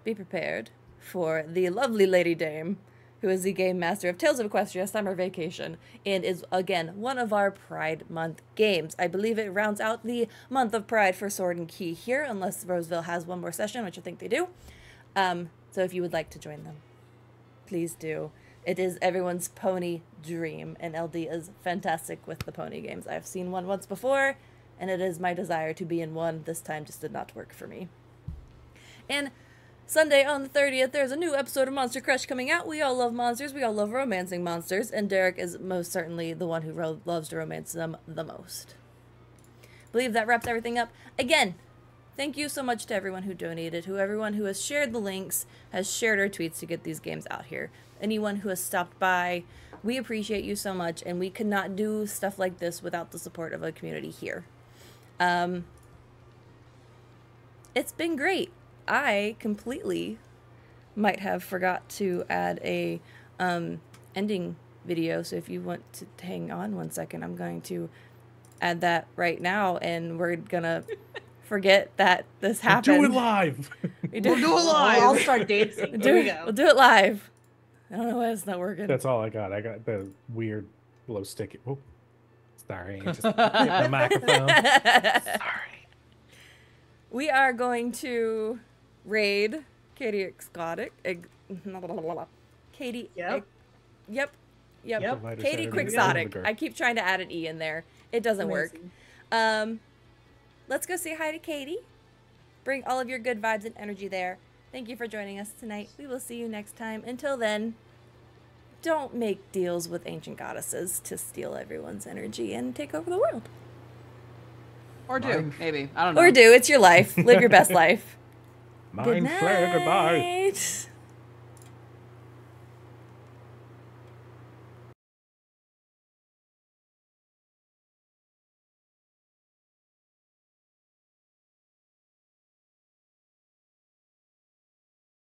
[SPEAKER 2] be prepared for the lovely Lady Dame, who is the game master of Tales of Equestria Summer Vacation, and is, again, one of our Pride Month games. I believe it rounds out the month of Pride for Sword and Key here, unless Roseville has one more session, which I think they do. So if you would like to join them, please do. It is everyone's pony dream, and LD is fantastic with the pony games. I've seen one once before, and it is my desire to be in one. This time just did not work for me. And Sunday on the 30th, there's a new episode of Monster Crush coming out. We all love monsters. We all love romancing monsters. And Derek is most certainly the one who loves to romance them the most. I believe that wraps everything up. Again, thank you so much to everyone who donated, everyone who has shared the links, has shared our tweets to get these games out here. Anyone who has stopped by, we appreciate you so much. And we could not do stuff like this without the support of a community here. It's been great. I completely might have forgot to add a ending video, so if you want to hang on one second, I'm going to add that right now, and we're gonna forget that this happened.
[SPEAKER 8] Do it live.
[SPEAKER 3] We'll do it live.
[SPEAKER 4] I'll start dancing.
[SPEAKER 2] We'll do it live. I don't know why it's not working.
[SPEAKER 8] That's all I got. I got the weird glow sticky. Oh, sorry. Just hit the microphone. Sorry.
[SPEAKER 2] We are going to raid Katie Exotic. Katie.
[SPEAKER 4] Yep.
[SPEAKER 2] Yep. Katie Quixotic. I keep trying to add an E in there. It doesn't work. Let's go say hi to Katie. Bring all of your good vibes and energy there. Thank you for joining us tonight. We will see you next time. Until then, don't make deals with ancient goddesses to steal everyone's energy and take over the world.
[SPEAKER 3] Or do, maybe. I don't know.
[SPEAKER 2] Or do. It's your life. Live your best life.
[SPEAKER 8] Mind flare, goodbye.
[SPEAKER 2] Good night.